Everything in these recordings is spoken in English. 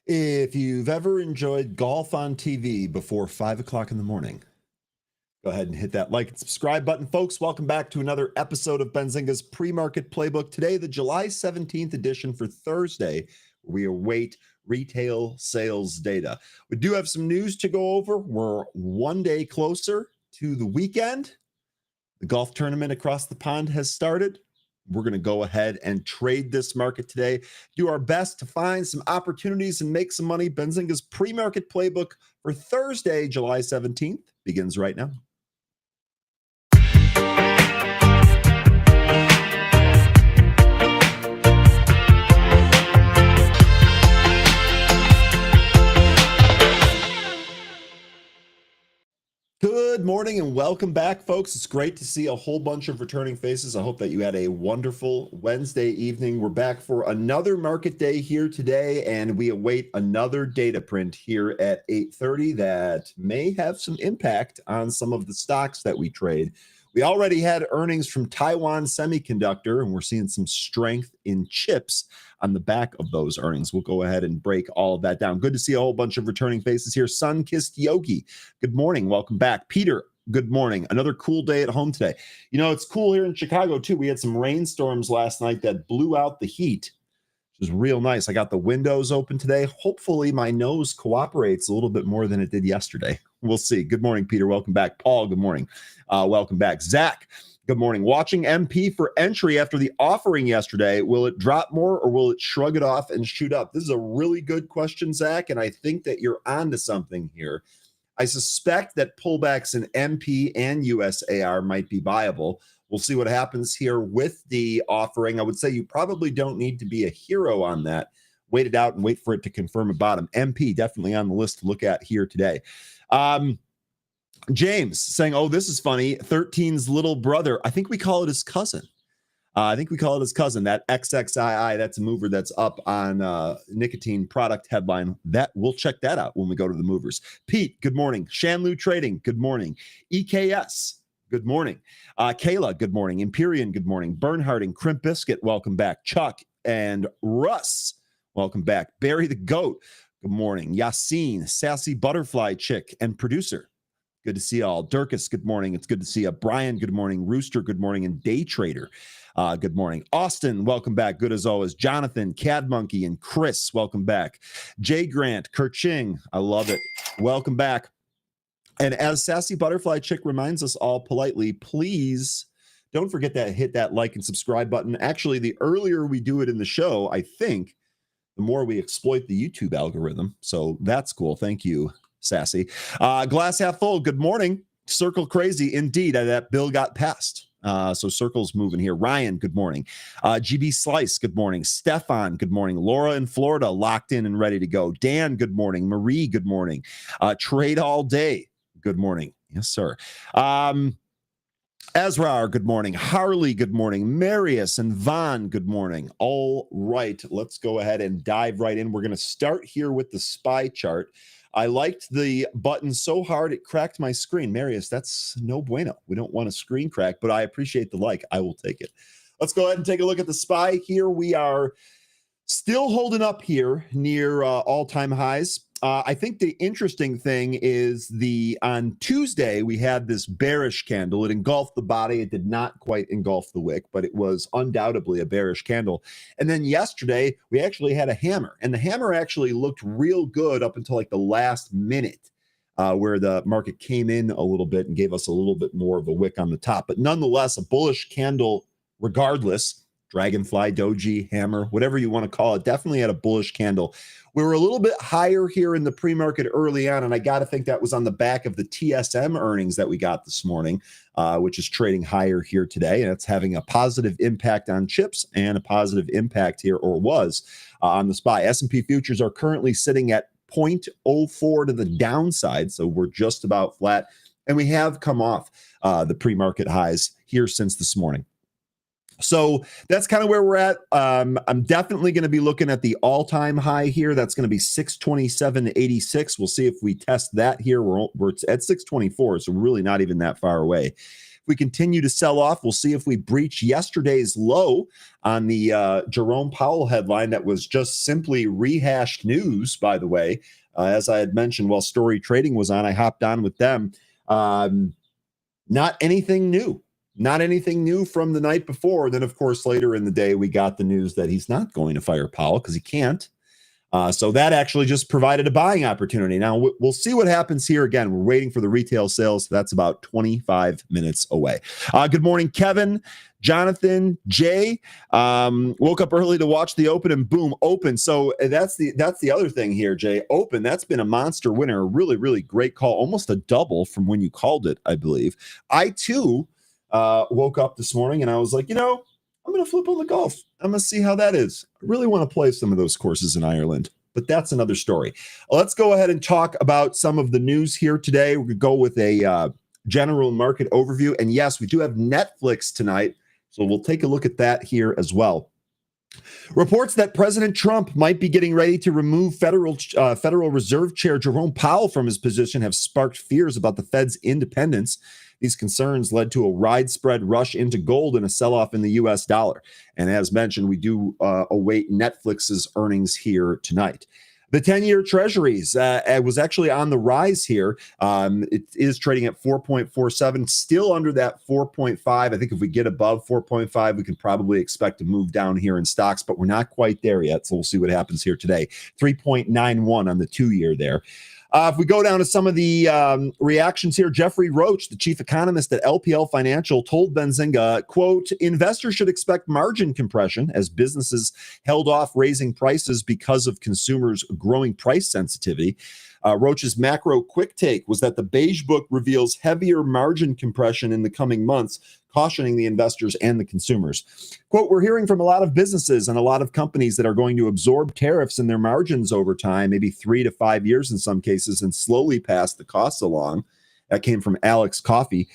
If you've ever enjoyed golf on TV before 5 o'clock in the morning, go ahead and hit that like and subscribe button. Folks, welcome back to another episode of Benzinga's Pre-Market Playbook. Today, the July 17th edition for Thursday. We await retail sales data. We do have some news to go over. We're one day closer to the weekend. The golf tournament across the pond has started. We're going to go ahead and trade this market today, do our best to find some opportunities and make some money. Benzinga's pre-market playbook for Thursday, July 17th begins right now. Good morning and welcome back, folks. It's great to see a whole bunch of returning faces. I hope that you had a wonderful Wednesday evening. We're back for another market day here today, and we await another data print here at 8:30 that may have some impact on some of the stocks that we trade. We already had earnings from Taiwan Semiconductor, and we're seeing some strength in chips on the back of those earnings. We'll go ahead and break all of that down. Good to see a whole bunch of returning faces here. Sun-Kissed Yogi, good morning. Welcome back. Peter, good morning. Another cool day at home today. You know, it's cool here in Chicago, too. We had some rainstorms last night that blew out the heat, which is real nice. I got the windows open today. Hopefully my nose cooperates a little bit more than it did yesterday. We'll see. Good morning, Peter. Welcome back. Paul, good morning. Welcome back. Zach, good morning. Watching MP for entry after the offering yesterday. Will it drop more or will it shrug it off and shoot up? This is a really good question, Zach, and I think that you're onto something here. I suspect that pullbacks in MP and USAR might be viable. We'll see what happens here with the offering. I would say you probably don't need to be a hero on that. Wait it out and wait for it to confirm a bottom. MP definitely on the list to look at here today. James saying, oh, this is funny. 13's little brother. I think we call it his cousin. That XXII, that's a mover that's up on nicotine product headline. That we'll check that out when we go to the movers. Pete, good morning. Shanlu Trading, good morning. EKS, good morning. Kayla, good morning. Empyrean, good morning. Bernharding, Crimp Biscuit, welcome back. Chuck and Russ, welcome back. Barry the Goat, good morning. Yassine, Sassy Butterfly Chick, and Producer, good to see you all. Durkus, good morning. It's good to see you. Brian, good morning. Rooster, good morning. And Day Trader, good morning. Austin, welcome back. Good as always. Jonathan, Cad Monkey, and Chris, welcome back. Jay Grant, Kerching, I love it. Welcome back. And as Sassy Butterfly Chick reminds us all politely, please don't forget to hit that like and subscribe button. Actually, the earlier we do it in the show, I think, the more we exploit the YouTube algorithm. So that's cool. Thank you, Sassy. Glass half full, good morning. Circle Crazy, indeed, that bill got passed. So Circle's moving here. Ryan, good morning. GB Slice, good morning. Stefan, good morning. Laura in Florida, locked in and ready to go. Dan, good morning. Marie, good morning. Trade All Day, good morning. Yes, sir. Ezra, good morning. Harley, good morning. Marius and Vaughn, good morning. All right, let's go ahead and dive right in. We're going to start here with the SPY chart. I liked the button so hard it cracked my screen. Marius, that's no bueno. We don't want a screen crack, but I appreciate the like. I will take it. Let's go ahead and take a look at the SPY here. We are still holding up here near all-time highs. I think the interesting thing is on Tuesday, we had this bearish candle. It engulfed the body. It did not quite engulf the wick, but it was undoubtedly a bearish candle. And then yesterday, we actually had a hammer. And the hammer actually looked real good up until like the last minute, where the market came in a little bit and gave us a little bit more of a wick on the top. But nonetheless, a bullish candle regardless. Dragonfly, Doji, Hammer, whatever you want to call it, definitely had a bullish candle. We were a little bit higher here in the pre-market early on, and I got to think that was on the back of the TSM earnings that we got this morning, which is trading higher here today, and it's having a positive impact on chips and a positive impact here, or was, on the SPY. S&P futures are currently sitting at 0.04 to the downside, so we're just about flat, and we have come off the pre-market highs here since this morning. So that's kind of where we're at. I'm definitely going to be looking at the all-time high here. That's going to be 627.86. We'll see if we test that here. We're at 624, so we're really not even that far away we continue to sell off, we'll see if we breach yesterday's low on the Jerome Powell headline that was just simply rehashed news, by the way. As I had mentioned, while Story Trading was on, I hopped on with them. Not anything new. Not anything new from the night before. Then, of course, later in the day, we got the news that he's not going to fire Powell because he can't. So that actually just provided a buying opportunity. Now, we'll see what happens here. Again, we're waiting for the retail sales. So that's about 25 minutes away. Good morning, Kevin, Jonathan, Jay. Woke up early to watch the Open, and boom, Open. So that's the other thing here, Jay. Open, that's been a monster winner. A really, really great call. Almost a double from when you called it, I believe. I, too, woke up this morning and I was like, I'm going to flip on the golf. I'm going to see how that is. I really want to play some of those courses in Ireland, but that's another story. Let's go ahead and talk about some of the news here today. We're going to go with a general market overview. And yes, we do have Netflix tonight, so we'll take a look at that here as well. Reports that President Trump might be getting ready to remove Federal Reserve Chair Jerome Powell from his position have sparked fears about the Fed's independence. These concerns led to a widespread rush into gold and a sell-off in the U.S. dollar. And as mentioned, we do await Netflix's earnings here tonight. The 10-year Treasuries was actually on the rise here. It is trading at 4.47, still under that 4.5. I think if we get above 4.5, we can probably expect to move down here in stocks, but we're not quite there yet. So we'll see what happens here today. 3.91 on the 2-year there. If we go down to some of the reactions here, Jeffrey Roach, the chief economist at LPL Financial, told Benzinga, quote, investors should expect margin compression as businesses held off raising prices because of consumers' growing price sensitivity. Roach's macro quick take was that the Beige Book reveals heavier margin compression in the coming months, cautioning the investors and the consumers. Quote, we're hearing from a lot of businesses and a lot of companies that are going to absorb tariffs in their margins over time, maybe 3 to 5 years in some cases, and slowly pass the costs along. That came from Alex Coffey,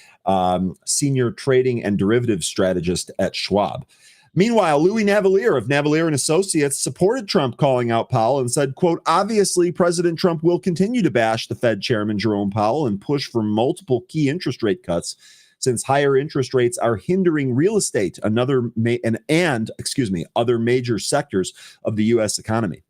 senior trading and derivatives strategist at Schwab. Meanwhile, Louis Navellier of Navellier and Associates supported Trump calling out Powell and said, quote, obviously, President Trump will continue to bash the Fed chairman Jerome Powell and push for multiple key interest rate cuts since higher interest rates are hindering real estate, other major sectors of the U.S. economy.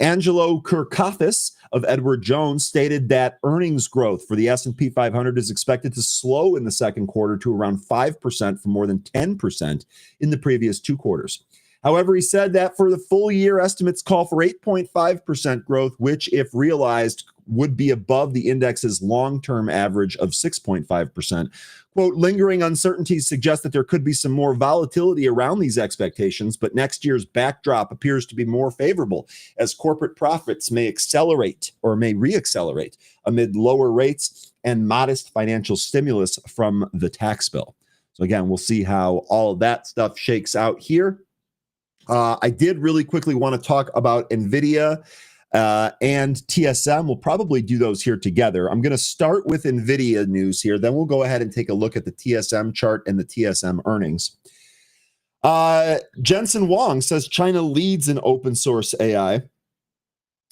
Angelo Kirkafis of Edward Jones stated that earnings growth for the S&P 500 is expected to slow in the second quarter to around 5% from more than 10% in the previous 2 quarters. However, he said that for the full year, estimates call for 8.5% growth, which, if realized, would be above the index's long-term average of 6.5%. Quote, lingering uncertainties suggest that there could be some more volatility around these expectations, but next year's backdrop appears to be more favorable as corporate profits may accelerate or may reaccelerate amid lower rates and modest financial stimulus from the tax bill. So again, we'll see how all of that stuff shakes out here. I did really quickly want to talk about NVIDIA and TSM. We'll probably do those here together. I'm going to start with NVIDIA news here. Then we'll go ahead and take a look at the TSM chart and the TSM earnings. Jensen Huang says China leads in open source AI.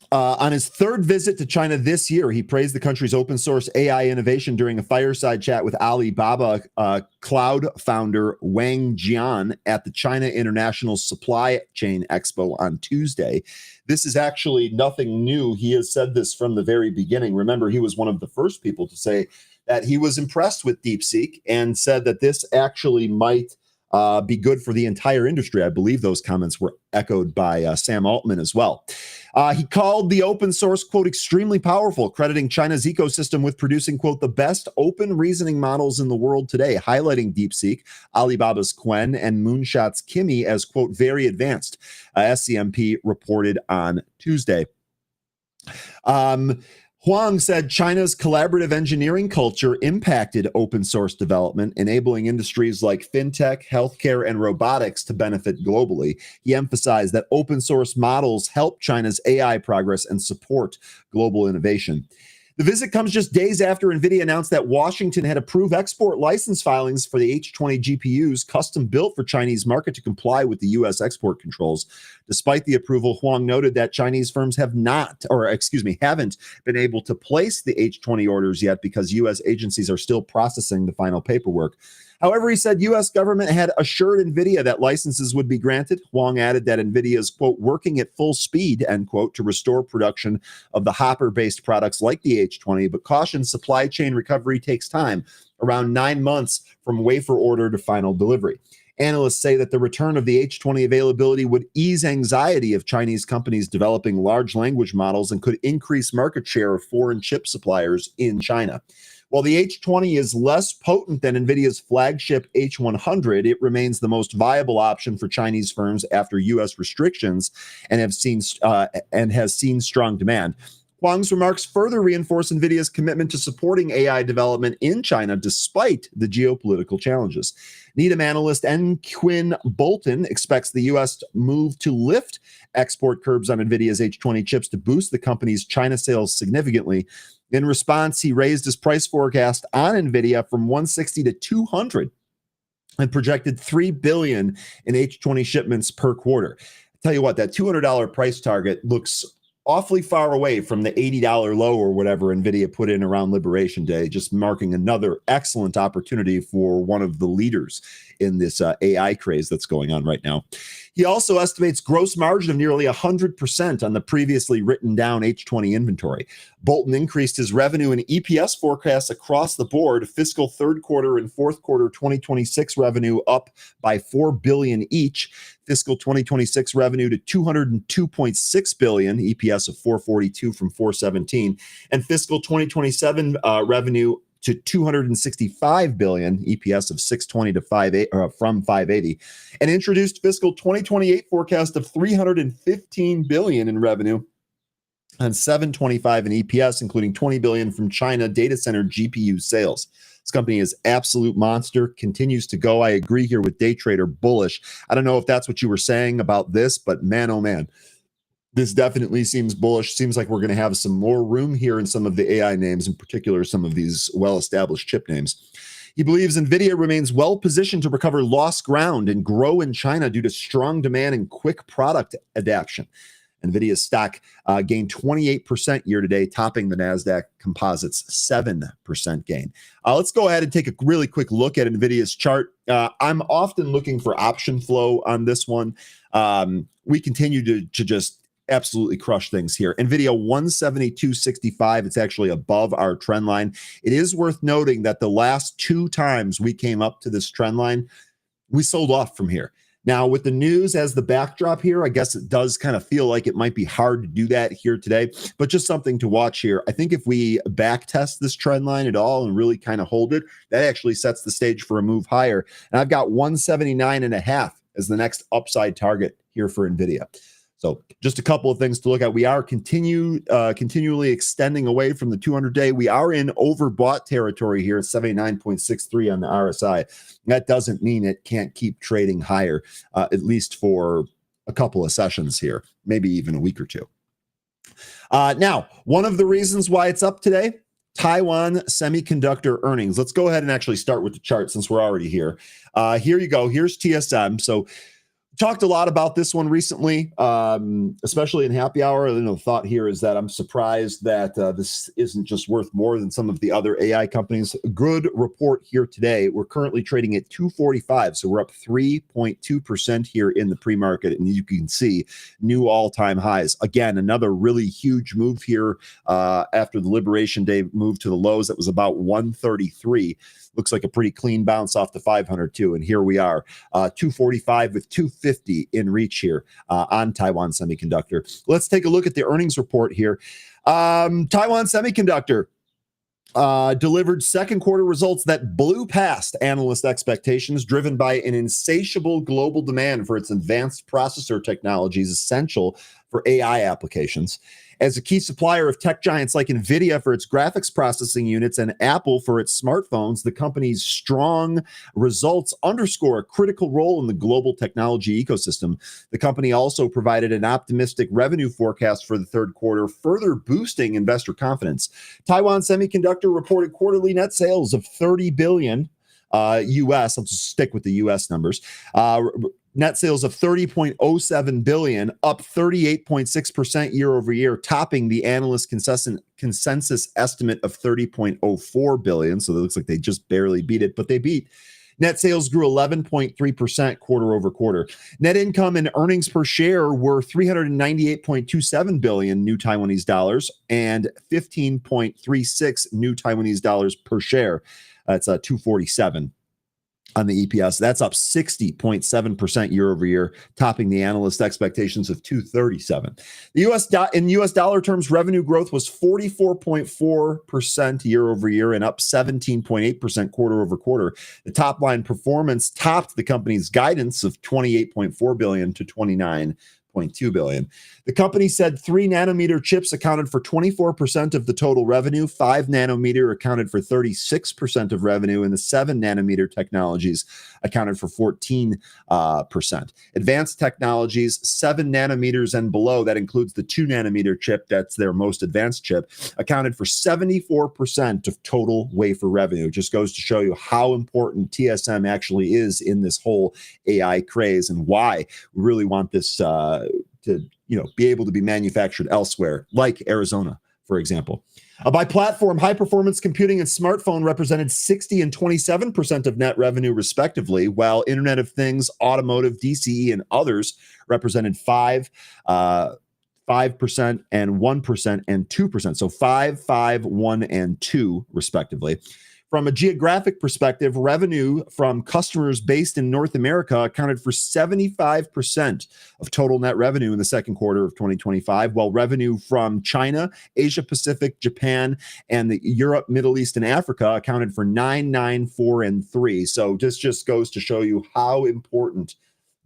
On his 3rd visit to China this year, he praised the country's open source AI innovation during a fireside chat with Alibaba cloud founder Wang Jian at the China International Supply Chain Expo on Tuesday. This is actually nothing new. He has said this from the very beginning. Remember, he was one of the first people to say that he was impressed with DeepSeek and said that this actually might be good for the entire industry. I believe those comments were echoed by Sam Altman as well. He called the open source, quote, extremely powerful, crediting China's ecosystem with producing, quote, the best open reasoning models in the world today, highlighting DeepSeek, Alibaba's Qwen, and Moonshot's Kimi as, quote, very advanced, SCMP reported on Tuesday. Huang said China's collaborative engineering culture impacted open source development, enabling industries like fintech, healthcare, and robotics to benefit globally. He emphasized that open source models help China's AI progress and support global innovation. The visit comes just days after NVIDIA announced that Washington had approved export license filings for the H20 GPUs custom built for Chinese market to comply with the U.S. export controls. Despite the approval, Huang noted that Chinese firms haven't been able to place the H20 orders yet because U.S. agencies are still processing the final paperwork. However, he said U.S. government had assured NVIDIA that licenses would be granted. Huang added that NVIDIA is, quote, working at full speed, end quote, to restore production of the Hopper-based products like the H20, but cautioned supply chain recovery takes time, around 9 months from wafer order to final delivery. Analysts say that the return of the H20 availability would ease anxiety of Chinese companies developing large language models and could increase market share of foreign chip suppliers in China. While the H20 is less potent than NVIDIA's flagship H100, it remains the most viable option for Chinese firms after U.S. restrictions and has seen strong demand. Huang's remarks further reinforce NVIDIA's commitment to supporting AI development in China despite the geopolitical challenges. Needham analyst N. Quinn Bolton expects the U.S. move to lift export curbs on NVIDIA's H20 chips to boost the company's China sales significantly. In response, he raised his price forecast on NVIDIA from 160 to 200 and projected 3 billion in H20 shipments per quarter. I tell you what, that $200 price target looks awfully far away from the $80 low or whatever NVIDIA put in around Liberation Day, just marking another excellent opportunity for one of the leaders in this AI craze that's going on right now. He also estimates gross margin of nearly 100% on the previously written down H20 inventory. Bolton increased his revenue and EPS forecasts across the board. Fiscal third quarter and fourth quarter 2026 revenue up by $4 billion each. Fiscal 2026 revenue to $202.6 billion, EPS of 442 from 417, and fiscal 2027 revenue to $265 billion, EPS of 620 to 58 from 580, and introduced fiscal 2028 forecast of $315 billion in revenue and 725 in EPS, including 20 billion from China data center GPU sales. This company is absolute monster, continues to go. I agree here with Day Trader bullish. I don't know if that's what you were saying about this, but man, oh man, this definitely seems bullish. Seems like we're going to have some more room here in some of the AI names, in particular, some of these well-established chip names. He believes NVIDIA remains well-positioned to recover lost ground and grow in China due to strong demand and quick product adoption. NVIDIA's stock gained 28% year-to-date, topping the NASDAQ Composite's 7% gain. Let's go ahead and take a really quick look at NVIDIA's chart. I'm often looking for option flow on this one. We continue to just absolutely crush things here. NVIDIA 172.65. It's actually above our trend line. It is worth noting that the last 2 times we came up to this trend line, we sold off from here. Now, with the news as the backdrop here, I guess it does kind of feel like it might be hard to do that here today, but just something to watch here. I think if we back test this trend line at all and really kind of hold it, that actually sets the stage for a move higher. And I've got 179.5 as the next upside target here for NVIDIA. So just a couple of things to look at. We are continually extending away from the 200-day. We are in overbought territory here at 79.63 on the RSI. That doesn't mean it can't keep trading higher, at least for a couple of sessions here, maybe even a week or two. Now, one of the reasons why it's up today, Taiwan Semiconductor earnings. Let's go ahead and actually start with the chart since we're already here. Here you go. Here's TSM. So talked a lot about this one recently, especially in happy hour. The thought here is that I'm surprised that this isn't just worth more than some of the other AI companies. Good report here today. We're currently trading at 245, so we're up 3.2% here in the pre-market, and you can see new all-time highs. Again, another really huge move here after the Liberation Day move to the lows. That was about 133. Looks like a pretty clean bounce off the 500 too. And here we are, 245 with 250 in reach here on Taiwan Semiconductor. Let's take a look at the earnings report here. Taiwan Semiconductor delivered second quarter results that blew past analyst expectations, driven by an insatiable global demand for its advanced processor technologies essential for AI applications. As a key supplier of tech giants like NVIDIA for its graphics processing units and Apple for its smartphones, the company's strong results underscore a critical role in the global technology ecosystem. The company also provided an optimistic revenue forecast for the third quarter, further boosting investor confidence. Taiwan Semiconductor reported quarterly net sales of $30 billion US. I'll just stick with the US numbers. net sales of $30.07 billion, up 38.6% year over year, topping the analyst consensus estimate of $30.04 billion. So it looks like they just barely beat it, but they beat. Net sales grew 11.3% quarter over quarter. Net income and earnings per share were 398.27 billion new Taiwanese dollars and 15.36 new Taiwanese dollars per share. That's 247 on the EPS. That's up 60.7% year over year, topping the analyst expectations of 237. In US dollar terms, revenue growth was 44.4% year over year and up 17.8% quarter over quarter. The top line performance topped the company's guidance of 28.4 billion to 29.2 billion. The company said 3 nanometer chips accounted for 24% of the total revenue, 5 nanometer accounted for 36% of revenue, and the 7 nanometer technologies accounted for 14%. Advanced technologies, 7 nanometers and below, that includes the 2 nanometer chip, that's their most advanced chip, accounted for 74% of total wafer revenue. It just goes to show you how important TSM actually is in this whole AI craze and why we really want this to be able to be manufactured elsewhere, like Arizona, for example. By platform, high-performance computing and smartphone represented 60 and 27% of net revenue, respectively, while Internet of Things, automotive, DCE, and others represented 5%, and 1%, and 2%. So 5, 5, 1, and 2, respectively. From a geographic perspective, revenue from customers based in North America accounted for 75% of total net revenue in the second quarter of 2025, while revenue from China, Asia Pacific, Japan, and the Europe, Middle East, and Africa accounted for 9, 9, 4, and 3. So this just goes to show you how important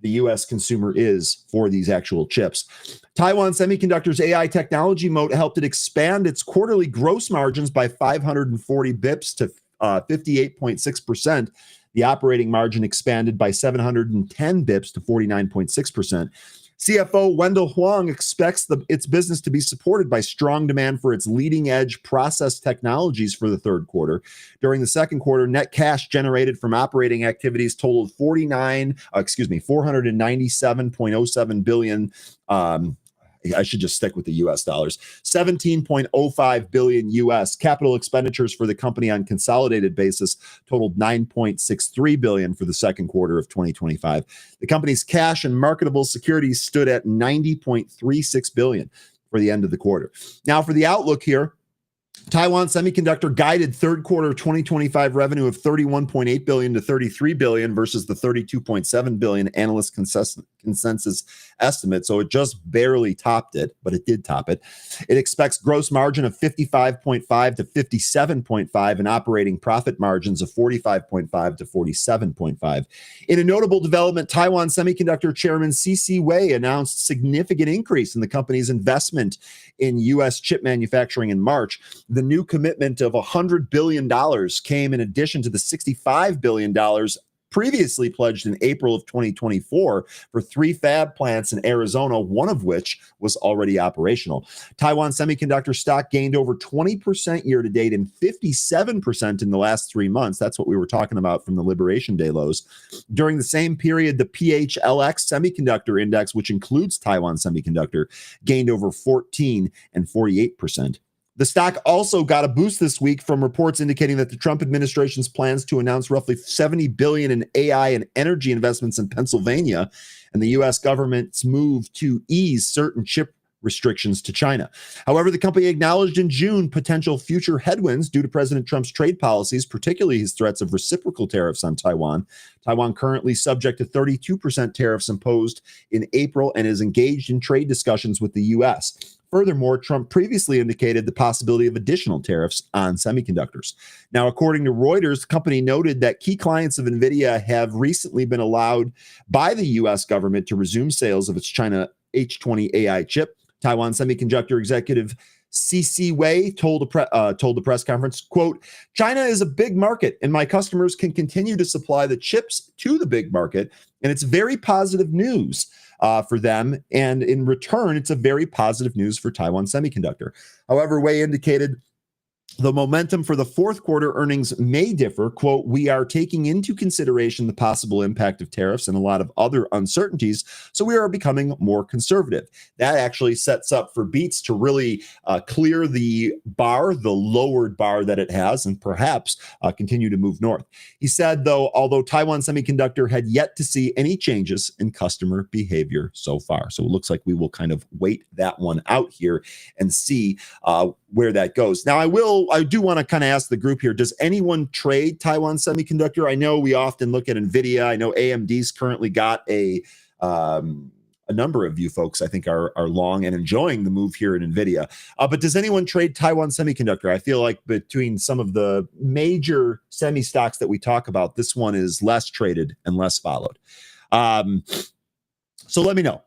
the U.S. consumer is for these actual chips. Taiwan Semiconductor's AI technology moat helped it expand its quarterly gross margins by 540 bips to 58.6%. The operating margin expanded by 710 bips to 49.6%. CFO Wendell Huang expects its business to be supported by strong demand for its leading-edge process technologies for the third quarter. During the second quarter, net cash generated from operating activities totaled 497.07 billion. I should just stick with the US dollars. 17.05 billion US. Capital expenditures for the company on consolidated basis totaled 9.63 billion for the second quarter of 2025. The company's cash and marketable securities stood at 90.36 billion for the end of the quarter. Now for the outlook here, Taiwan Semiconductor guided third quarter 2025 revenue of 31.8 billion to 33 billion versus the 32.7 billion analyst consensus estimate. So it just barely topped it, but it did top it. It expects gross margin of 55.5 to 57.5 and operating profit margins of 45.5 to 47.5. In a notable development, Taiwan Semiconductor Chairman C.C. Wei announced significant increase in the company's investment in U.S. chip manufacturing in March. The new commitment of $100 billion came in addition to the $65 billion previously pledged in April of 2024 for 3 fab plants in Arizona, one of which was already operational. Taiwan Semiconductor stock gained over 20% year to date and 57% in the last 3 months. That's what we were talking about from the Liberation Day lows. During the same period, the PHLX Semiconductor Index, which includes Taiwan Semiconductor, gained over 14 and 48%. The stock also got a boost this week from reports indicating that the Trump administration's plans to announce roughly $70 billion in AI and energy investments in Pennsylvania and the U.S. government's move to ease certain chip restrictions to China. However, the company acknowledged in June potential future headwinds due to President Trump's trade policies, particularly his threats of reciprocal tariffs on Taiwan. Taiwan currently subject to 32% tariffs imposed in April and is engaged in trade discussions with the U.S. Furthermore, Trump previously indicated the possibility of additional tariffs on semiconductors. Now, according to Reuters, the company noted that key clients of NVIDIA have recently been allowed by the U.S. government to resume sales of its China H20 AI chip. Taiwan Semiconductor executive C.C. Wei told the press conference, quote, "China is a big market and my customers can continue to supply the chips to the big market, and it's very positive news for them. And in return, it's a very positive news for Taiwan Semiconductor." However, Wei indicated The momentum for the fourth quarter earnings may differ. Quote, we are taking into consideration the possible impact of tariffs and a lot of other uncertainties, so we are becoming more conservative. That actually sets up for Beats to really clear the bar, the lowered bar that it has, and perhaps continue to move north. He said, though, although Taiwan Semiconductor had yet to see any changes in customer behavior so far. So it looks like we will kind of wait that one out here and see where that goes. Now, I do want to kind of ask the group here, does anyone trade Taiwan Semiconductor? I know we often look at NVIDIA. I know AMD's currently got a number of you folks, I think, are long and enjoying the move here in NVIDIA. But does anyone trade Taiwan Semiconductor? I feel like between some of the major semi stocks that we talk about, this one is less traded and less followed. So let me know,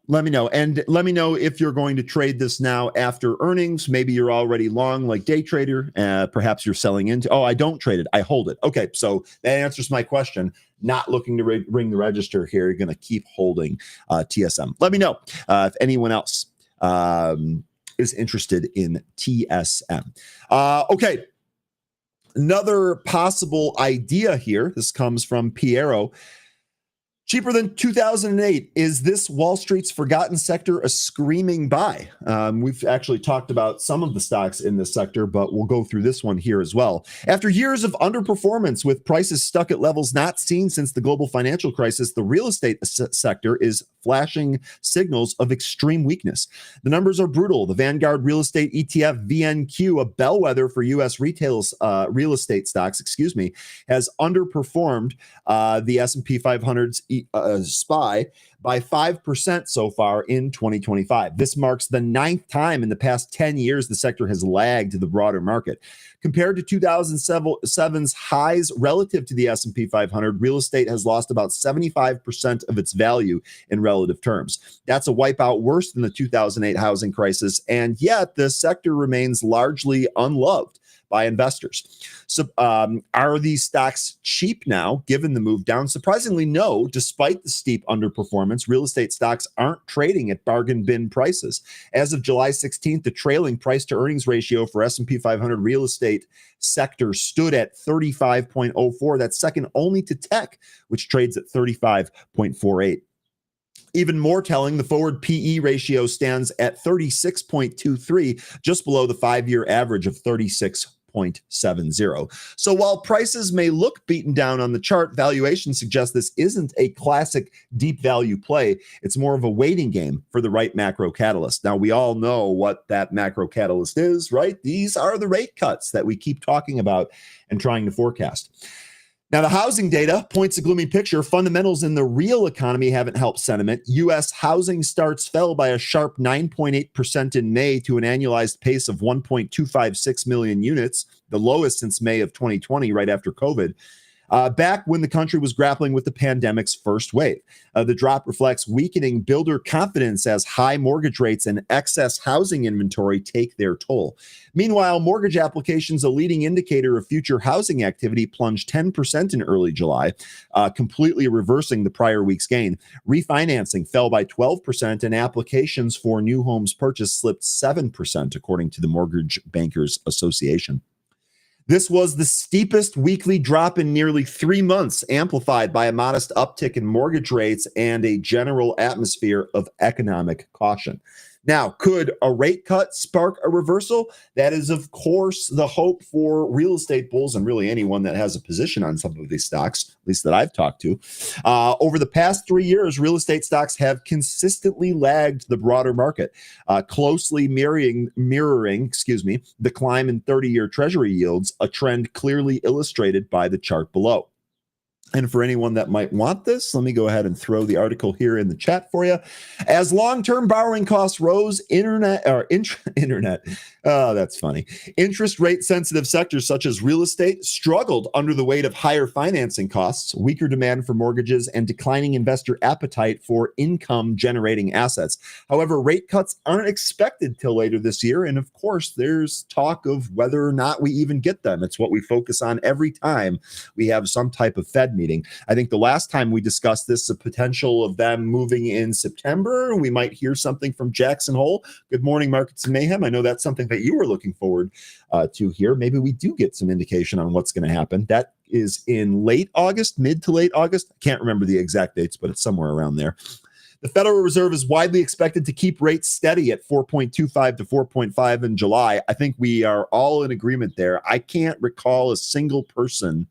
and let me know if you're going to trade this now after earnings. Maybe you're already long like day trader. Perhaps you're selling into, I don't trade it, I hold it. Okay, so that answers my question. Not looking to ring the register here. You're going to keep holding TSM. Let me know if anyone else is interested in TSM. Okay, another possible idea here. This comes from Piero. Cheaper than 2008. Is this Wall Street's forgotten sector a screaming buy? We've actually talked about some of the stocks in this sector, but we'll go through this one here as well. After years of underperformance with prices stuck at levels not seen since the global financial crisis, the real estate sector is flashing signals of extreme weakness. The numbers are brutal. The Vanguard Real Estate ETF VNQ, a bellwether for U.S. real estate stocks, has underperformed the S&P 500's SPY by 5% so far in 2025. This marks the 9th time in the past 10 years the sector has lagged the broader market. Compared to 2007's highs relative to the S&P 500, real estate has lost about 75% of its value in relative terms. That's a wipeout worse than the 2008 housing crisis, and yet the sector remains largely unloved by investors. So are these stocks cheap now, given the move down? Surprisingly, no. Despite the steep underperformance, real estate stocks aren't trading at bargain bin prices. As of July 16th, the trailing price to earnings ratio for S&P 500 real estate sector stood at 35.04. That's second only to tech, which trades at 35.48. Even more telling, the forward PE ratio stands at 36.23, just below the 5-year average of 36.70. So while prices may look beaten down on the chart, valuation suggests this isn't a classic deep value play. It's more of a waiting game for the right macro catalyst. Now, we all know what that macro catalyst is, right? These are the rate cuts that we keep talking about and trying to forecast. Now, the housing data points a gloomy picture. Fundamentals in the real economy haven't helped sentiment. U.S. housing starts fell by a sharp 9.8% in May to an annualized pace of 1.256 million units, the lowest since May of 2020, right after COVID. Back when the country was grappling with the pandemic's first wave. The drop reflects weakening builder confidence as high mortgage rates and excess housing inventory take their toll. Meanwhile, mortgage applications, a leading indicator of future housing activity, plunged 10% in early July, completely reversing the prior week's gain. Refinancing fell by 12%, and applications for new homes purchased slipped 7%, according to the Mortgage Bankers Association. This was the steepest weekly drop in nearly 3 months, amplified by a modest uptick in mortgage rates and a general atmosphere of economic caution. Now, could a rate cut spark a reversal? That is, of course, the hope for real estate bulls and really anyone that has a position on some of these stocks, at least that I've talked to. Over the past 3 years, real estate stocks have consistently lagged the broader market, closely mirroring, the climb in 30-year Treasury yields, a trend clearly illustrated by the chart below. And for anyone that might want this, let me go ahead and throw the article here in the chat for you. As long-term borrowing costs rose, internet. Oh, that's funny. Interest rate sensitive sectors such as real estate struggled under the weight of higher financing costs, weaker demand for mortgages, and declining investor appetite for income generating assets. However, rate cuts aren't expected till later this year. And of course, there's talk of whether or not we even get them. It's what we focus on every time we have some type of Fed meeting. meeting. I think the last time we discussed this, the potential of them moving in September. We might hear something from Jackson Hole. Good morning, Markets and Mayhem. I know that's something that you were looking forward to here. Maybe we do get some indication on what's going to happen. That is in late August, mid to late August. I can't remember the exact dates, but it's somewhere around there. The Federal Reserve is widely expected to keep rates steady at 4.25 to 4.5 in July. I think we are all in agreement there. I can't recall a single person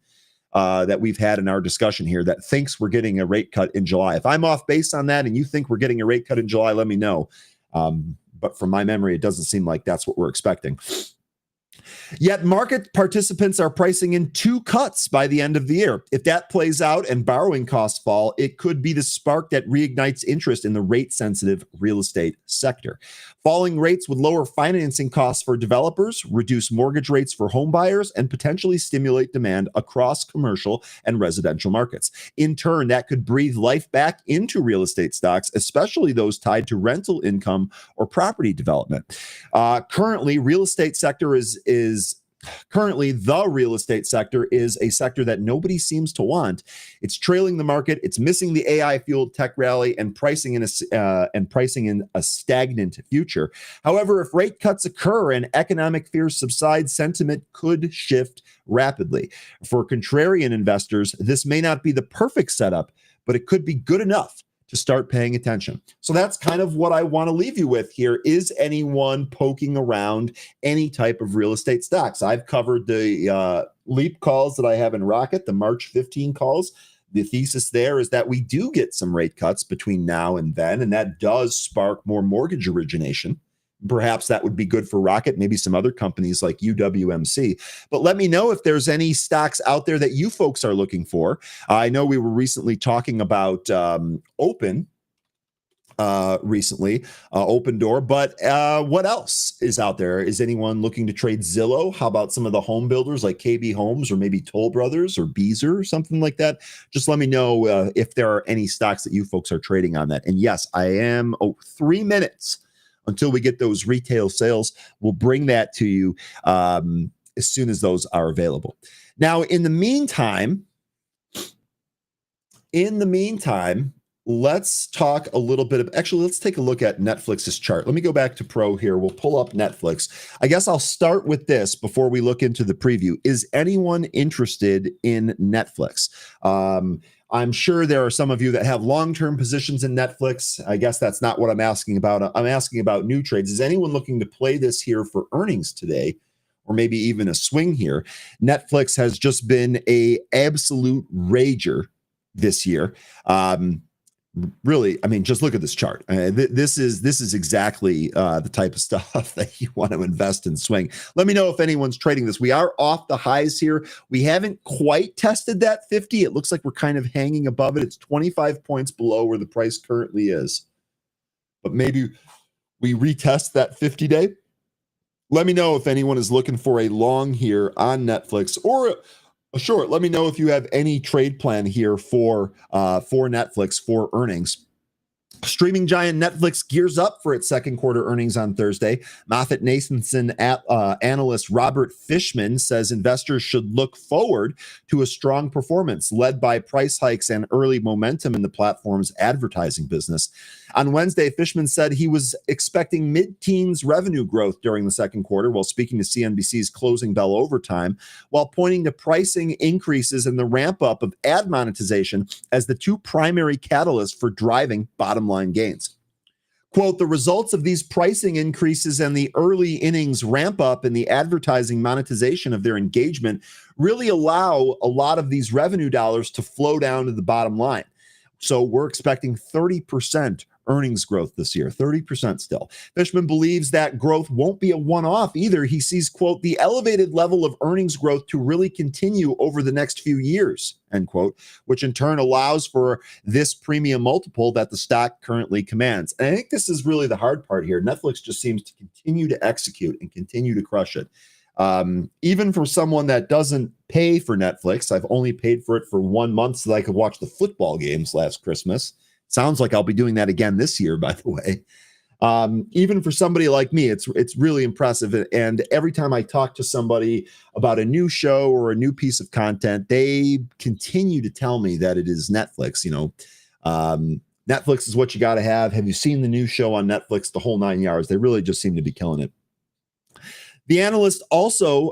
that we've had in our discussion here that thinks we're getting a rate cut in July. If I'm off base on that and you think we're getting a rate cut in July, let me know. But from my memory, it doesn't seem like that's what we're expecting. Yet market participants are pricing in 2 cuts by the end of the year. If that plays out and borrowing costs fall, it could be the spark that reignites interest in the rate-sensitive real estate sector. Falling rates would lower financing costs for developers, reduce mortgage rates for home buyers, and potentially stimulate demand across commercial and residential markets. In turn, that could breathe life back into real estate stocks, especially those tied to rental income or property development. Currently, the real estate sector is a sector that nobody seems to want. It's trailing the market. It's missing the AI-fueled tech rally and pricing in a stagnant future. However, if rate cuts occur and economic fears subside, sentiment could shift rapidly. For contrarian investors, this may not be the perfect setup, but it could be good enough to start paying attention. So that's kind of what I want to leave you with here. Is anyone poking around any type of real estate stocks? I've covered the leap calls that I have in Rocket, the March 15 calls. The thesis there is that we do get some rate cuts between now and then, and that does spark more mortgage origination. Perhaps that would be good for Rocket, maybe some other companies like UWMC. But let me know if there's any stocks out there that you folks are looking for. I know we were recently talking about Open Door, but what else is out there? Is anyone looking to trade Zillow? How about some of the home builders like KB Homes or maybe Toll Brothers or Beazer or something like that? Just let me know if there are any stocks that you folks are trading on that. And yes, I am 3 minutes until we get those retail sales. We'll bring that to you as soon as those are available. Now, in the meantime, let's talk a little bit of, actually, let's take a look at Netflix's chart. Let me go back to Pro here. We'll pull up Netflix. I guess I'll start with this before we look into the preview. Is anyone interested in Netflix? I'm sure there are some of you that have long-term positions in Netflix. I guess that's not what I'm asking about. I'm asking about new trades. Is anyone looking to play this here for earnings today, or maybe even a swing here? Netflix has just been an absolute rager this year. Really, I mean, just look at this chart. This is exactly the type of stuff that you want to invest in swing. Let me know if anyone's trading this. We are off the highs here. We haven't quite tested that 50. It looks like we're kind of hanging above it. It's 25 points below where the price currently is. But maybe we retest that 50-day. Let me know if anyone is looking for a long here on Netflix or short. Let me know if you have any trade plan here for Netflix for earnings. Streaming giant Netflix gears up for its second quarter earnings on Thursday. MoffettNathanson analyst Robert Fishman says investors should look forward to a strong performance led by price hikes and early momentum in the platform's advertising business. On Wednesday, Fishman said he was expecting mid-teens revenue growth during the second quarter while speaking to CNBC's Closing Bell Overtime, while pointing to pricing increases and the ramp-up of ad monetization as the two primary catalysts for driving bottom-line gains. Quote, the results of these pricing increases and the early innings ramp up in the advertising monetization of their engagement really allow a lot of these revenue dollars to flow down to the bottom line. So we're expecting 30% earnings growth this year, 30% still. Fishman believes that growth won't be a one-off either. He sees, quote, the elevated level of earnings growth to really continue over the next few years, end quote, which in turn allows for this premium multiple that the stock currently commands. And I think this is really the hard part here. Netflix just seems to continue to execute and continue to crush it. Even for someone that doesn't pay for Netflix, I've only paid for it for 1 month so that I could watch the football games last Christmas. Sounds like I'll be doing that again this year, by the way. Even for somebody like me, it's really impressive. And every time I talk to somebody about a new show or a new piece of content, they continue to tell me that it is Netflix. Netflix is what you got to have. Have you seen the new show on Netflix? The whole 9 yards. They really just seem to be killing it. The analyst also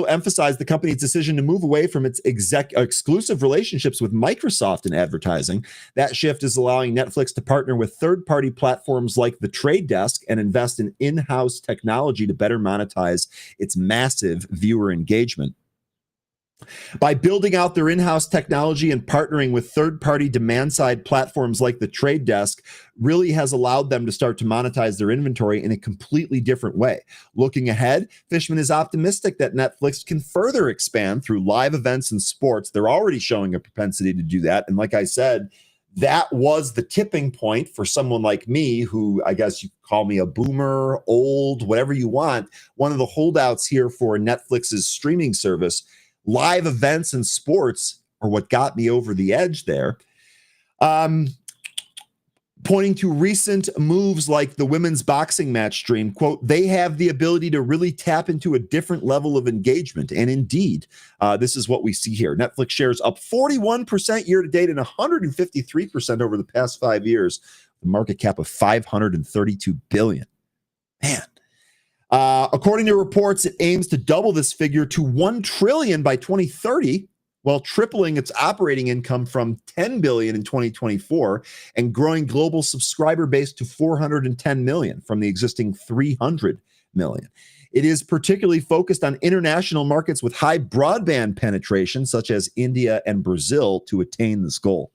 emphasized the company's decision to move away from its exclusive relationships with Microsoft in advertising. That shift is allowing Netflix to partner with third-party platforms like The Trade Desk and invest in in-house technology to better monetize its massive viewer engagement. By building out their in-house technology and partnering with third-party demand-side platforms like The Trade Desk really has allowed them to start to monetize their inventory in a completely different way. Looking ahead, Fishman is optimistic that Netflix can further expand through live events and sports. They're already showing a propensity to do that. And like I said, that was the tipping point for someone like me, who I guess you call me a boomer, old, whatever you want. One of the holdouts here for Netflix's streaming service. Live events and sports are what got me over the edge there. Pointing to recent moves like the women's boxing match stream, quote, they have the ability to really tap into a different level of engagement. And indeed, this is what we see here. Netflix shares up 41% year to date and 153% over the past 5 years. The market cap of $532 billion. Man. According to reports, it aims to double this figure to $1 trillion by 2030, while tripling its operating income from $10 billion in 2024 and growing global subscriber base to 410 million from the existing 300 million. It is particularly focused on international markets with high broadband penetration, such as India and Brazil, to attain this goal.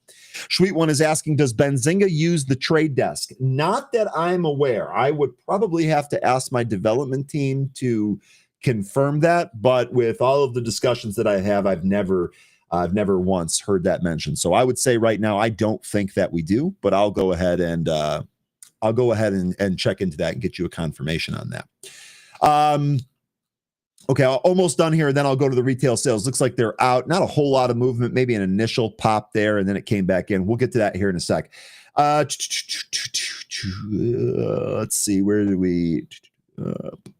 Sweet One is asking, does Benzinga use the Trade Desk? Not that I'm aware. I would probably have to ask my development team to confirm that, but with all of the discussions that I have, I've never once heard that mentioned. So I would say right now, I don't think that we do, but I'll go ahead and check into that and get you a confirmation on that. Okay, almost done here, and then I'll go to the retail sales. Looks like they're out. Not a whole lot of movement, maybe an initial pop there, and then it came back in. We'll get to that here in a sec. Let's see, where did we...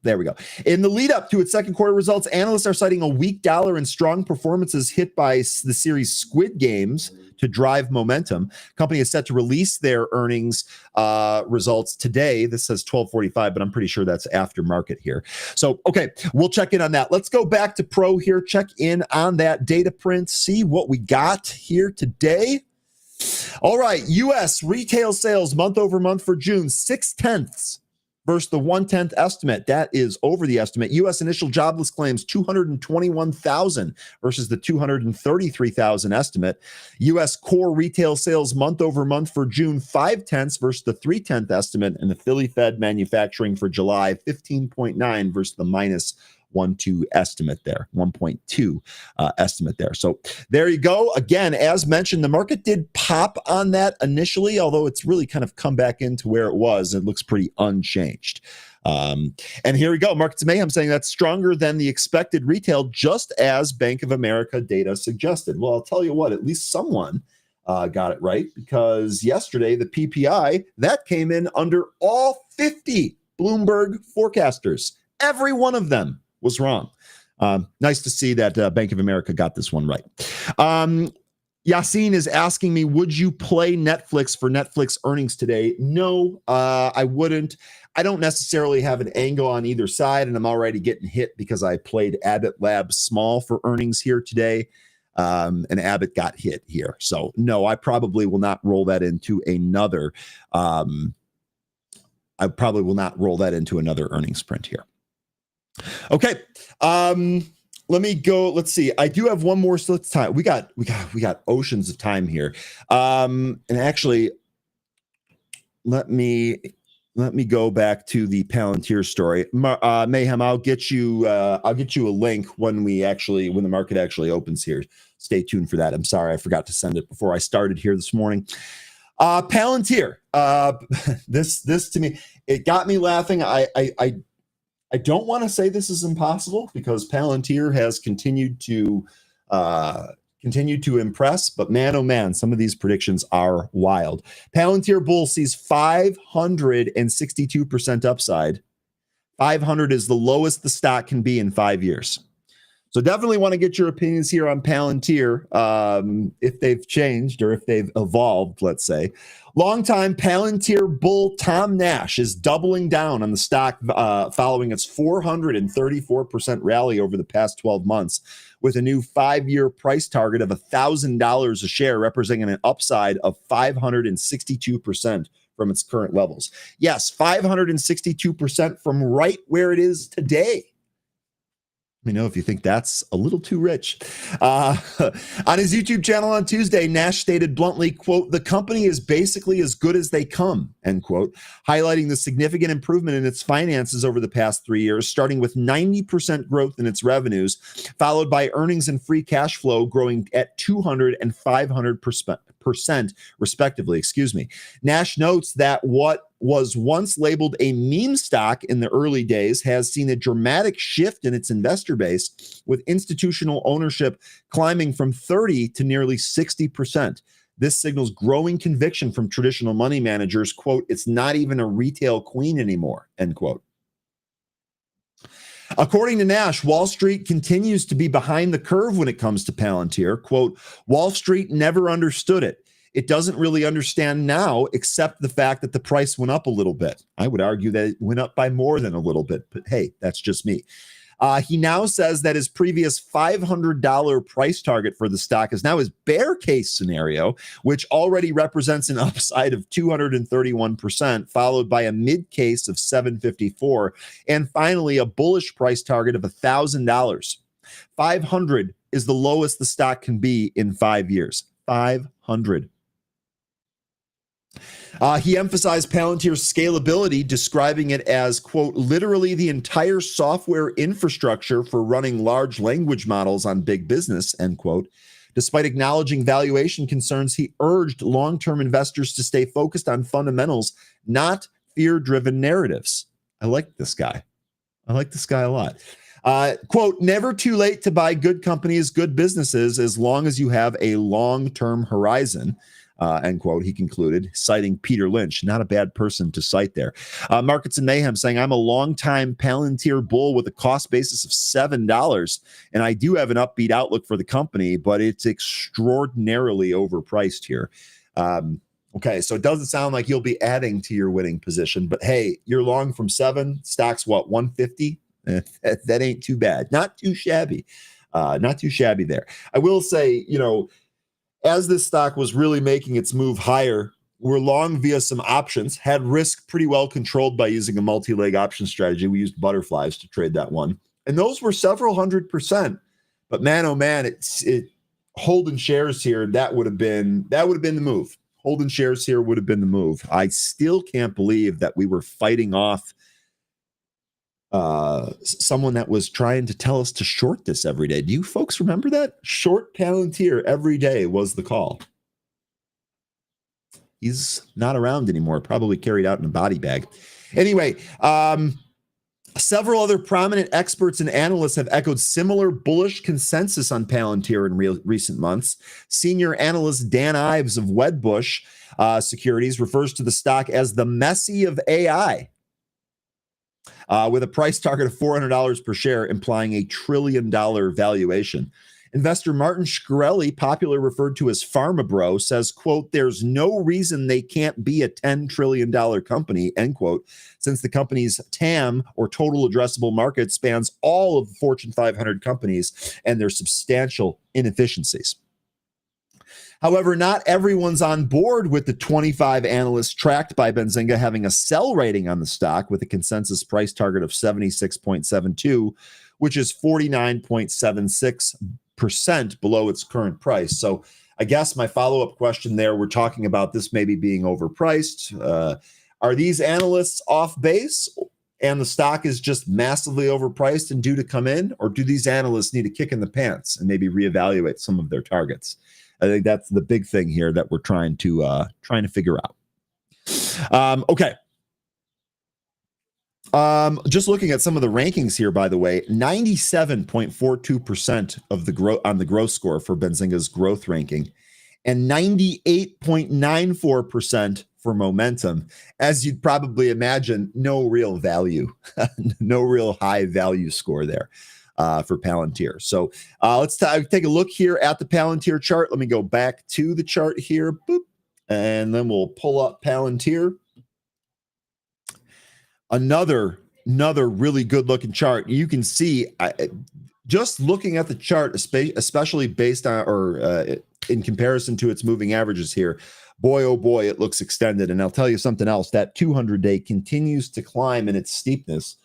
there we go. In the lead up to its second quarter results, analysts are citing a weak dollar and strong performances hit by the series Squid Games to drive momentum. Company is set to release their earnings results today. This says 12:45, but I'm pretty sure that's after market here. So, okay, we'll check in on that. Let's go back to Pro here, check in on that data print, see what we got here today. All right, U.S. retail sales month over month for June, 0.6 versus the 1/10 estimate. That is over the estimate. U.S. initial jobless claims, 221,000 versus the 233,000 estimate. U.S. core retail sales month over month for June, 0.5 versus the 3/10 estimate. And the Philly Fed manufacturing for July, 15.9 versus the minus 1.2 estimate there, 1.2 estimate there. So there you go. Again, as mentioned, the market did pop on that initially, although it's really kind of come back into where it was. It looks pretty unchanged. And here we go. Markets Mayhem saying that's stronger than the expected retail, just as Bank of America data suggested. Well, I'll tell you what, at least someone got it right, because yesterday the PPI, that came in under all 50 Bloomberg forecasters. Every one of them was wrong. Nice to see that Bank of America got this one right. Yassine is asking me, would you play Netflix for Netflix earnings today? No, I wouldn't. I don't necessarily have an angle on either side, and I'm already getting hit because I played Abbott Labs small for earnings here today, and Abbott got hit here. So no, I probably will not roll that into another. I probably will not roll that into another earnings print here. Okay. Let me go. Let's see. I do have one more. So let's time. We got oceans of time here. And actually, let me go back to the Palantir story. Mayhem, I'll get you a link when the market actually opens here. Stay tuned for that. I'm sorry, I forgot to send it before I started here this morning. Palantir. This to me, it got me laughing. I don't want to say this is impossible, because Palantir has continued to continue to impress, but man, oh man, some of these predictions are wild. Palantir Bull sees 562% upside. 500 is the lowest the stock can be in 5 years. So definitely want to get your opinions here on Palantir, if they've changed or if they've evolved, let's say. Longtime Palantir bull Tom Nash is doubling down on the stock following its 434% rally over the past 12 months with a new 5-year price target of $1,000 a share, representing an upside of 562% from its current levels. Yes, 562% from right where it is today. Let me know if you think that's a little too rich. On his YouTube channel on Tuesday, Nash stated bluntly, quote, "The company is basically as good as they come," end quote, highlighting the significant improvement in its finances over the past 3 years, starting with 90% growth in its revenues, followed by earnings and free cash flow growing at 200 and 500% respectively. Nash notes that what was once labeled a meme stock in the early days has seen a dramatic shift in its investor base, with institutional ownership climbing from 30 to nearly 60%. This signals growing conviction from traditional money managers. Quote, "It's not even a retail queen anymore," end quote. According to Nash, Wall Street continues to be behind the curve when it comes to Palantir. Quote, "Wall Street never understood it. It doesn't really understand now, except the fact that the price went up a little bit." I would argue that it went up by more than a little bit, but hey, that's just me. He now says that his previous $500 price target for the stock is now his bear case scenario, which already represents an upside of 231%, followed by a mid case of 754, and finally a bullish price target of $1,000. 500 is the lowest the stock can be in 5 years. 500. He emphasized Palantir's scalability, describing it as, quote, "literally the entire software infrastructure for running large language models on big business," end quote. Despite acknowledging valuation concerns, he urged long-term investors to stay focused on fundamentals, not fear-driven narratives. I like this guy. I like this guy a lot. Quote, "Never too late to buy good companies, good businesses, as long as you have a long-term horizon," end quote, he concluded, citing Peter Lynch. Not a bad person to cite there. Markets and Mayhem saying, "I'm a longtime Palantir bull with a cost basis of $7, and I do have an upbeat outlook for the company, but it's extraordinarily overpriced here." Okay, so it doesn't sound like you'll be adding to your winning position, but hey, you're long from 7, stock's what, 150? That ain't too bad. Not too shabby. Not too shabby there. I will say, as this stock was really making its move higher, we're long via some options, had risk pretty well controlled by using a multi-leg option strategy. We used butterflies to trade that one. And those were several 100%. But man, oh man, it holding shares here, that would have been the move. Holding shares here would have been the move. I still can't believe that we were fighting off someone that was trying to tell us to short this every day. Do you folks remember that? Short Palantir every day was the call. He's not around anymore, probably carried out in a body bag. Anyway, several other prominent experts and analysts have echoed similar bullish consensus on Palantir in recent months. Senior analyst Dan Ives of Wedbush Securities refers to the stock as the Messi of AI, with a price target of $400 per share, implying a $1 trillion valuation. Investor Martin Shkreli, popularly referred to as Pharma Bro, says, quote, "There's no reason they can't be a $10 trillion company," end quote, since the company's TAM, or total addressable market, spans all of the Fortune 500 companies and their substantial inefficiencies. However, not everyone's on board with the 25 analysts tracked by Benzinga having a sell rating on the stock, with a consensus price target of 76.72, which is 49.76% below its current price. So I guess my follow-up question there, we're talking about this maybe being overpriced. Are these analysts off base and the stock is just massively overpriced and due to come in? Or do these analysts need a kick in the pants and maybe reevaluate some of their targets? I think that's the big thing here that we're trying to figure out. Okay. Just looking at some of the rankings here, by the way, 97.42% of the growth on the growth score for Benzinga's growth ranking, and 98.94% for momentum. As you'd probably imagine, no real value, no real high value score there for Palantir. So let's take a look here at the Palantir chart. Let me go back to the chart here, boop, and then we'll pull up Palantir. Another really good looking chart. You can see just looking at the chart, especially based on or in comparison to its moving averages here, boy, oh boy, it looks extended. And I'll tell you something else, that 200-day continues to climb in its steepness.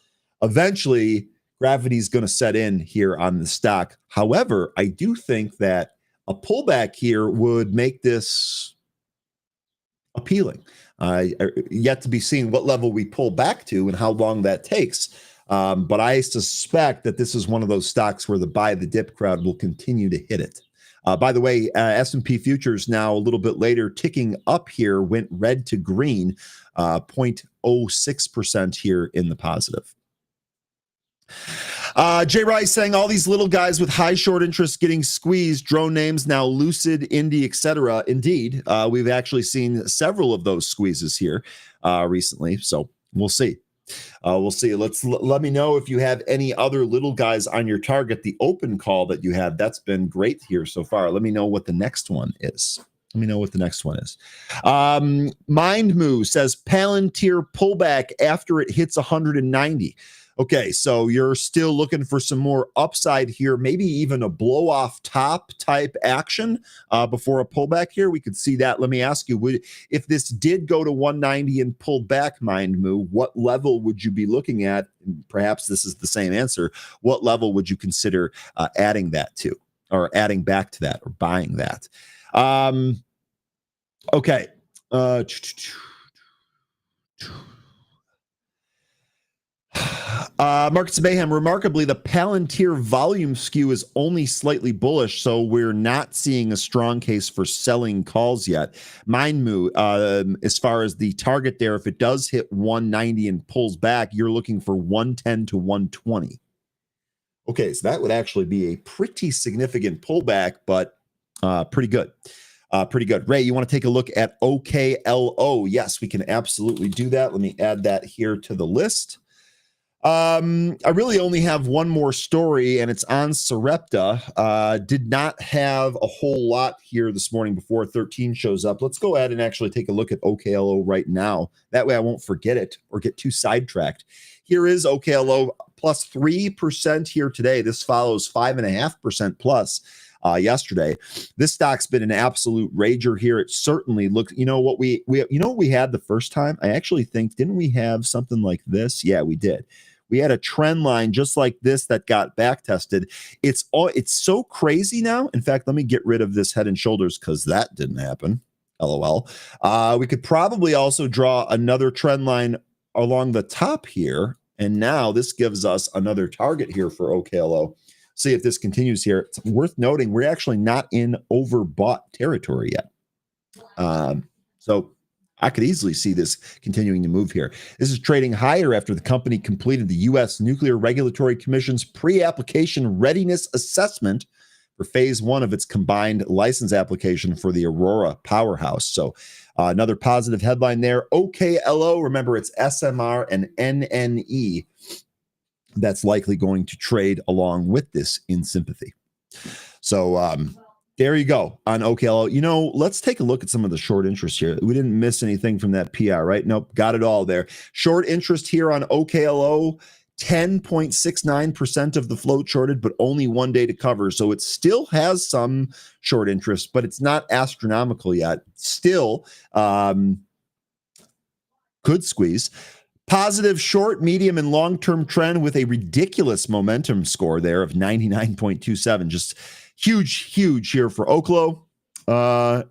Eventually, gravity is going to set in here on the stock. However, I do think that a pullback here would make this appealing. Yet to be seen what level we pull back to and how long that takes. But I suspect that this is one of those stocks where the buy the dip crowd will continue to hit it. By the way, S&P futures now a little bit later ticking up here, went red to green, 0.06% here in the positive. Jay Rice saying all these little guys with high short interest getting squeezed, drone names now Lucid, Indy, etc. Indeed, we've actually seen several of those squeezes here recently. So we'll see. We'll see. Let me know if you have any other little guys on your target. The open call that you have, that's been great here so far. Let me know what the next one is. Mindmoo says Palantir pullback after it hits 190. Okay, so you're still looking for some more upside here, maybe even a blow off top type action before a pullback here. We could see that. Let me ask you, if this did go to 190 and pull back, Mindmoo, what level would you be looking at? Perhaps this is the same answer. What level would you consider adding that to, or adding back to that, or buying that? Okay. Markets Mayhem, remarkably, the Palantir volume skew is only slightly bullish, so we're not seeing a strong case for selling calls yet. Mindmoo, as far as the target there, if it does hit 190 and pulls back, you're looking for 110 to 120. Okay, so that would actually be a pretty significant pullback, but pretty good. Pretty good. Ray, you want to take a look at OKLO? Yes, we can absolutely do that. Let me add that here to the list. I really only have one more story, and it's on Sarepta. Did not have a whole lot here this morning before 13 shows up. Let's go ahead and actually take a look at OKLO right now. That way I won't forget it or get too sidetracked. Here is OKLO plus 3% here today. This follows 5.5% plus yesterday. This stock's been an absolute rager here. It certainly looked, you know what we had the first time? I actually think, didn't we have something like this? Yeah, we did. We had a trend line just like this that got back tested. It's so crazy now. In fact, let me get rid of this head and shoulders because that didn't happen. LOL. We could probably also draw another trend line along the top here. And now this gives us another target here for OKLO. See if this continues here. It's worth noting we're actually not in overbought territory yet. So I could easily see this continuing to move here. This is trading higher after the company completed the U.S. Nuclear Regulatory Commission's pre-application readiness assessment for phase 1 of its combined license application for the Aurora powerhouse. So another positive headline there. OKLO, remember it's SMR and NNE. That's likely going to trade along with this in sympathy. So there you go on OKLO. You know, let's take a look at some of the short interest here. We didn't miss anything from that PR, right? Nope, got it all there. Short interest here on OKLO, 10.69% of the float shorted, but only 1 day to cover. So it still has some short interest, but it's not astronomical yet. Still, could squeeze. Positive short, medium, and long-term trend with a ridiculous momentum score there of 99.27. Just huge here for Oklo.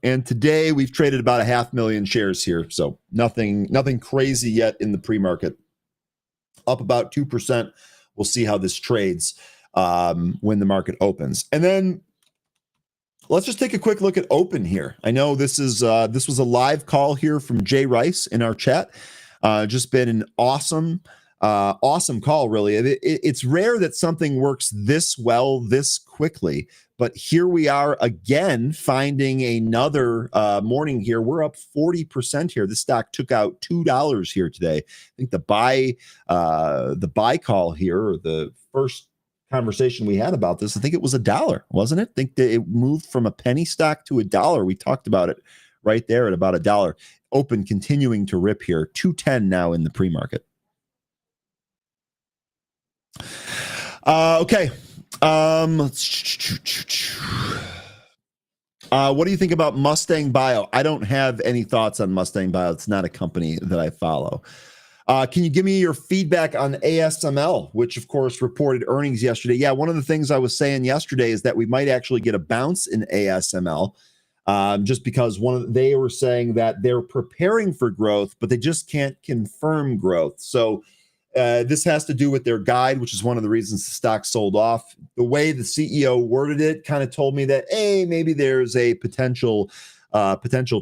And today we've traded about 500,000 shares here. So nothing crazy yet in the pre-market. Up about 2%. We'll see how this trades when the market opens. And then let's just take a quick look at open here. I know this was a live call here from Jay Rice in our chat. Just been an awesome Awesome call, really. It's rare that something works this well, this quickly. But here we are again, finding another morning here. We're up 40% here. This stock took out $2 here today. I think the buy call here, or the first conversation we had about this, I think it was $1, wasn't it? I think that it moved from a penny stock to $1. We talked about it right there at about $1. Open continuing to rip here. 210 now in the pre-market. Okay. What do you think about Mustang Bio? I don't have any thoughts on Mustang Bio. It's not a company that I follow. Can you give me your feedback on ASML, which of course reported earnings yesterday? Yeah, one of the things I was saying yesterday is that we might actually get a bounce in ASML, just because they were saying that they're preparing for growth, but they just can't confirm growth. So this has to do with their guide, which is one of the reasons the stock sold off. The way the CEO worded it kind of told me that, hey, maybe there's a potential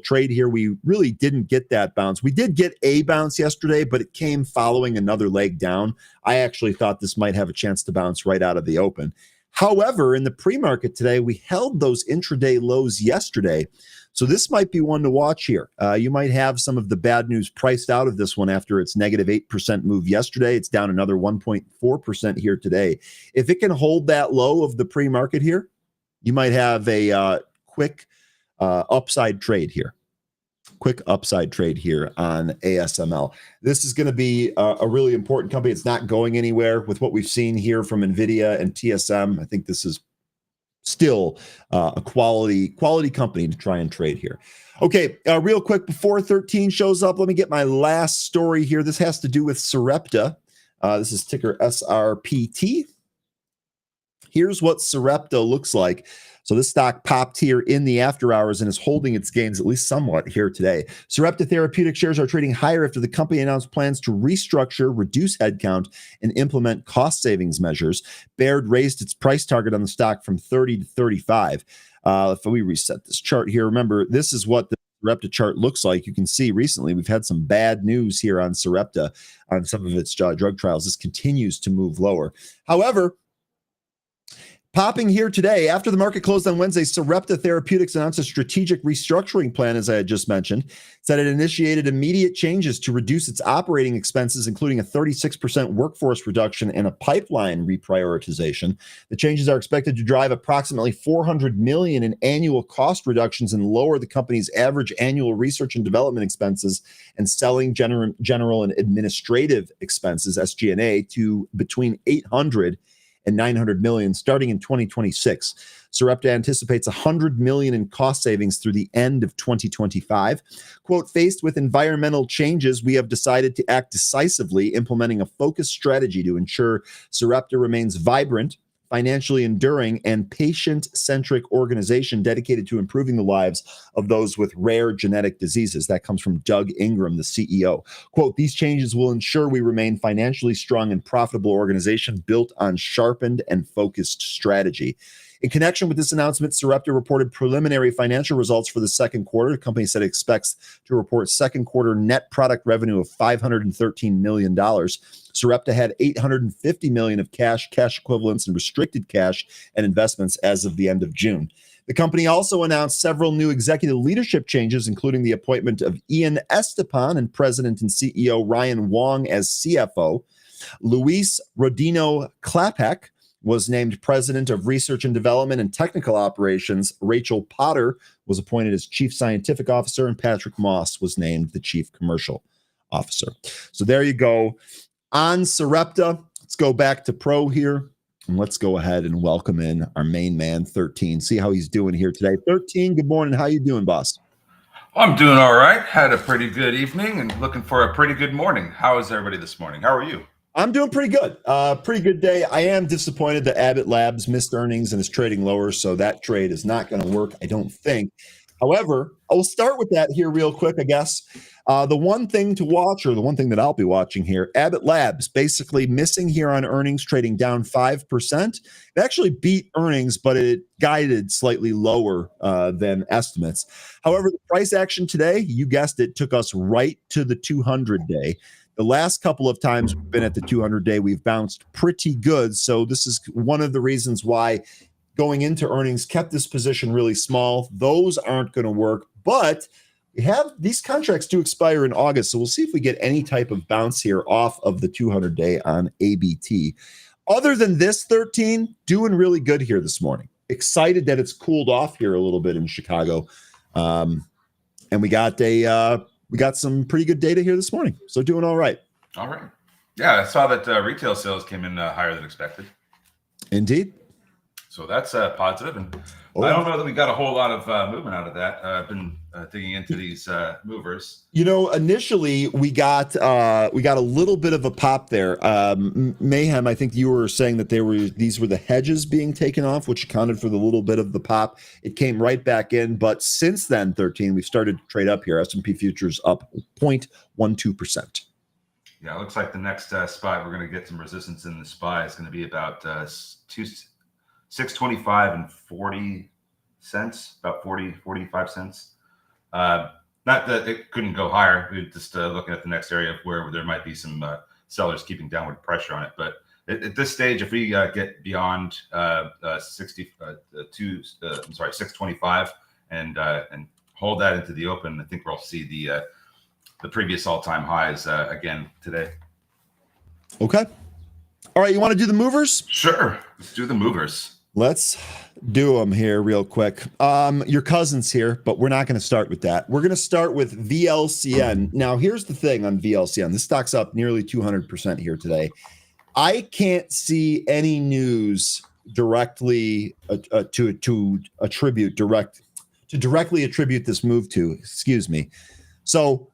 trade here. We really didn't get that bounce. We did get a bounce yesterday, but it came following another leg down. I actually thought this might have a chance to bounce right out of the open. However, in the pre-market today, we held those intraday lows yesterday. So this might be one to watch here. You might have some of the bad news priced out of this one after its negative 8% move yesterday. It's down another 1.4% here today. If it can hold that low of the pre-market here, you might have a quick upside trade here. Quick upside trade here on ASML. This is going to be a really important company. It's not going anywhere with what we've seen here from NVIDIA and TSM. I think this is still a quality company to try and trade here. Okay, real quick before 13 shows up, let me get my last story here. This has to do with Sarepta. This is ticker SRPT. Here's what Sarepta looks like. So this stock popped here in the after hours and is holding its gains at least somewhat here today. Sarepta Therapeutics shares are trading higher after the company announced plans to restructure, reduce headcount, and implement cost savings measures. Baird raised its price target on the stock from 30 to 35. If we reset this chart here, remember, this is what the Sarepta chart looks like. You can see recently we've had some bad news here on Sarepta on some of its drug trials. This continues to move lower. However, popping here today, after the market closed on Wednesday, Sarepta Therapeutics announced a strategic restructuring plan, as I had just mentioned. It said it initiated immediate changes to reduce its operating expenses, including a 36% workforce reduction and a pipeline reprioritization. The changes are expected to drive approximately $400 million in annual cost reductions and lower the company's average annual research and development expenses and selling general and administrative expenses, SG&A, to between 800 and 900 million starting in 2026. Sarepta anticipates 100 million in cost savings through the end of 2025. Quote, faced with environmental changes, we have decided to act decisively, implementing a focused strategy to ensure Sarepta remains vibrant, financially enduring, and patient-centric organization dedicated to improving the lives of those with rare genetic diseases. That comes from Doug Ingram, the CEO. Quote, these changes will ensure we remain financially strong and profitable organization built on sharpened and focused strategy. In connection with this announcement, Sarepta reported preliminary financial results for the second quarter. The company said it expects to report second quarter net product revenue of $513 million. Sarepta had $850 million of cash equivalents, and restricted cash and investments as of the end of June. The company also announced several new executive leadership changes, including the appointment of Ian Estepan and President and CEO Ryan Wong as CFO. Luis Rodino Clapek was named President of Research and Development and Technical Operations. Rachel Potter was appointed as Chief Scientific Officer, and Patrick Moss was named the Chief Commercial Officer. So there you go. On Sarepta, let's go back to Pro here, and let's go ahead and welcome in our main man, 13. See how he's doing here today. 13, good morning. How you doing, boss? I'm doing all right. Had a pretty good evening and looking for a pretty good morning. How is everybody this morning? How are you? I'm doing pretty good. Pretty good day. I am disappointed that Abbott Labs missed earnings and is trading lower, so that trade is not going to work, I don't think. However, I will start with that here real quick, I guess. The one thing to watch, or the one thing that I'll be watching here, Abbott Labs basically missing here on earnings, trading down 5%. It actually beat earnings, but it guided slightly lower than estimates. However, the price action today, you guessed it, took us right to the 200-day. The last couple of times we've been at the 200-day, we've bounced pretty good. So this is one of the reasons why going into earnings kept this position really small. Those aren't going to work, but we have these contracts do expire in August. So we'll see if we get any type of bounce here off of the 200-day on ABT. Other than this 13, doing really good here this morning. Excited that it's cooled off here a little bit in Chicago. And we got some pretty good data here this morning. So doing all right. All right. Yeah, I saw that retail sales came in higher than expected. Indeed. So that's positive. And I don't know that we got a whole lot of movement out of that. I've been digging into these movers. Initially we got a little bit of a pop there. Mayhem, I think you were saying that these were the hedges being taken off, which accounted for the little bit of the pop. It came right back in, but since then, 13, we've started to trade up here. S&P futures up 0.12%. Yeah, it looks like the next spot we're going to get some resistance in the SPY is going to be about 625 and 40 cents, about 45 cents. Not that it couldn't go higher. We're just looking at the next area where there might be some sellers keeping downward pressure on it. But at this stage, if we get beyond 625 and hold that into the open, I think we'll see the previous all-time highs again today. Okay. All right. You want to do the movers? Sure. Let's do the movers. Let's do them here real quick. Your cousin's here, but we're not going to start with that. We're going to start with VLCN. Now, here's the thing on VLCN. This stock's up nearly 200% here today. I can't see any news directly to directly attribute this move to. Excuse me. So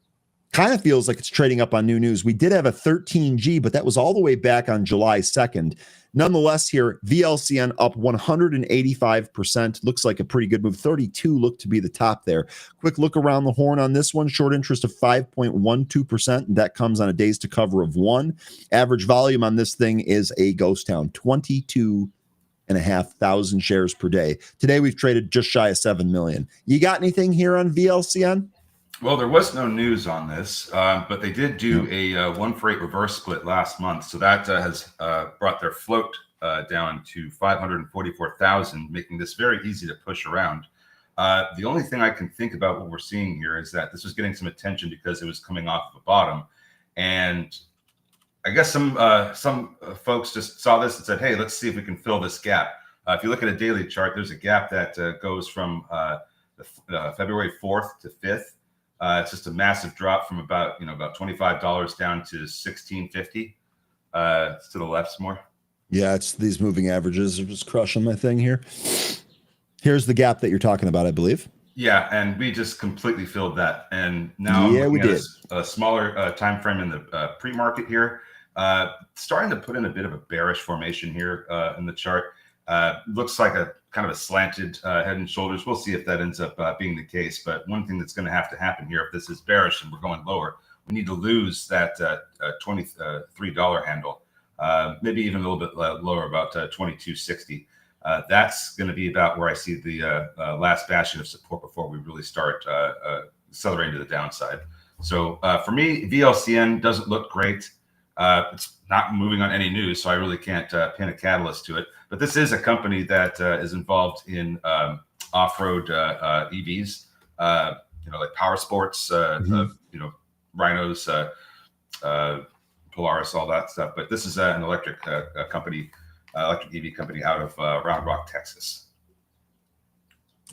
kind of feels like it's trading up on new news. We did have a 13G, but that was all the way back on July 2nd. Nonetheless, here, VLCN up 185%. Looks like a pretty good move. 32 looked to be the top there. Quick look around the horn on this one. Short interest of 5.12%. That comes on a days to cover of 1. Average volume on this thing is a ghost town, 22,500 shares per day. Today, we've traded just shy of 7 million. You got anything here on VLCN? Well, there was no news on this, but they did do a 1-for-8 reverse split last month. So that has brought their float down to 544,000, making this very easy to push around. The only thing I can think about what we're seeing here is that this was getting some attention because it was coming off of a bottom. And I guess some folks just saw this and said, hey, let's see if we can fill this gap. If you look at a daily chart, there's a gap that goes from February 4th to 5th. It's just a massive drop from about $25 down to $16.50. It's to the left some more. Yeah, it's these moving averages are just crushing my thing here. Here's the gap that you're talking about, I believe. Yeah, and we just completely filled that. And now we did a smaller time frame in the pre-market here. Starting to put in a bit of a bearish formation here in the chart. Looks like a kind of a slanted head and shoulders. We'll see if that ends up being the case. But one thing that's going to have to happen here, if this is bearish and we're going lower, we need to lose that $23 handle, maybe even a little bit lower, about $22.60. That's going to be about where I see the last bastion of support before we really start accelerating to the downside. So for me, VLCN doesn't look great. It's not moving on any news, so I really can't pin a catalyst to it. But this is a company that is involved in off-road EVs, like power sports, Rhinos, Polaris, all that stuff. But this is an electric company, electric EV company out of Round Rock, Texas.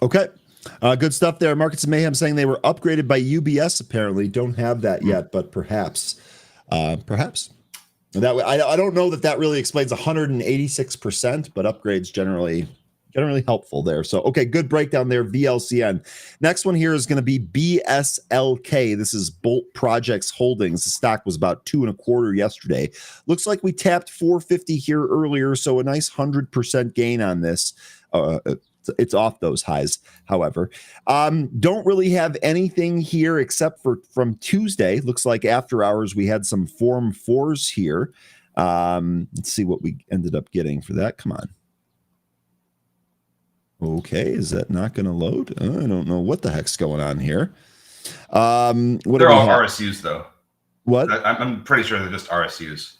Okay. Good stuff there. Markets and Mayhem saying they were upgraded by UBS. Apparently, don't have that yet, but perhaps. That way, I don't know that really explains 186%, but upgrades generally helpful there. So, okay, good breakdown there. VLCN. Next one here is going to be BSLK. This is Bolt Projects Holdings. The stock was about 2.25 yesterday. Looks like we tapped 450 here earlier, so a nice 100% gain on this. It's off those highs, however. Don't really have anything here except for from Tuesday. Looks like after hours we had some Form 4s here. Let's see what we ended up getting for that. Come on. Okay, is that not going to load? I don't know what the heck's going on here. They're all RSUs, though. What? I'm pretty sure they're just RSUs.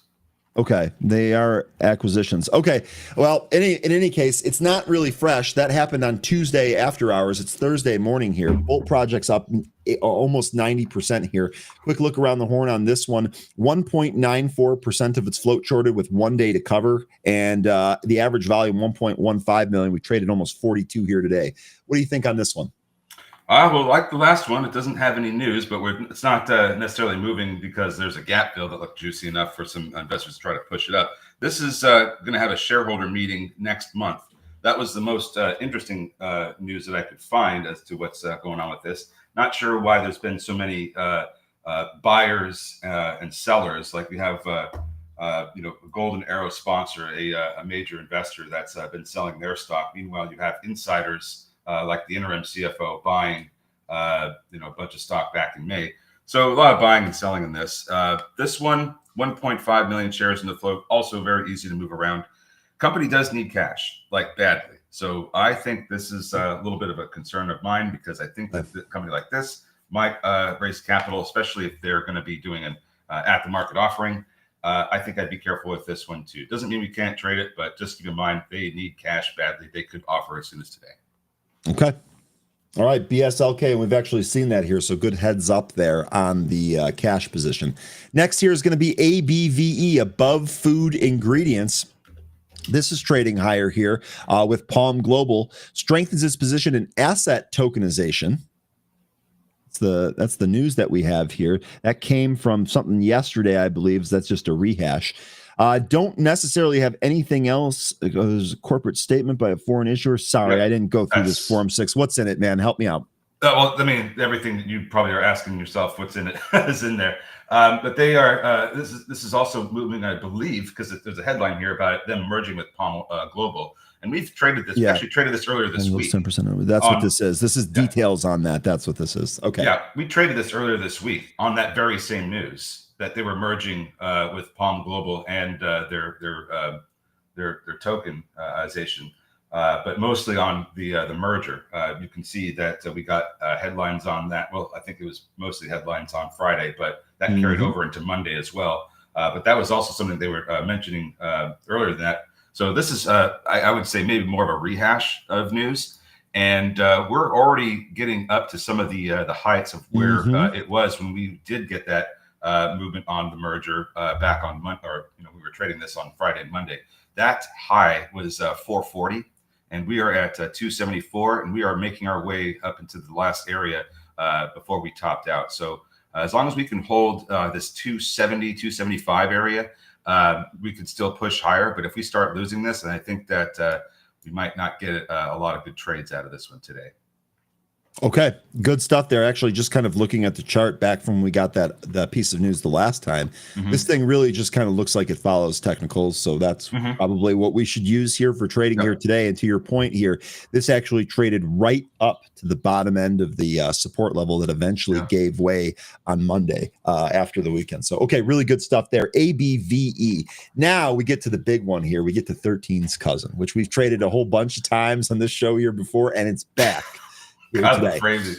Okay, they are acquisitions. Okay, well, in any case, it's not really fresh. That happened on Tuesday after hours. It's Thursday morning here. Bolt Project's up almost 90% here. Quick look around the horn on this one. 1.94% of its float shorted with 1 day to cover, and the average volume 1.15 million. We traded almost 42 here today. What do you think on this one? Well, like the last one, it doesn't have any news, but it's not necessarily moving because there's a gap fill that looked juicy enough for some investors to try to push it up. This is going to have a shareholder meeting next month. That was the most interesting news that I could find as to what's going on with this. Not sure why there's been so many buyers and sellers. Like we have, a Golden Arrow sponsor, a major investor that's been selling their stock. Meanwhile, you have insiders like the interim CFO buying, a bunch of stock back in May. So a lot of buying and selling in this. This one, 1.5 million shares in the float, also very easy to move around. Company does need cash, like badly. So I think this is a little bit of a concern of mine because I think that a company like this might raise capital, especially if they're going to be doing an at-the-market offering. I think I'd be careful with this one too. Doesn't mean we can't trade it, but just keep in mind they need cash badly. They could offer as soon as today. Okay. All right, BSLK, and we've actually seen that here, so good heads up there on the cash position. Next here is going to be ABVE, Above Food Ingredients. This is trading higher here with Palm Global. Strengthens its position in asset tokenization. That's the news that we have here. That came from something yesterday, I believe. So that's just a rehash. Don't necessarily have anything else. There's a corporate statement by a foreign issuer. Sorry, I didn't go through this Form 6. What's in it, man? Help me out. Well, I mean, everything that you probably are asking yourself, what's in it, is in there. But they are. This is also moving, I believe, because there's a headline here about them merging with Palm Global, and we've traded this. Yeah. Actually, traded this earlier this week. 10%. That's what this is. This is details on that. That's what this is. Okay. Yeah, we traded this earlier this week on that very same news that they were merging with Palm Global and their tokenization. But mostly on the merger. You can see that we got headlines on that. Well, I think it was mostly headlines on Friday, but that carried over into Monday as well. But that was also something they were mentioning earlier than that. So this is, I would say, maybe more of a rehash of news. And we're already getting up to some of the heights of where it was when we did get that movement on the merger back on Monday, or we were trading this on Friday and Monday. That high was 440. And we are at 274, and we are making our way up into the last area before we topped out. So as long as we can hold this 270, 275 area, we could still push higher. But if we start losing this, and I think that we might not get a lot of good trades out of this one today. Okay, good stuff there. Actually, just kind of looking at the chart back from when we got that piece of news the last time, this thing really just kind of looks like it follows technicals. So that's probably what we should use here for trading here today. And to your point here, this actually traded right up to the bottom end of the support level that eventually gave way on Monday after the weekend. So, okay, really good stuff there. ABVE. Now we get to the big one here. We get to 13's cousin, which we've traded a whole bunch of times on this show here before, and it's back. God, the phrasing.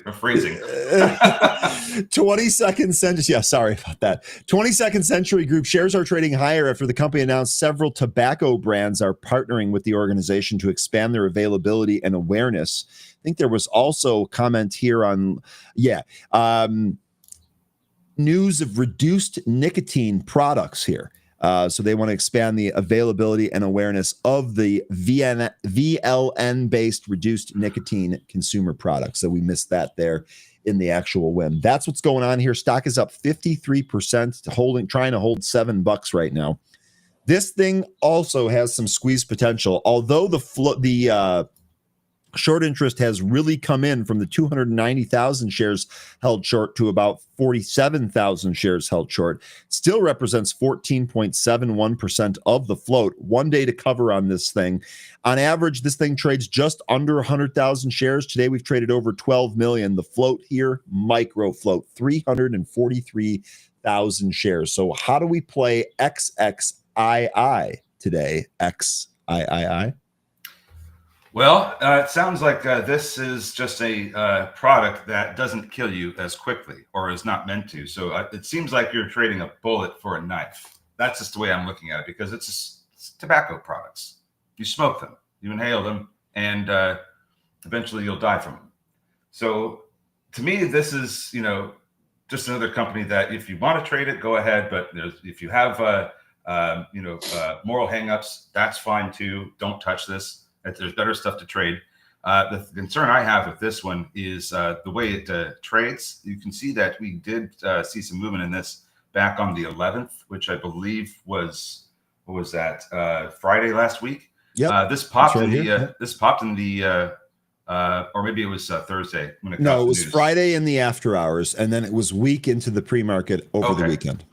22nd Century. Yeah, sorry about that. 22nd Century Group shares are trading higher after the company announced several tobacco brands are partnering with the organization to expand their availability and awareness. I think there was also comment here on, news of reduced nicotine products here. So they want to expand the availability and awareness of the VLN-based reduced nicotine consumer products. So we missed that there in the actual win. That's what's going on here. Stock is up 53%, trying to hold $7 right now. This thing also has some squeeze potential, although the short interest has really come in from the 290,000 shares held short to about 47,000 shares held short. Still represents 14.71% of the float. 1 day to cover on this thing. On average, this thing trades just under 100,000 shares. Today, we've traded over 12 million. The float here, micro float, 343,000 shares. So how do we play XXII today? XIII? Well, it sounds like this is just a product that doesn't kill you as quickly or is not meant to. So it seems like you're trading a bullet for a knife. That's just the way I'm looking at it, because it's tobacco products. You smoke them, you inhale them, and eventually you'll die from them. So to me, this is, just another company that if you want to trade it, go ahead. But if you have, moral hangups, that's fine too. Don't touch this. There's better stuff to trade. The concern I have with this one is the way it trades. You can see that we did see some movement in this back on the 11th, which I believe was, what was that? Friday last week. Yeah. This popped in the. This popped in the. Or maybe it was Thursday when it. No, it was Friday in the after hours, and then it was week into the pre-market over the weekend.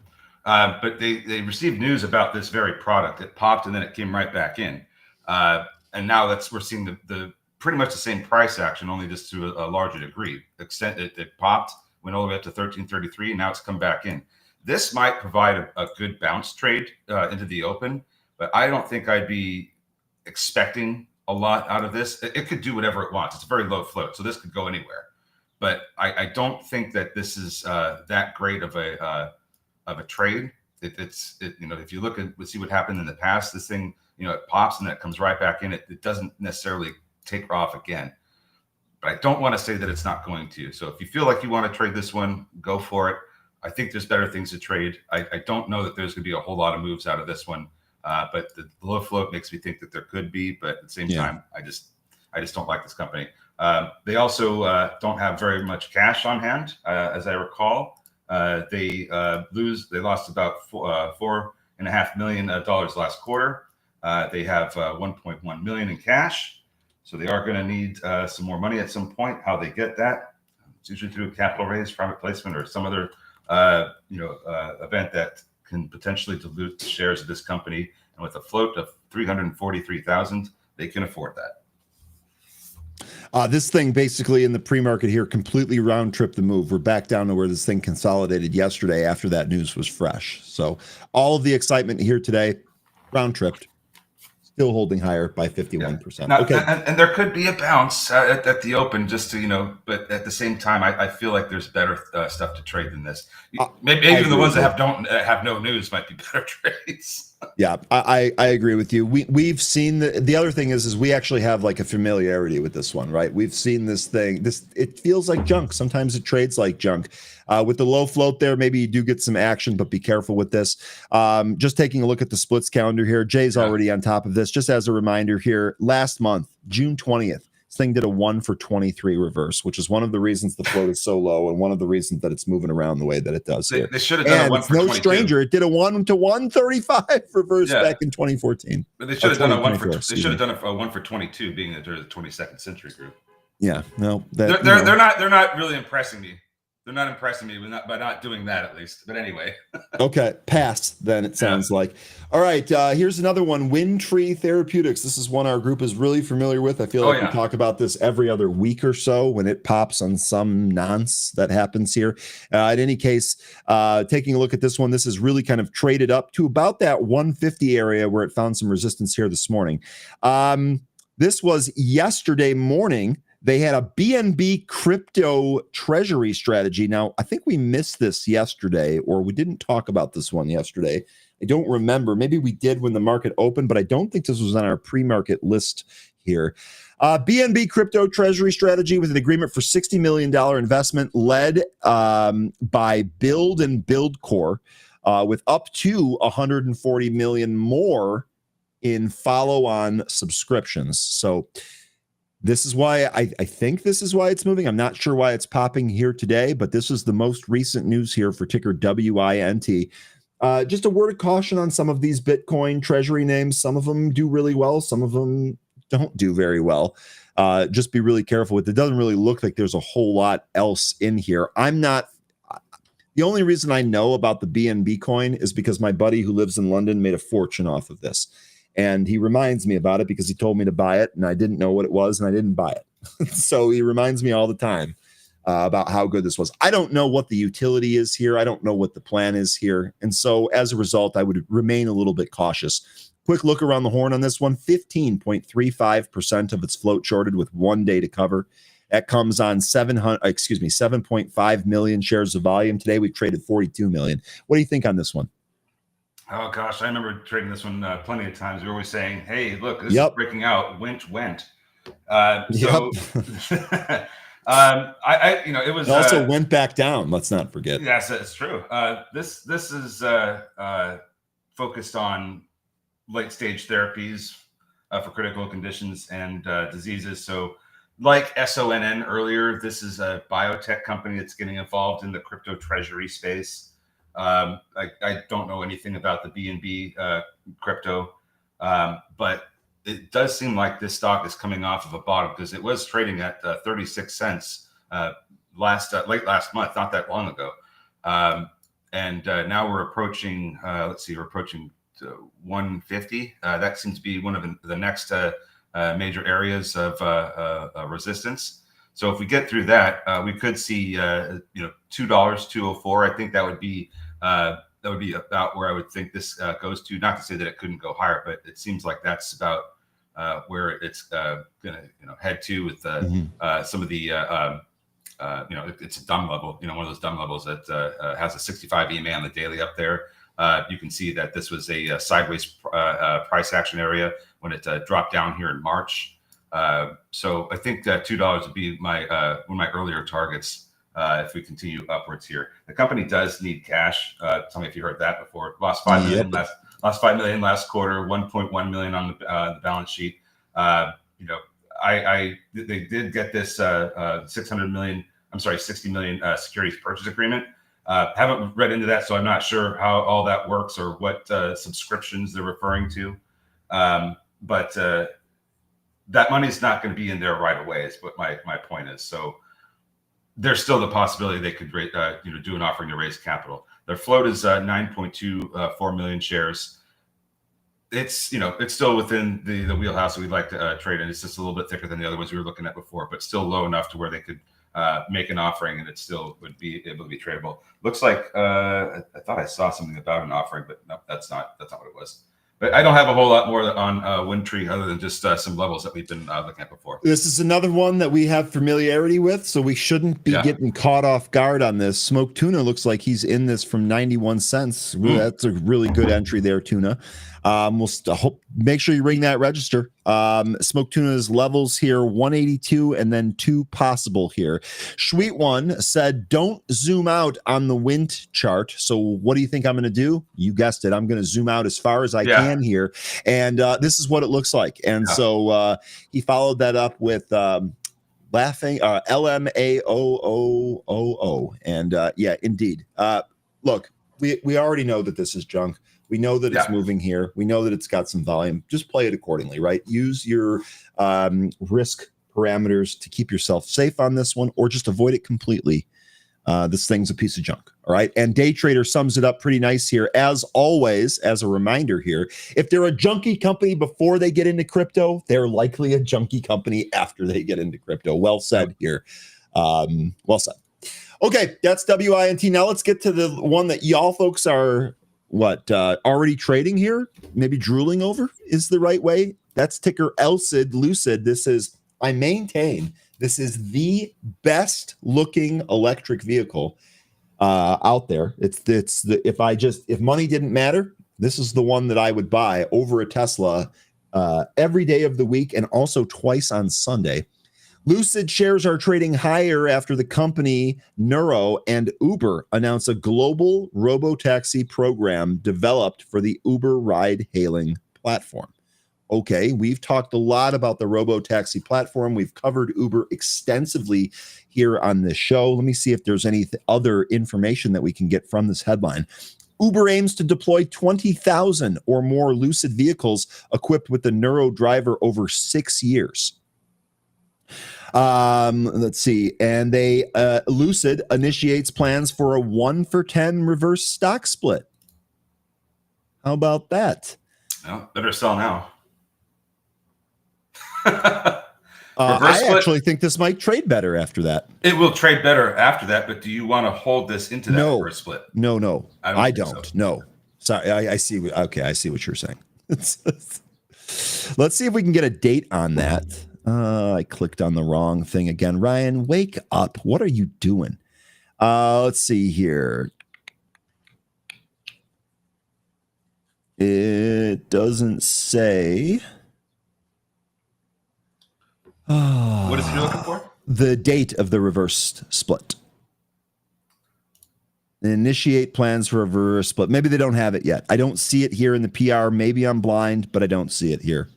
But they received news about this very product. It popped and then it came right back in. And now we're seeing the pretty much the same price action, only just to a larger degree. Extent it popped, went all the way up to 1333, and now it's come back in. This might provide a good bounce trade into the open, but I don't think I'd be expecting a lot out of this. It could do whatever it wants. It's a very low float, so this could go anywhere. But I don't think that this is that great of a trade. If you look at see what happened in the past, this thing, it pops and then it comes right back in. It doesn't necessarily take off again. But I don't want to say that it's not going to. So if you feel like you want to trade this one, go for it. I think there's better things to trade. I don't know that there's going to be a whole lot of moves out of this one. But the low float makes me think that there could be. But at the same time, I just don't like this company. They also don't have very much cash on hand, as I recall. They lost about $4.5 million last quarter. They have 1.1 million in cash, so they are going to need some more money at some point. How they get that? It's usually through a capital raise, private placement, or some other event that can potentially dilute the shares of this company. And with a float of 343,000, they can afford that. This thing basically in the pre-market here completely round tripped the move. We're back down to where this thing consolidated yesterday after that news was fresh. So all of the excitement here today, round tripped, still holding higher by 51%. Yeah. Now, okay. And there could be a bounce at the open, just to, but at the same time, I feel like there's better stuff to trade than this. Maybe even the ones that have no news might be better trades. Yeah, I agree with you. We've seen the other thing is we actually have like a familiarity with this one, right? We've seen this thing. It feels like junk. Sometimes it trades like junk. With the low float there, maybe you do get some action, but be careful with this. Just taking a look at the splits calendar here. Jay's already on top of this. Just as a reminder here, last month, June 20th, this thing did a 1 for 23 reverse, which is one of the reasons the float is so low and one of the reasons that it's moving around the way that it does here. They should have done a 1 for 22. No stranger, it did a 1 to 135 reverse back in 2014. But they should have done a 1 for. They should have done a 1 for 22, being that they're the 22nd century group. Yeah, no, they're not really impressing me. They're not impressing me by not doing that, at least. But anyway. Okay, pass then, it sounds like. All right, here's another one, Windtree Therapeutics. This is one our group is really familiar with. I feel like we talk about this every other week or so when it pops on some nonce that happens here. In any case, taking a look at this one, this is really kind of traded up to about that 150 area where it found some resistance here this morning. This was yesterday morning. They had a BNB crypto treasury strategy. Now, I think we missed this yesterday, or we didn't talk about this one yesterday. I don't remember. Maybe we did when the market opened, but I don't think this was on our pre-market list here. BNB crypto treasury strategy with an agreement for $60 million investment led by Build and Buildcore with up to 140 million more in follow-on subscriptions. So this is why I think this is why it's moving. I'm not sure why it's popping here today, but this is the most recent news here for ticker WINT. Just a word of caution on some of these Bitcoin treasury names. Some of them do really well. Some of them don't do very well. Just be really careful with it. It doesn't really look like there's a whole lot else in here. The only reason I know about the BNB coin is because my buddy who lives in London made a fortune off of this. And he reminds me about it because he told me to buy it and I didn't know what it was and I didn't buy it. So he reminds me all the time about how good this was. I don't know what the utility is here. I don't know what the plan is here. And so as a result, I would remain a little bit cautious Quick look around the horn on this one. 15.35% of its float shorted with 1 day to cover. That comes on 7.5 million shares of volume. Today we traded 42 million. What do you think on this one? Oh gosh, I remember trading this one plenty of times. We were always saying, "Hey, look, this is breaking out." Went. So, it was. It also went back down. Let's not forget. Yes, it's true. This is focused on late stage therapies for critical conditions and diseases. So, like SONN earlier, this is a biotech company that's getting involved in the crypto treasury space. I don't know anything about the BNB crypto, but it does seem like this stock is coming off of a bottom because it was trading at 36 cents late last month, not that long ago. And now we're approaching, we're approaching 150. That seems to be one of the next major areas of resistance. So if we get through that, we could see $2, 204. I think that would be about where I would think this goes to. Not to say that it couldn't go higher, but it seems like that's about where it's going to head to with some of the it's a dumb level. One of those dumb levels that has a 65 EMA on the daily up there. You can see that this was a sideways price action area when it dropped down here in March. So I think that $2 would be my one of my earlier targets if we continue upwards here. The company does need cash. Tell me if you heard that before. Lost $5 million lost $5 million last quarter. 1.1 million on the balance sheet. They did get this 60 million securities purchase agreement. Haven't read into that, so I'm not sure how all that works or what subscriptions they're referring to. But that money's not going to be in there right away, is what my point is. So there's still the possibility they could do an offering to raise capital. Their float is 9.24 million shares. It's still within the wheelhouse that we'd like to trade in. It's just a little bit thicker than the other ones we were looking at before, but still low enough to where they could make an offering and it still would be able to be tradable. Looks like I thought I saw something about an offering, but no, that's not what it was. But I don't have a whole lot more on Windtree other than just some levels that we've been looking at before. This is another one that we have familiarity with, so we shouldn't be getting caught off guard on this. Smoked tuna looks like he's in this from 91 cents. That's a really good entry there, tuna. Make sure you ring that register. Smoked tuna's levels here, 182 and then 2 possible here. Sweet One said, don't zoom out on the Wint chart. So what do you think I'm going to do? You guessed it. I'm going to zoom out as far as I can here. And this is what it looks like. And so he followed that up with laughing LMAOOOO. And indeed. Look, we already know that this is junk. We know that it's moving here. We know that it's got some volume. Just play it accordingly, right? Use your risk parameters to keep yourself safe on this one, or just avoid it completely. This thing's a piece of junk, all right? And Day Trader sums it up pretty nice here. As always, as a reminder here, if they're a junky company before they get into crypto, they're likely a junky company after they get into crypto. Well said here. Well said. Okay, that's WINT. Now let's get to the one that y'all folks are already trading here, maybe drooling over is the right way. That's ticker LCID Lucid. This is, I maintain, this is the best looking electric vehicle out there. If money didn't matter, this is the one that I would buy over a Tesla every day of the week and also twice on Sunday. Lucid shares are trading higher after the company Nuro and Uber announced a global robo-taxi program developed for the Uber ride-hailing platform. Okay, we've talked a lot about the robo-taxi platform. We've covered Uber extensively here on this show. Let me see if there's any other information that we can get from this headline. Uber aims to deploy 20,000 or more Lucid vehicles equipped with the Nuro driver over 6 years. Let's see. And Lucid initiates plans for a 1-for-10 reverse stock split. How about that? Well, better sell now. I actually think this might trade better after that. It will trade better after that, but do you want to hold this into that reverse split? No, I don't. So. No. Sorry, I see. Okay, I see what you're saying. Let's see if we can get a date on that. I clicked on the wrong thing again. Ryan, wake up. What are you doing? Let's see here. It doesn't say. What is it you're looking for? The date of the reverse split. Initiate plans for a reverse split. Maybe they don't have it yet. I don't see it here in the PR. Maybe I'm blind, but I don't see it here.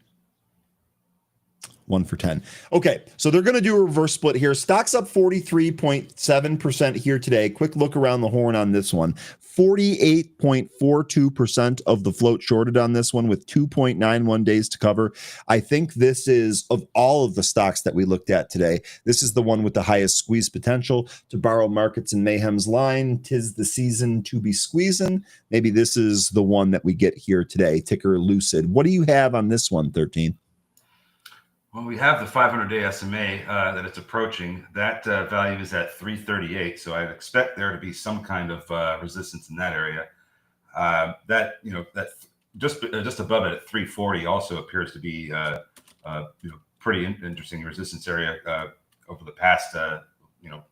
1 for 10. Okay, so they're going to do a reverse split here. Stock's up 43.7% here today. Quick look around the horn on this one. 48.42% of the float shorted on this one with 2.91 days to cover. I think this is, of all of the stocks that we looked at today, this is the one with the highest squeeze potential. To borrow Markets and Mayhem's line, 'tis the season to be squeezing. Maybe this is the one that we get here today. Ticker Lucid. What do you have on this one, 13? Well, we have the 500-day SMA that it's approaching. That value is at 338, so I'd expect there to be some kind of resistance in that area. That just above it at 340 also appears to be pretty interesting resistance area over the past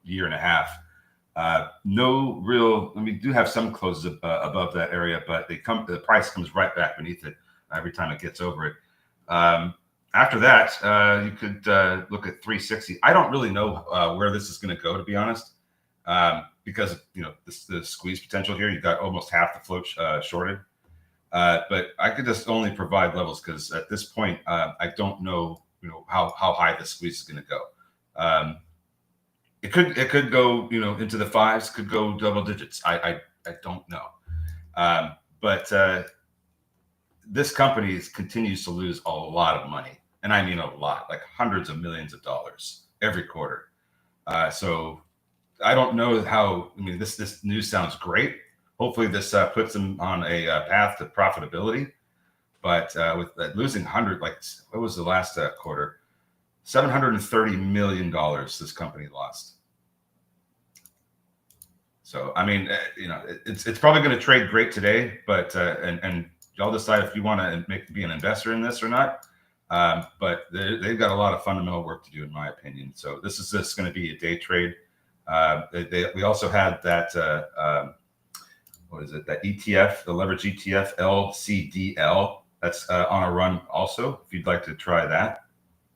year and a half. No real. We do have some closes above that area, but the price comes right back beneath it every time it gets over it. After that, you could look at 360. I don't really know where this is going to go, to be honest, because of, the squeeze potential here. You've got almost half the float shorted, but I could just only provide levels because at this point, I don't know, how high the squeeze is going to go. It could go, into the fives, could go double digits. I don't know, but this company continues to lose a lot of money. And I mean a lot, like hundreds of millions of dollars every quarter. So I don't know how. This news sounds great. Hopefully, this puts them on a path to profitability. But with losing what was the last quarter? $730 million this company lost. So it's probably going to trade great today, but and y'all decide if you want to be an investor in this or not. But they've got a lot of fundamental work to do, in my opinion. So this is just going to be a day trade. We also had that what is it? That ETF, the leverage ETF LCDL. That's on a run also. If you'd like to try that,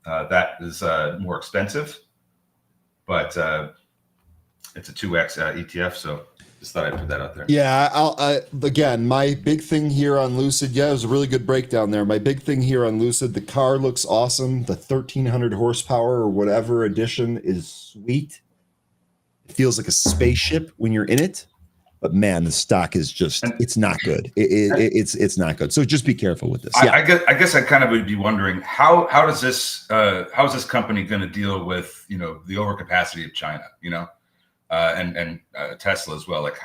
that is more expensive, but it's a 2x ETF. So just thought I'd put that out there. Yeah, again, my big thing here on Lucid, it was a really good breakdown there. My big thing here on Lucid, the car looks awesome. The 1300 horsepower or whatever edition is sweet. It feels like a spaceship when you're in it. But man, the stock is just—it's not good. It's not good. So just be careful with this. Yeah. I guess I kind of would be wondering how is this company going to deal with the overcapacity of China, and Tesla as well. Like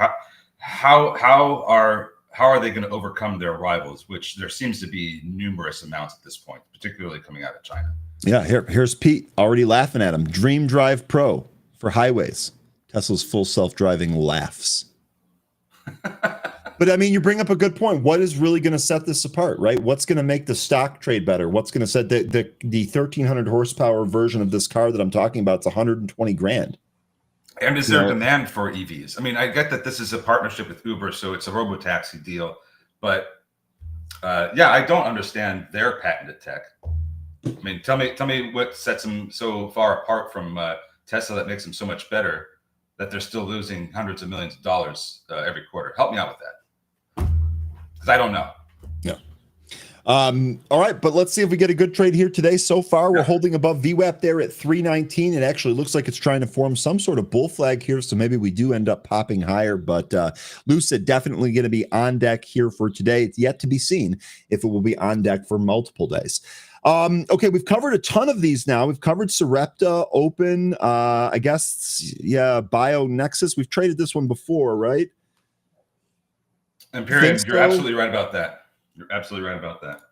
how are they going to overcome their rivals, which there seems to be numerous amounts at this point, particularly coming out of China. Yeah, here's Pete already laughing at him. Dream Drive Pro for highways. Tesla's full self-driving laughs. But you bring up a good point. What is really going to set this apart, right? What's going to make the stock trade better? What's going to set the 1300 horsepower version of this car that I'm talking about? It's 120 grand. And is there demand for EVs? I get that this is a partnership with Uber, so it's a robo-taxi deal. But I don't understand their patented tech. Tell me what sets them so far apart from Tesla that makes them so much better that they're still losing hundreds of millions of dollars every quarter. Help me out with that, because I don't know. Yeah. All right, but let's see if we get a good trade here today. So far, we're holding above VWAP there at 319. It actually looks like it's trying to form some sort of bull flag here, so maybe we do end up popping higher. But Lucid definitely going to be on deck here for today. It's yet to be seen if it will be on deck for multiple days. Okay, we've covered a ton of these now. We've covered Sarepta, Open, BioNexus. We've traded this one before, right? And period, you're absolutely right about that. You're absolutely right about that.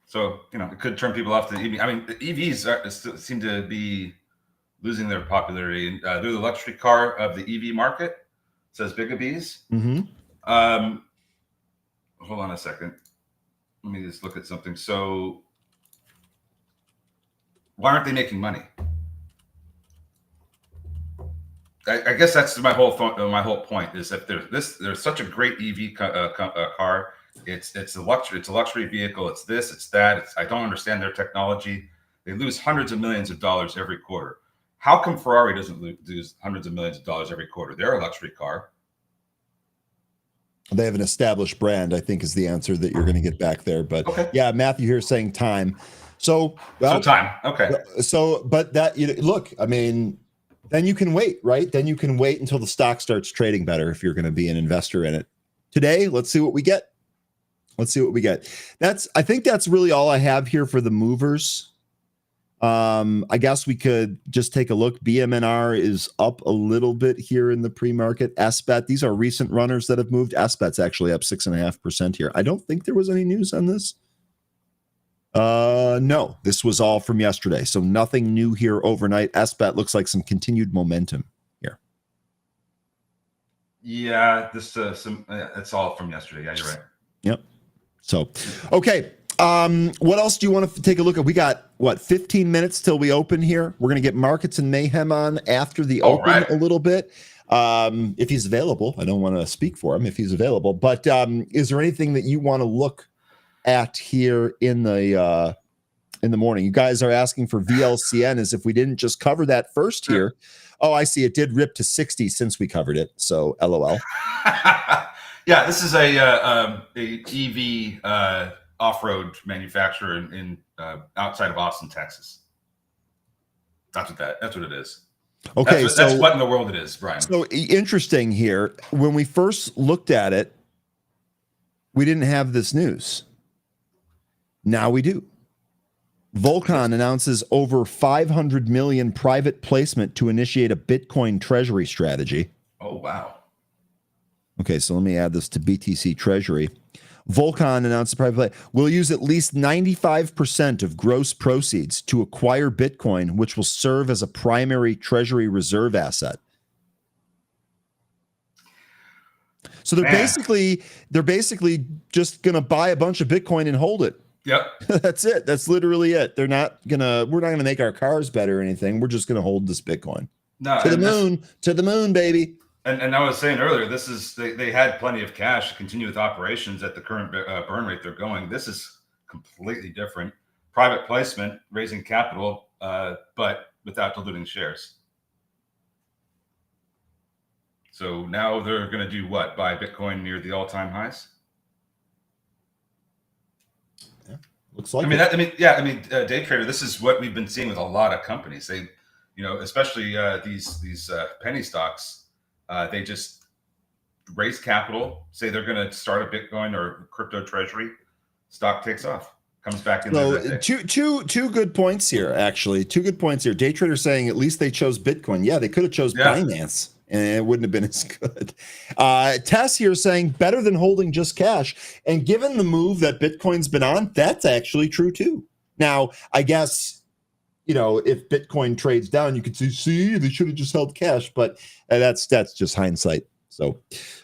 So, it could turn people off to the EV. The EVs seem to be losing their popularity. They're the luxury car of the EV market, says Bigab's. Mm-hmm. hold on a second. Let me just look at something. So why aren't they making money? I guess that's my whole point is that there's such a great EV car. It's a luxury vehicle. It's this, it's that. I don't understand their technology. They lose hundreds of millions of dollars every quarter. How come Ferrari doesn't lose hundreds of millions of dollars every quarter? They're a luxury car. They have an established brand, I think, is the answer that you're going to get back there. But okay. Yeah, Matthew here saying time. So time. Okay. So, but that, look, I mean, then you can wait, right? Then you can wait until the stock starts trading better if you're going to be an investor in it. Today, let's see what we get. I think that's really all I have here for the movers. I guess we could just take a look. BMNR is up a little bit here in the pre-market. SBET, these are recent runners that have moved. SBET's actually up 6.5% here. I don't think there was any news on this. No, this was all from yesterday. So nothing new here overnight. SBET looks like some continued momentum here. Yeah, it's all from yesterday. Yeah, you're right. Yep. So, okay. What else do you want to take a look at? We got 15 minutes till we open here. We're going to get Markets and Mayhem on after the open a little bit. If he's available. I don't want to speak for him if he's available, but is there anything that you want to look at here in the morning? You guys are asking for VLCN as if we didn't just cover that first here. Oh, I see. It did rip to 60 since we covered it. So LOL. Yeah, this is a EV off-road manufacturer in outside of Austin, Texas. That's what it is. Okay, that's what in the world it is, Brian. So interesting here. When we first looked at it, we didn't have this news. Now we do. Volcon announces over 500 million private placement to initiate a Bitcoin treasury strategy. Oh, wow. Okay, so let me add this to BTC Treasury. Volcon announced the private play will use at least 95% of gross proceeds to acquire Bitcoin, which will serve as a primary treasury reserve asset. So they're basically just going to buy a bunch of Bitcoin and hold it. Yep. That's it. That's literally it. We're not going to make our cars better or anything. We're just going to hold this Bitcoin. No, to the moon, baby. And I was saying earlier, this is they had plenty of cash to continue with operations at the current burn rate they're going. This is completely different. Private placement, raising capital, but without diluting shares. So now they're going to do what? Buy Bitcoin near the all-time highs? Yeah, looks like. Day trader. This is what we've been seeing with a lot of companies. They, especially these penny stocks. They just raise capital, say they're going to start a Bitcoin or crypto treasury, stock takes off, comes back in. So two good points here, actually. Two good points here. Day trader saying at least they chose Bitcoin. Yeah, they could have chose Binance and it wouldn't have been as good. Tess here saying better than holding just cash. And given the move that Bitcoin's been on, that's actually true too. Now, I guess, if Bitcoin trades down, you could see they should have just held cash, but that's just hindsight. So,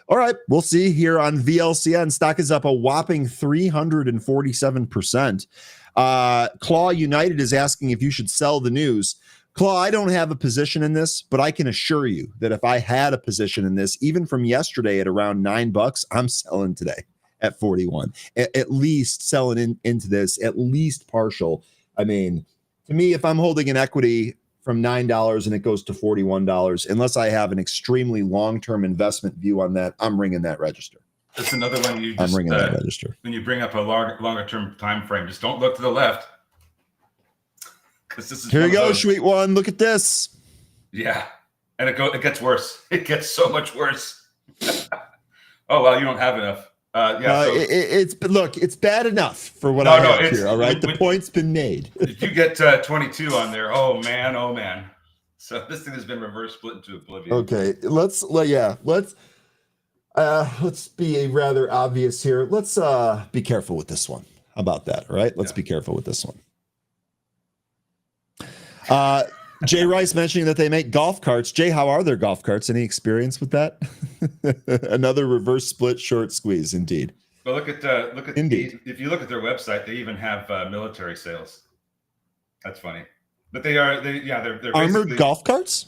all right, we'll see here on VLCN. Stock is up a whopping 347%. Claw United is asking if you should sell the news. Claw, I don't have a position in this, but I can assure you that if I had a position in this, even from yesterday at around $9, I'm selling today at 41. At least selling into this, at least partial. I mean, to me, if I'm holding an equity from $9 and it goes to $41, unless I have an extremely long-term investment view on that, I'm ringing that register. That's another one I'm ringing that register. When you bring up a longer-term time frame, just don't look to the left. This is here you go, sweet one. Look at this. Yeah, and it gets worse. It gets so much worse. Oh well, you don't have enough. It's bad enough for what I have here. All right, the point's been made. If you get 22 on there, oh man. So this thing has been reverse split into oblivion. Okay, let's be rather obvious here. Let's be careful with this one. How about that? All right, let's be careful with this one. Jay Rice mentioning that they make golf carts. Jay, how are their golf carts? Any experience with that? Another reverse split short squeeze, indeed. But look at Indeed. if you look at their website, they even have military sales. That's funny, but they're Armored basically golf carts.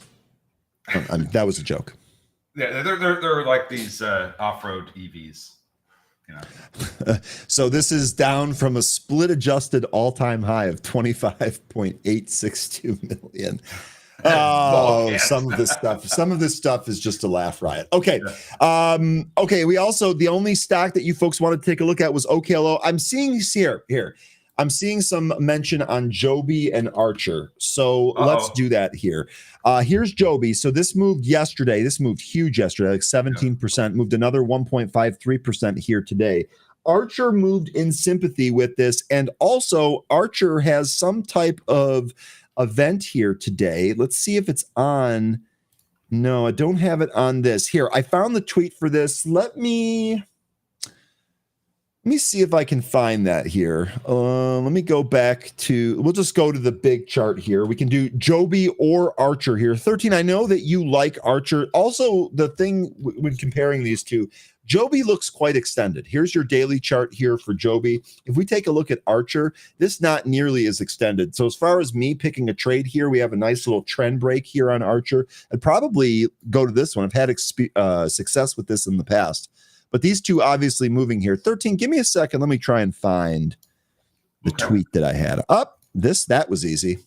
I mean, that was a joke. Yeah, they're like these off-road EVs. You know. So this is down from a split adjusted all-time high of 25.862 million. Oh, some of this stuff is just a laugh riot. Okay. Yeah. Okay. We also, the only stock that you folks wanted to take a look at was OKLO. I'm seeing here. I'm seeing some mention on Joby and Archer. So let's do that here. Here's Joby. So this moved yesterday. This moved huge yesterday, like 17%, moved another 1.53% here today. Archer moved in sympathy with this. And also Archer has some type of event here today. Let's see if it's on. No, I don't have it on this. Here, I found the tweet for this. Let me see if I can find that here. Let me go back to, we'll just go to the big chart here. We can do Joby or Archer here. 13, I know that you like Archer. Also, the thing when comparing these two, Joby looks quite extended. Here's your daily chart here for Joby. If we take a look at Archer, this not nearly as extended. So as far as me picking a trade here, we have a nice little trend break here on Archer. I'd probably go to this one. I've had success with this in the past. But these two obviously moving here. 13, give me a second. Let me try and find the tweet that I had up. That was easy.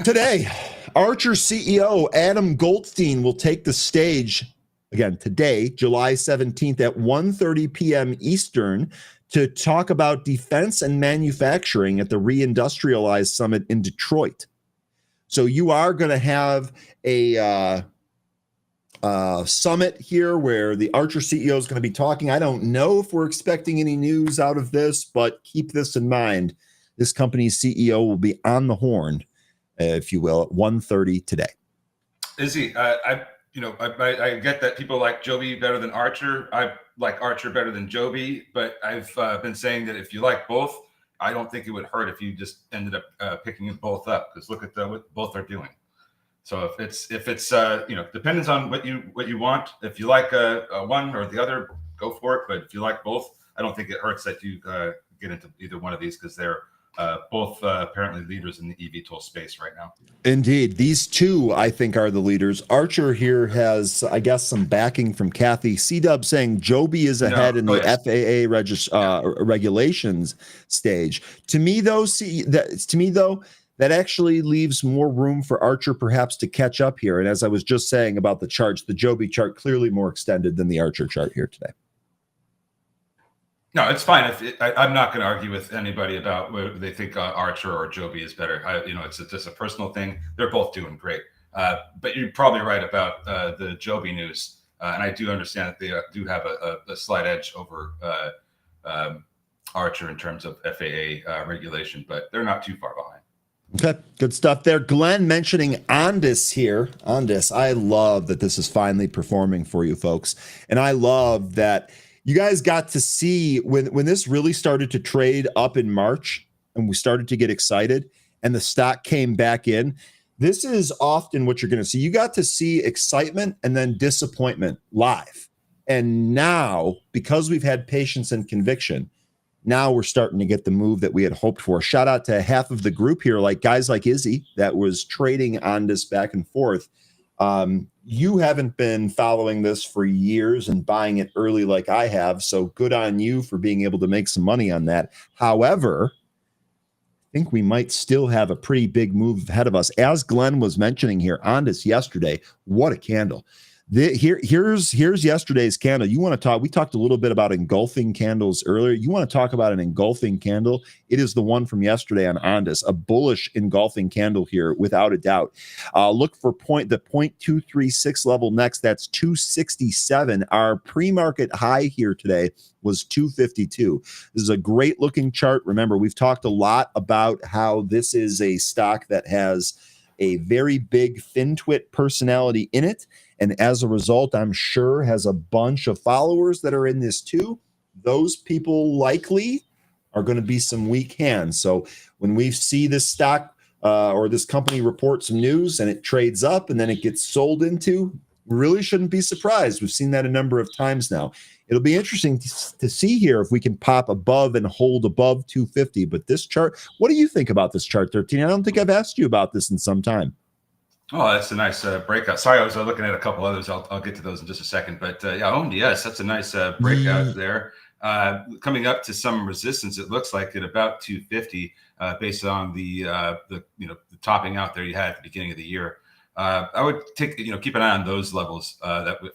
Today, Archer CEO Adam Goldstein will take the stage again today, July 17th at 1:30 p.m. Eastern to talk about defense and manufacturing at the Reindustrialized Summit in Detroit. So you are going to have a summit here where the Archer CEO is going to be talking. I don't know if we're expecting any news out of this, but keep this in mind. This company's CEO will be on the horn, if you will, at 1:30 today. Is he? I get that people like Joby better than Archer. I like Archer better than Joby, but I've been saying that if you like both, I don't think it would hurt if you just ended up picking them both up, because look at what both are doing. So if it's depends on what you want. If you like one or the other, go for it. But if you like both, I don't think it hurts that you get into either one of these, because they're both apparently leaders in the eVTOL space right now. Indeed. These two, I think, are the leaders. Archer here has, I guess, some backing from Kathy C-Dub saying Joby is ahead in the FAA regulations stage. To me, though, that actually leaves more room for Archer perhaps to catch up here. And as I was just saying about the charts, the Joby chart clearly more extended than the Archer chart here today. No, it's fine. I'm not going to argue with anybody about whether they think Archer or Joby is better. It's just a personal thing. They're both doing great. But you're probably right about the Joby news. And I do understand that they do have a slight edge over Archer in terms of FAA regulation, but they're not too far behind. Okay, good stuff there. Glenn mentioning Ondas here. Ondas, I love that this is finally performing for you folks. And I love that you guys got to see when this really started to trade up in March and we started to get excited and the stock came back in. This is often what you're going to see. You got to see excitement and then disappointment live. And now, because we've had patience and conviction, now we're starting to get the move that we had hoped for. Shout out to half of the group here, like guys like Izzy that was trading on this back and forth. You haven't been following this for years and buying it early like I have. So good on you for being able to make some money on that. However, I think we might still have a pretty big move ahead of us. As Glenn was mentioning here on this yesterday, what a candle. Here's yesterday's candle. You want to talk? We talked a little bit about engulfing candles earlier. You want to talk about an engulfing candle? It is the one from yesterday on Ondas, a bullish engulfing candle here, without a doubt. Look for the 0.236 level next. That's 267. Our pre-market high here today was 252. This is a great looking chart. Remember, we've talked a lot about how this is a stock that has a very big FinTwit personality in it. And as a result, I'm sure has a bunch of followers that are in this too. Those people likely are going to be some weak hands. So when we see this stock or this company report some news and it trades up and then it gets sold into, we really shouldn't be surprised. We've seen that a number of times now. It'll be interesting to see here if we can pop above and hold above 250. But this chart, what do you think about this chart, 13? I don't think I've asked you about this in some time. Oh, that's a nice breakout. Sorry, I was looking at a couple others. I'll get to those in just a second. But yeah, OMDS, that's a nice breakout there. Coming up to some resistance, it looks like at about 250, based on the topping out there you had at the beginning of the year. I would keep an eye on those levels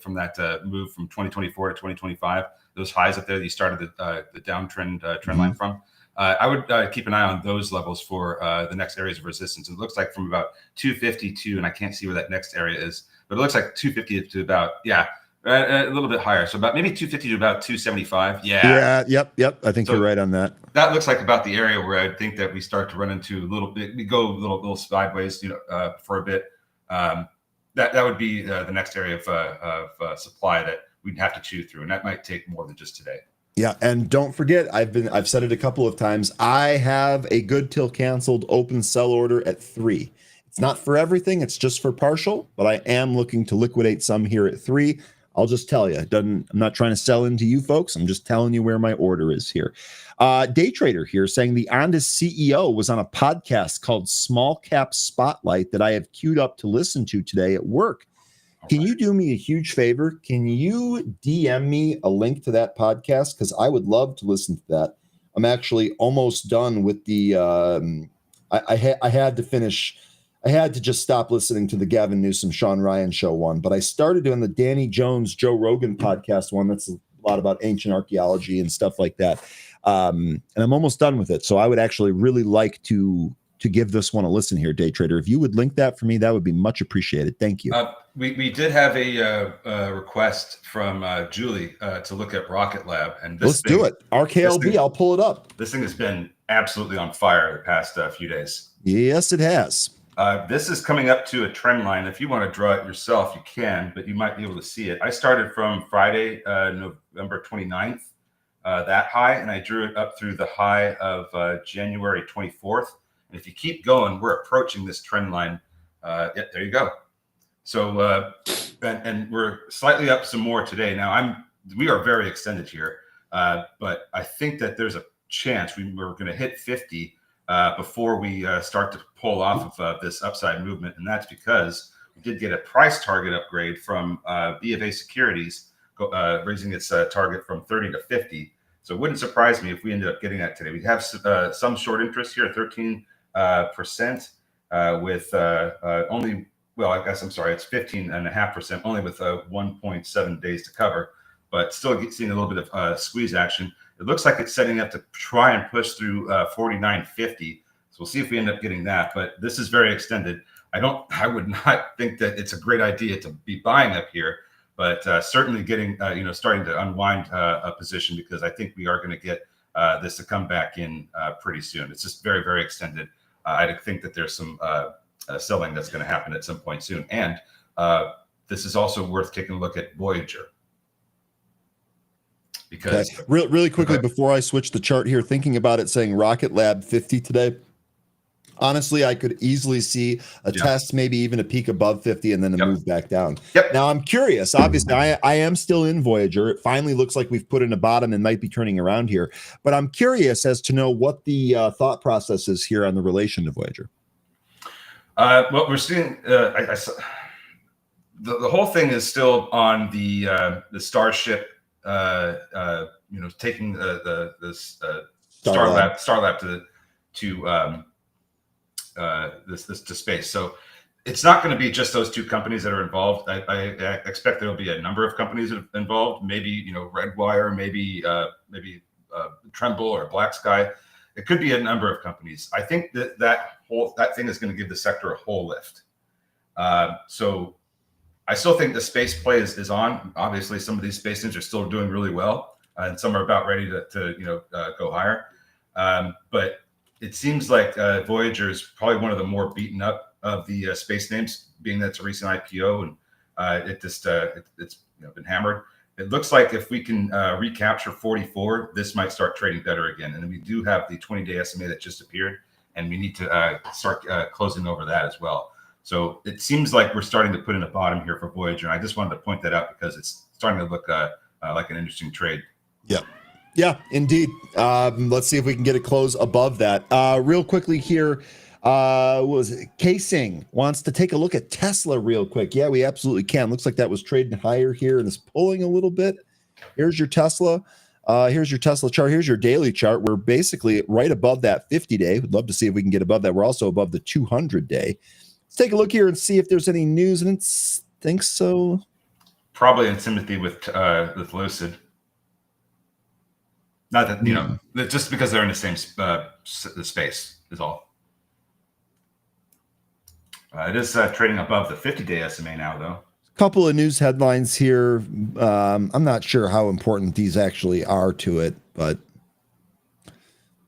from that move from 2024 to 2025. Those highs up there that you started the downtrend trend line from. I would keep an eye on those levels for the next areas of resistance. It looks like from about 252, and I can't see where that next area is, but it looks like 250 to about, a little bit higher. So about maybe 250 to about 275. Yeah. Yep. I think you're right on that. That looks like about the area where I think that we start to run into a little bit, we go a little sideways, for a bit. That would be the next area of supply that we'd have to chew through. And that might take more than just today. Yeah, and don't forget, I've said it a couple of times. I have a good till canceled open sell order at 3. It's not for everything; it's just for partial. But I am looking to liquidate some here at 3. I'll just tell you, I'm not trying to sell into you folks. I'm just telling you where my order is here. Day Trader here saying the Ondas CEO was on a podcast called Small Cap Spotlight that I have queued up to listen to today at work. Can you do me a huge favor? Can you DM me a link to that podcast? Because I would love to listen to that. I'm actually almost done with the. I had to finish. I had to just stop listening to the Gavin Newsom, Sean Ryan show one, but I started doing the Danny Jones, Joe Rogan podcast one. That's a lot about ancient archaeology and stuff like that. And I'm almost done with it. So I would actually really like to give this one a listen here, Day Trader. If you would link that for me, that would be much appreciated. Thank you. We did have a request from Julie to look at Rocket Lab, and let's do it. RKLB, I'll pull it up. This thing has been absolutely on fire the past few days. Yes, it has. This is coming up to a trend line. If you want to draw it yourself, you can, but you might be able to see it. I started from Friday, November 29th, that high, and I drew it up through the high of January 24th. And if you keep going, we're approaching this trend line. There you go. So, and we're slightly up some more today. Now we are very extended here, but I think that there's a chance we're going to hit 50 before we start to pull off of this upside movement. And that's because we did get a price target upgrade from B of A Securities, raising its target from 30 to 50. So it wouldn't surprise me if we ended up getting that today. We have some short interest here, 13%, with only, well, I guess I'm sorry, it's 15.5%, only with 1.7 days to cover, but still seeing a little bit of squeeze action. It looks like it's setting up to try and push through 49.50. So we'll see if we end up getting that. But this is very extended. I would not think that it's a great idea to be buying up here, but certainly getting, starting to unwind a position, because I think we are going to get this to come back in pretty soon. It's just very, very extended. I think that there's some selling that's going to happen at some point soon. And this is also worth taking a look at Voyager. Because really quickly before I switch the chart here, thinking about it saying Rocket Lab 50 today, honestly, I could easily see a test, maybe even a peak above 50 and then a move back down. Now I'm curious, obviously I am still in Voyager. It finally looks like we've put in a bottom and might be turning around here, but I'm curious as to know what the thought process is here on the relation to Voyager. What we're seeing, the whole thing is still on the Starship, taking this Starlab to space. So it's not going to be just those two companies that are involved. I expect there'll be a number of companies involved. Maybe Redwire, maybe Tremble or Black Sky. It could be a number of companies. I think that thing is going to give the sector a whole lift. So I still think the space play is on. Obviously, some of these space things are still doing really well, and some are about ready to go higher. But it seems like Voyager is probably one of the more beaten up of the space names, being that it's a recent IPO and it's been hammered. It looks like if we can recapture 44, this might start trading better again. And we do have the 20-day SMA that just appeared, and we need to start closing over that as well. So it seems like we're starting to put in a bottom here for Voyager. And I just wanted to point that out because it's starting to look like an interesting trade. Yeah. Yeah, indeed. Let's see if we can get a close above that. Real quickly here, what was it? Casing wants to take a look at Tesla real quick. Yeah, we absolutely can. Looks like that was trading higher here and is pulling a little bit. Here's your Tesla. Here's your Tesla chart. Here's your daily chart. We're basically right above that 50-day. We'd love to see if we can get above that. We're also above the 200-day. Let's take a look here and see if there's any news. I didn't think so. Probably in sympathy with Lucid. Not that, you know, just because they're in the same space is all. It is trading above the 50-day SMA now, though. Couple of news headlines here. I'm not sure how important these actually are to it, but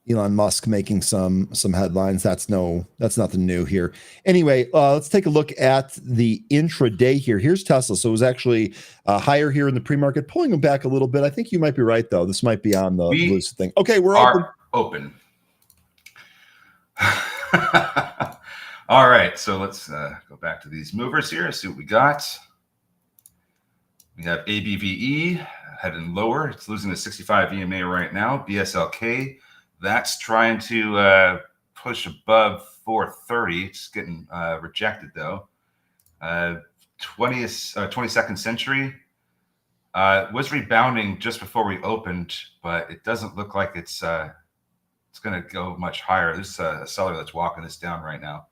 Elon Musk making some headlines. That's nothing new here. Anyway, let's take a look at the intraday here. Here's Tesla. So it was actually higher here in the pre-market, pulling them back a little bit. I think you might be right, though. This might be on the Lucid thing. Okay, we're open. All right, so let's go back to these movers here and see what we got. We have ABVE heading lower. It's losing the 65 EMA right now. BSLK, that's trying to push above 430. It's getting rejected, though. 22nd Century was rebounding just before we opened, but it doesn't look like it's going to go much higher. This a seller that's walking this down right now.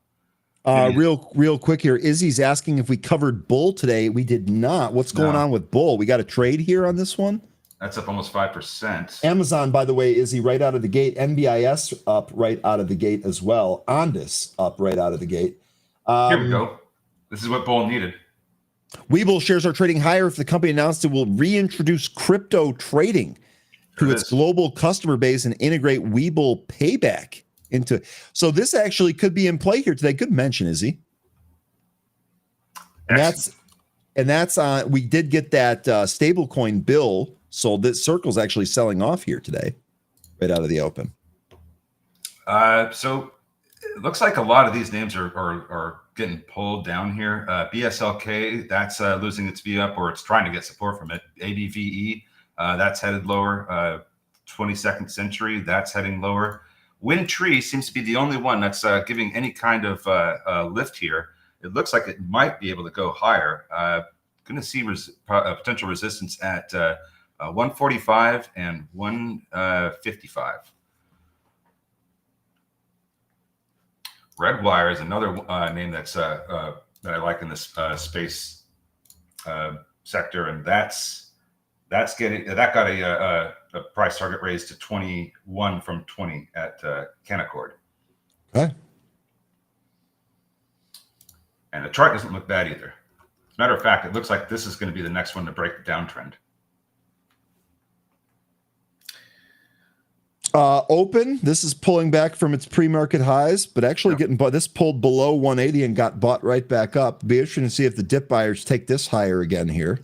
Real quick here. Izzy's asking if we covered Bull today. We did not. What's going on with Bull? We got a trade here on this one. That's up almost 5%. Amazon, by the way, Izzy, right out of the gate. NBIS up right out of the gate as well. Ondas up right out of the gate. Here we go. This is what Bull needed. Webull shares are trading higher if the company announced it will reintroduce crypto trading to its global customer base and integrate Webull Payback into. So this actually could be in play here today. Good mention, Izzy. And that's we did get that stablecoin bill sold. This Circle's actually selling off here today, right out of the open. So it looks like a lot of these names are getting pulled down here. BSLK, that's losing its V up, or it's trying to get support from it. ABVE, that's headed lower. 22nd Century, that's heading lower. WindTree seems to be the only one that's giving any kind of lift here. It looks like it might be able to go higher. Going to see potential resistance at 145 and 155. Redwire is another name that's that I like in this space sector, and that got a price target raised to 21 from 20 at Canaccord. Okay. And the chart doesn't look bad either. As a matter of fact, it looks like this is going to be the next one to break the downtrend. Open, this is pulling back from its pre-market highs, but actually getting bought. This pulled below 180 and got bought right back up. Be interesting to see if the dip buyers take this higher again here.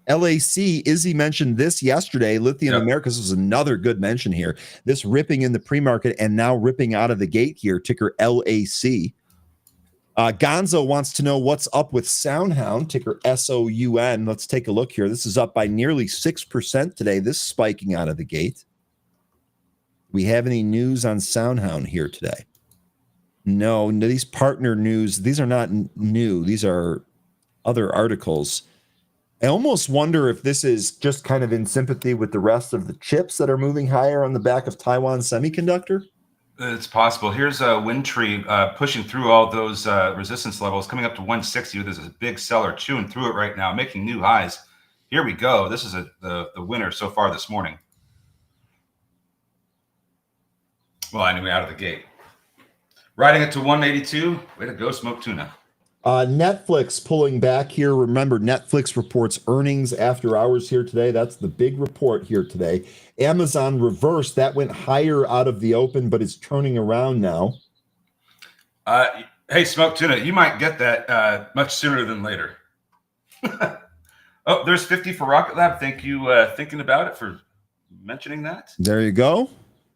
LAC, Izzy mentioned this yesterday. Lithium Americas was another good mention here. This ripping in the pre-market and now ripping out of the gate here, ticker LAC. Gonzo wants to know what's up with SoundHound, ticker SOUN. Let's take a look here. This is up by nearly 6% today. This spiking out of the gate. We have any news on SoundHound here today? No, these partner news, these are not new. These are other articles. I almost wonder if this is just kind of in sympathy with the rest of the chips that are moving higher on the back of Taiwan Semiconductor. It's possible. Here's a WindTree pushing through all those resistance levels, coming up to 160. There's a big seller chewing through it right now, making new highs. Here we go. This is the winner so far this morning. Well, anyway, out of the gate. Riding it to 182. Way to go, Smoke Tuna. Netflix pulling back here. Remember, Netflix reports earnings after hours here today. That's the big report here today. Amazon reversed. That went higher out of the open, but it's turning around now. Hey, Smoke Tuna, you might get that much sooner than later. Oh, there's 50 for Rocket Lab. Thank you thinking about it, for mentioning that. There you go.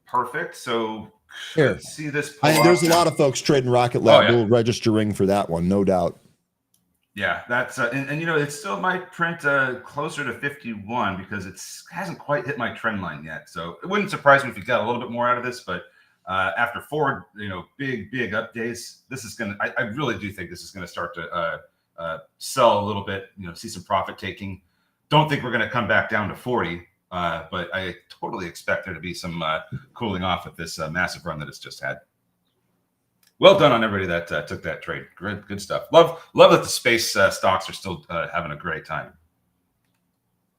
Perfect. So here, see this. There's a lot of folks trading Rocket Lab. Oh, yeah. We'll registering for that one, no doubt. Yeah, that's and it still might print closer to 51 because it hasn't quite hit my trend line yet. So it wouldn't surprise me if we got a little bit more out of this. But after four, big up days, this is gonna. I really do think this is gonna start to sell a little bit. See some profit taking. Don't think we're gonna come back down to 40, but I totally expect there to be some cooling off with this massive run that it's just had. Well done on everybody that took that trade. Good stuff. Love that the space stocks are still having a great time.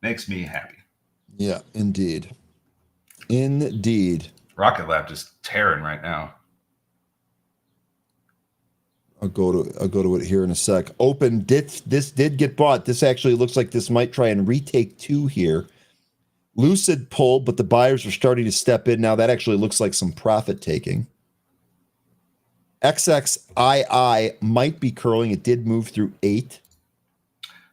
Makes me happy. Yeah, indeed. Rocket Lab just tearing right now. I'll go to it here in a sec. Open. This did get bought. This actually looks like this might try and retake 2 here. Lucid pulled, but the buyers are starting to step in now. That actually looks like some profit taking. XXII might be curling. It did move through 8.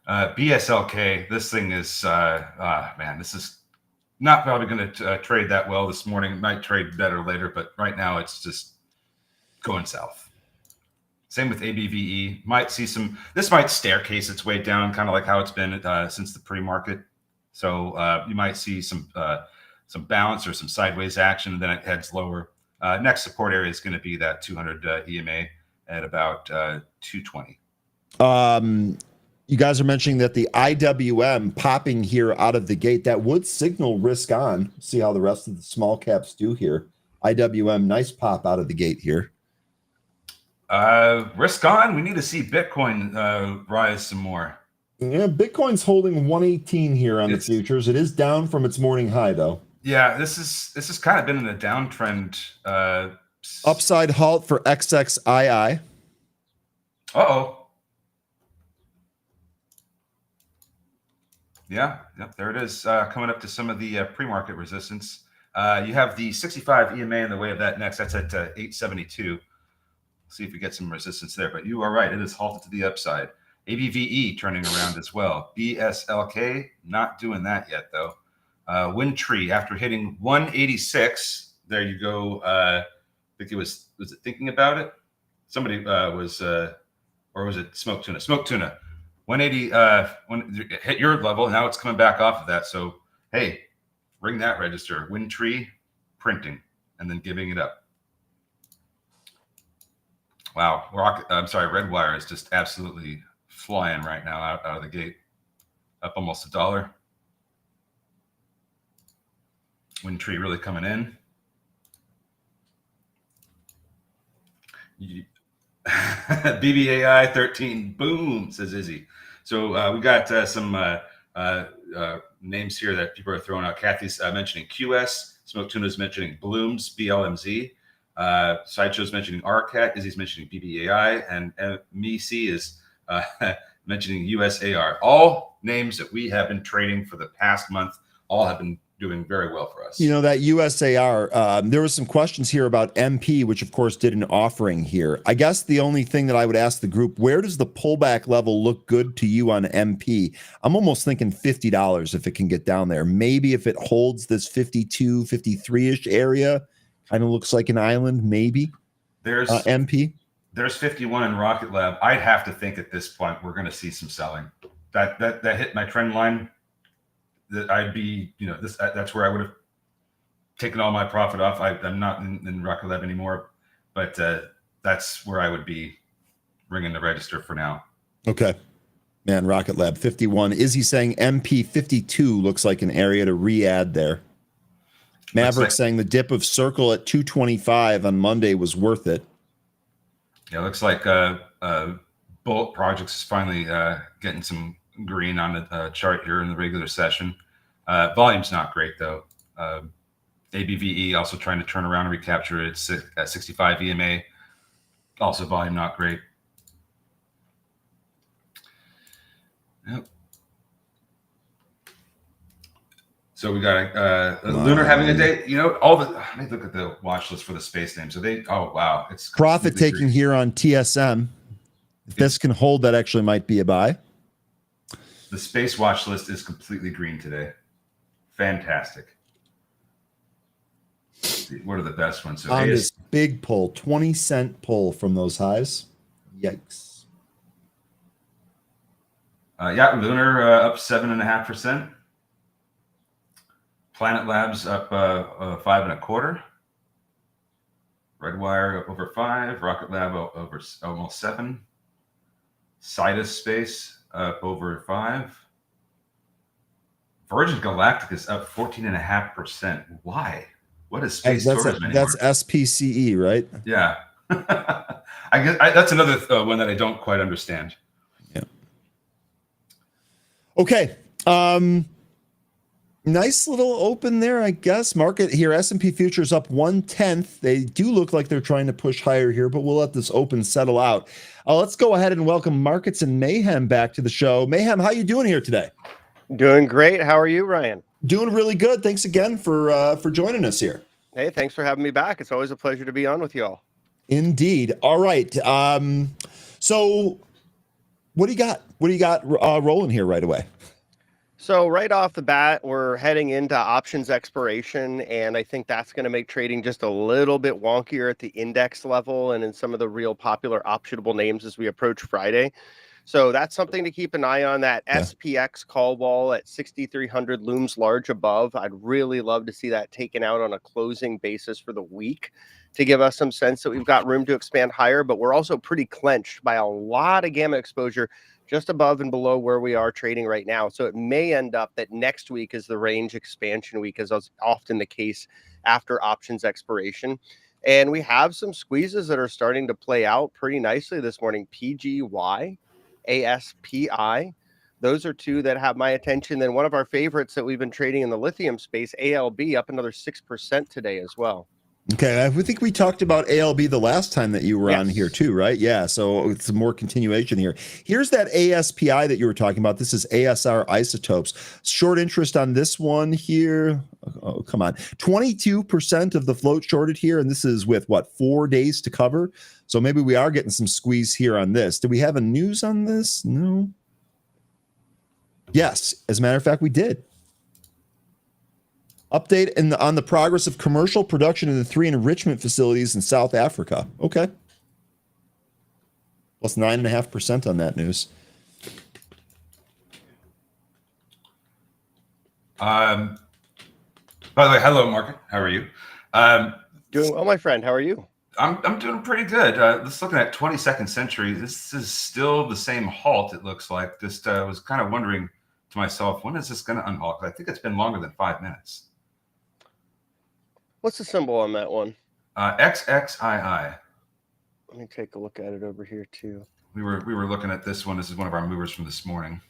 BSLK, this thing is, man, this is not probably going to trade that well this morning. Might trade better later, but right now it's just going south. Same with ABVE. Might see this might staircase its way down, kind of like how it's been since the pre-market. So you might see some bounce or some sideways action, and then it heads lower. Next support area is going to be that 200 EMA at about 220. You guys are mentioning that the IWM popping here out of the gate, that would signal risk on. See how the rest of the small caps do here. IWM, nice pop out of the gate here. Risk on. We need to see Bitcoin rise some more. Yeah, Bitcoin's holding 118 here on the futures. It is down from its morning high, though. Yeah, this has kind of been in a downtrend. Upside halt for XXII. Uh-oh. Yeah, yep, there it is, coming up to some of the pre-market resistance. You have the 65 EMA in the way of that next. That's at 872. See if we get some resistance there. But you are right. It is halted to the upside. ABVE turning around as well. BSLK, not doing that yet, though. Windtree, after hitting 186, there you go. I think was it thinking about it? Somebody or was it Smoke Tuna? Smoke Tuna. 180 when it hit your level, now it's coming back off of that. So hey, ring that register. Windtree printing and then giving it up. Wow, Redwire is just absolutely flying right now out of the gate, up almost $1. Windtree really coming in. BBAI 13, boom, says Izzy. So we got some names here that people are throwing out. Kathy's mentioning QS. Smoke Tuna's mentioning Blooms, BLMZ. Sideshow's mentioning RCAT. Izzy's mentioning BBAI. And MEC is mentioning USAR. All names that we have been trading for the past month, all have been doing very well for us. That USAR, there was some questions here about MP, which of course did an offering here. I guess the only thing that I would ask the group, where does the pullback level look good to you on MP? I'm almost thinking $50 if it can get down there. Maybe if it holds this 52, 53-ish area, kind of looks like an island, maybe. There's MP. There's 51 in Rocket Lab. I'd have to think at this point we're going to see some selling. That hit my trend line. That I'd be, that's where I would have taken all my profit off. I'm not in Rocket Lab anymore, but that's where I would be ringing the register for now. Okay. Man, Rocket Lab 51. Is he saying MP 52 looks like an area to re-add there? Maverick saying the dip of Circle at 225 on Monday was worth it. Yeah, looks like Bullet Projects is finally getting some green on the chart here in the regular session. Volume's not great, though. ABVE also trying to turn around and recapture its 65 EMA. Also volume not great. Yep. So we got Lunar having a day. Let me look at the watch list for the space names. So oh wow, it's profit taking green here on TSM. If this can hold, that actually might be a buy. The space watch list is completely green today. Fantastic. Let's see, what are the best ones? So on this big pull, 20-cent pull from those highs. Yikes. Yeah, Lunar up 7.5%. Planet Labs up 5.25%. Redwire up over 5%. Rocket Lab over almost 7%. Sidus Space up over 5%. Virgin Galactic is up 14.5%. Why? What is space tourism anymore? That's SPCE, right? Yeah. I guess that's another one that I don't quite understand. Yeah. Okay. Nice little open there, I guess. Market here, S&P futures up 1/10. They do look like they're trying to push higher here, but we'll let this open settle out. Let's go ahead and welcome Markets and Mayhem back to the show. Mayhem, how you doing here today? Doing great. How are you, Ryan? Doing really good. Thanks again for joining us here. Hey, thanks for having me back. It's always a pleasure to be on with y'all. Indeed. All right. So what do you got? What do you got rolling here right away? So right off the bat, we're heading into options expiration, and I think that's going to make trading just a little bit wonkier at the index level and in some of the real popular optionable names as we approach Friday. So that's something to keep an eye on. That SPX call wall at 6,300 looms large above. I'd really love to see that taken out on a closing basis for the week to give us some sense that we've got room to expand higher, but we're also pretty clenched by a lot of gamma exposure just above and below where we are trading right now. So it may end up that next week is the range expansion week, as is often the case after options expiration. And we have some squeezes that are starting to play out pretty nicely this morning. PGY, ASPI. Those are two that have my attention. Then one of our favorites that we've been trading in the lithium space, ALB, up another 6% today as well. Okay, I think we talked about ALB the last time that you were on here too, right? Yeah, so it's more continuation here. Here's that ASPI that you were talking about. This is ASR Isotopes. Short interest on this one here. Oh, come on. 22% of the float shorted here, and this is with, what, 4 days to cover? So maybe we are getting some squeeze here on this. Do we have a news on this? No. Yes, as a matter of fact, we did. Update on the progress of commercial production in the 3 enrichment facilities in South Africa. Okay. Plus 9.5% on that news. By the way, hello, Mark. How are you? Doing well, my friend. How are you? I'm doing pretty good. Just looking at 22nd Century, this is still the same halt, it looks like. Just was kind of wondering to myself, when is this going to unhalt? I think it's been longer than 5 minutes. What's the symbol on that one? XXII. Let me take a look at it over here too. We were looking at this one. This is one of our movers from this morning.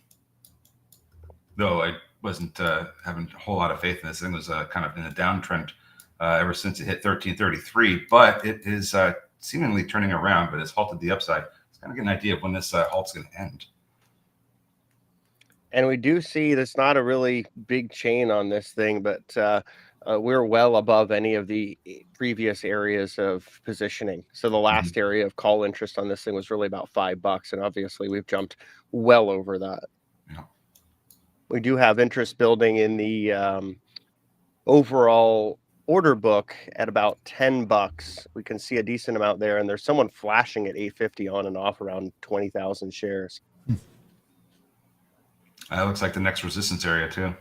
Though I wasn't having a whole lot of faith in this thing. It was kind of in a downtrend ever since it hit 1333, but it is seemingly turning around, but it's halted the upside. It's kind of get an idea of when this halt's going to end. And we do see there's not a really big chain on this thing, but we're well above any of the previous areas of positioning. So the last area of call interest on this thing was really about $5, and obviously we've jumped well over that. Yeah. We do have interest building in the overall order book at about $10. We can see a decent amount there, and there's someone flashing at 850 on and off around 20,000 shares. Looks like the next resistance area too.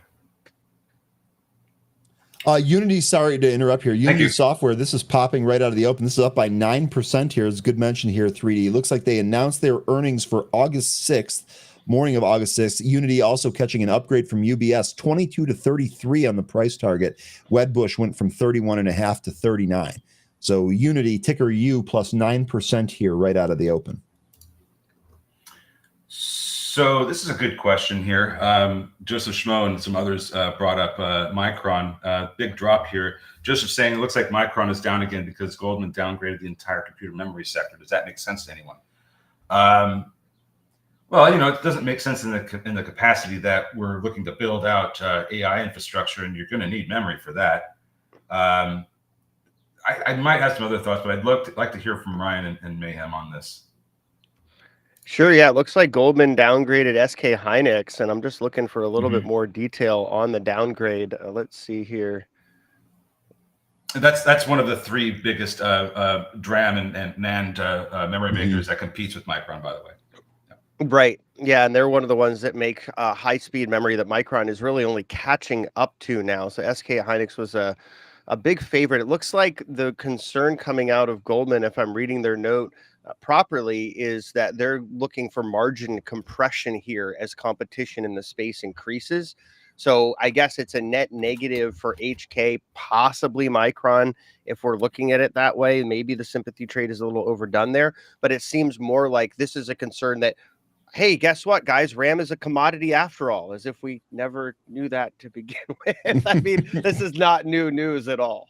Unity, sorry to interrupt here. Unity Software, this is popping right out of the open. This is up by 9% here. It's a good mention here, 3D. It looks like they announced their earnings for August 6th, morning of August 6th. Unity also catching an upgrade from UBS, 22 to 33 on the price target. Wedbush went from 31.5 to 39. So Unity, ticker U, plus 9% here right out of the open. So this is a good question here. Joseph Schmo and some others brought up Micron. Big drop here. Joseph saying it looks like Micron is down again because Goldman downgraded the entire computer memory sector. Does that make sense to anyone? Well, it doesn't make sense in the capacity that we're looking to build out AI infrastructure, and you're going to need memory for that. I might have some other thoughts, but I'd like to hear from Ryan and Mayhem on this. Sure, yeah. It looks like Goldman downgraded SK Hynix, and I'm just looking for a little bit more detail on the downgrade. Let's see here. That's one of the 3 biggest DRAM and NAND memory makers that competes with Micron, by the way. Right. Yeah, and they're one of the ones that make high-speed memory that Micron is really only catching up to now. So SK Hynix was a big favorite. It looks like the concern coming out of Goldman, if I'm reading their note properly, is that they're looking for margin compression here as competition in the space increases. So I guess it's a net negative for HK, possibly Micron, if we're looking at it that way. Maybe the sympathy trade is a little overdone there, but it seems more like this is a concern that, hey, guess what, guys? RAM is a commodity after all, as if we never knew that to begin with. I mean, this is not new news at all.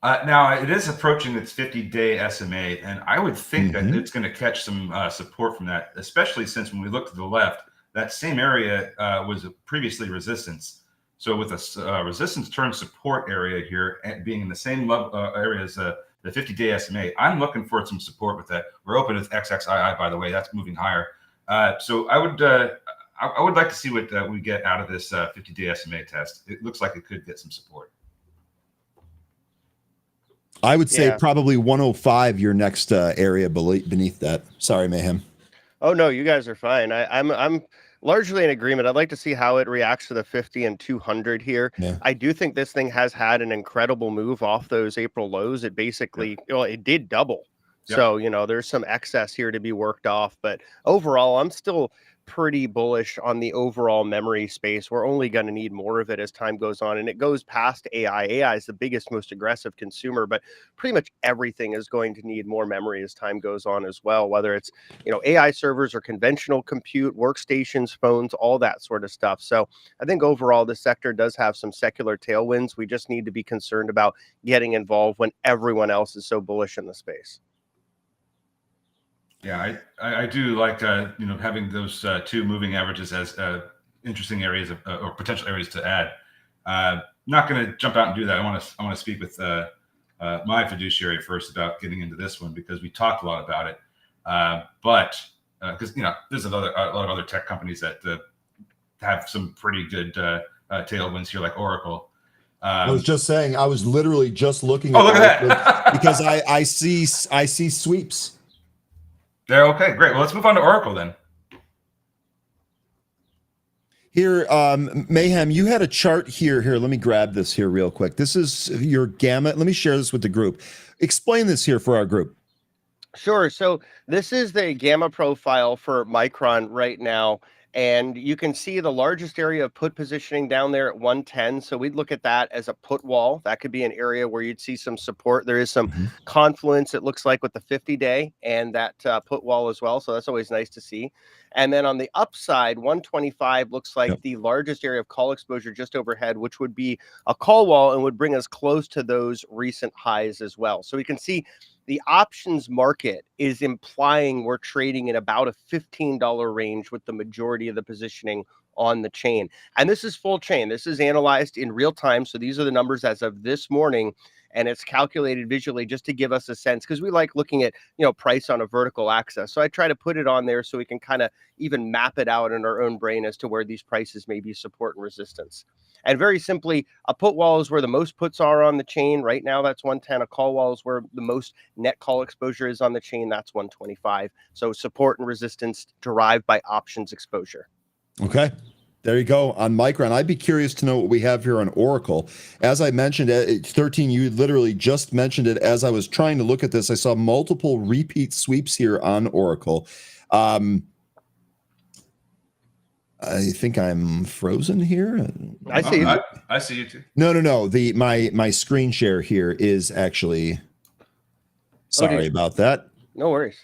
Now, it is approaching its 50-day SMA, and I would think that it's going to catch some support from that, especially since when we look to the left, that same area was previously resistance. So with a resistance turn support area here being in the same level area as the 50-day SMA, I'm looking for some support with that. We're open with XXII, by the way. That's moving higher. So I would like to see what we get out of this 50-day SMA test. It looks like it could get some support. I would say probably 105, your next area beneath that. Sorry, Mayhem. Oh no, you guys are fine. I'm largely in agreement. I'd like to see how it reacts to the 50 and 200 here. Yeah. I do think this thing has had an incredible move off those April lows. It basically, well, it did double. Yep. So, there's some excess here to be worked off. But overall, I'm still pretty bullish on the overall memory space. We're only going to need more of it as time goes on. And it goes past AI. AI is the biggest, most aggressive consumer, but pretty much everything is going to need more memory as time goes on as well, whether it's, AI servers or conventional compute, workstations, phones, all that sort of stuff. So I think overall, this sector does have some secular tailwinds. We just need to be concerned about getting involved when everyone else is so bullish in the space. Yeah, I do like having those two moving averages as interesting areas or potential areas to add. Not going to jump out and do that. I want to speak with my fiduciary first about getting into this one because we talked a lot about it. But because there's a lot of other tech companies that have some pretty good tailwinds here, like Oracle. I was just saying, I was literally just looking. Look at that! Because I see sweeps. They're okay. Great. Well, let's move on to Oracle then. Here, Mayhem, you had a chart here. Here, let me grab this here real quick. This is your gamma. Let me share this with the group. Explain this here for our group. Sure. So this is the gamma profile for Micron right now. And you can see the largest area of put positioning down there at 110. So we'd look at that as a put wall. That could be an area where you'd see some support. There is some confluence, it looks like, with the 50-day and that put wall as well. So that's always nice to see. And then on the upside, 125 looks like the largest area of call exposure just overhead, which would be a call wall and would bring us close to those recent highs as well. So we can see the options market is implying we're trading in about a $15 range with the majority of the positioning on the chain. And this is full chain. This is analyzed in real time. So these are the numbers as of this morning, and it's calculated visually just to give us a sense, because we like looking at, price on a vertical axis. So I try to put it on there so we can kind of even map it out in our own brain as to where these prices may be support and resistance. And very simply, a put wall is where the most puts are on the chain. Right now, that's 110. A call wall is where the most net call exposure is on the chain. That's 125. So support and resistance derived by options exposure. Okay. There you go on Micron. I'd be curious to know what we have here on Oracle. As I mentioned, at 13, you literally just mentioned it. As I was trying to look at this, I saw multiple repeat sweeps here on Oracle. I think I'm frozen here. I see you. I see you too. No. My screen share here is actually. Sorry about that. No worries.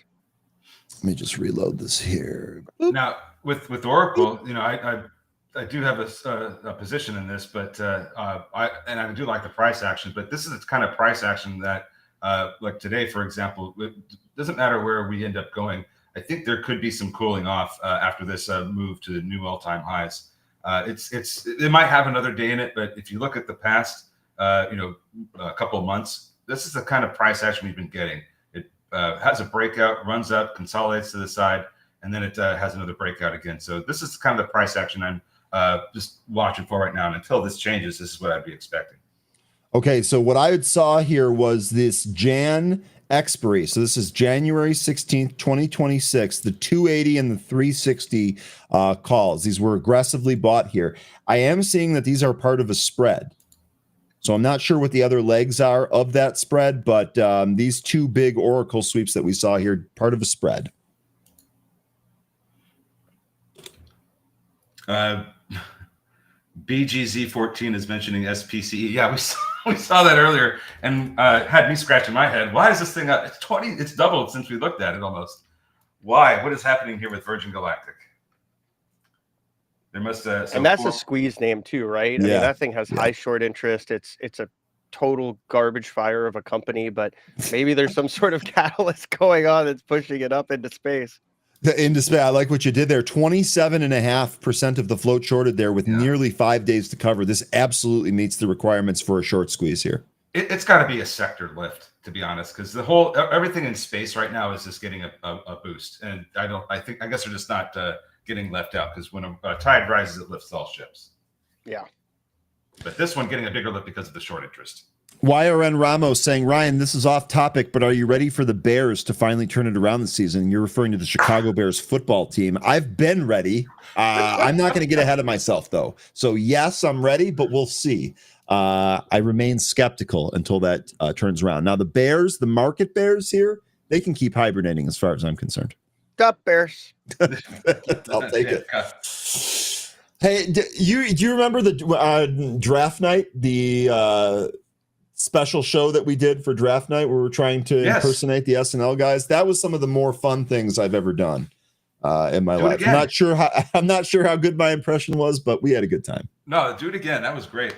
Let me just reload this here. Now with Oracle, I do have a position in this, but I do like the price action. But this is the kind of price action that, like today, for example, it doesn't matter where we end up going. I think there could be some cooling off after this move to the new all-time highs. It might have another day in it, but if you look at the past, a couple of months, this is the kind of price action we've been getting. It has a breakout, runs up, consolidates to the side, and then it has another breakout again. So this is kind of the price action I'm just watching for right now. And until this changes, this is what I'd be expecting. Okay, so what I saw here was this Jan expiry. So this is January 16th, 2026, the 280 and the 360 calls. These were aggressively bought here. I am seeing that these are part of a spread. So I'm not sure what the other legs are of that spread, but these two big Oracle sweeps that we saw here, part of a spread. BGZ14 is mentioning SPCE. Yeah, we saw that earlier and had me scratching my head. Why is this thing up? It's 20. It's doubled since we looked at it almost. Why? What is happening here with Virgin Galactic? There must and that's a squeeze name too, right? Yeah. I mean, that thing has high short interest. It's a total garbage fire of a company, but maybe there's some sort of catalyst going on that's pushing it up into space. I like what you did there. 27.5% of the float shorted there with nearly 5 days to cover. This absolutely meets the requirements for a short squeeze here. It's got to be a sector lift, to be honest, because everything in space right now is just getting a boost, and I guess they're just not getting left out, because when a tide rises, it lifts all ships. Yeah, but this one getting a bigger lift because of the short interest. YRN Ramos saying, Ryan, this is off topic, but are you ready for the Bears to finally turn it around this season? You're referring to the Chicago Bears football team. I've been ready. I'm not going to get ahead of myself, though. So, yes, I'm ready, but we'll see. I remain skeptical until that turns around. Now, the Bears, the market Bears here, they can keep hibernating as far as I'm concerned. Up Bears. I'll take it. Hey, do you remember the draft night, the special show that we did for draft night where we were trying to impersonate the SNL guys? That was some of the more fun things I've ever done in my life. I'm not sure how good my impression was, but we had a good time. No, do it again. That was great.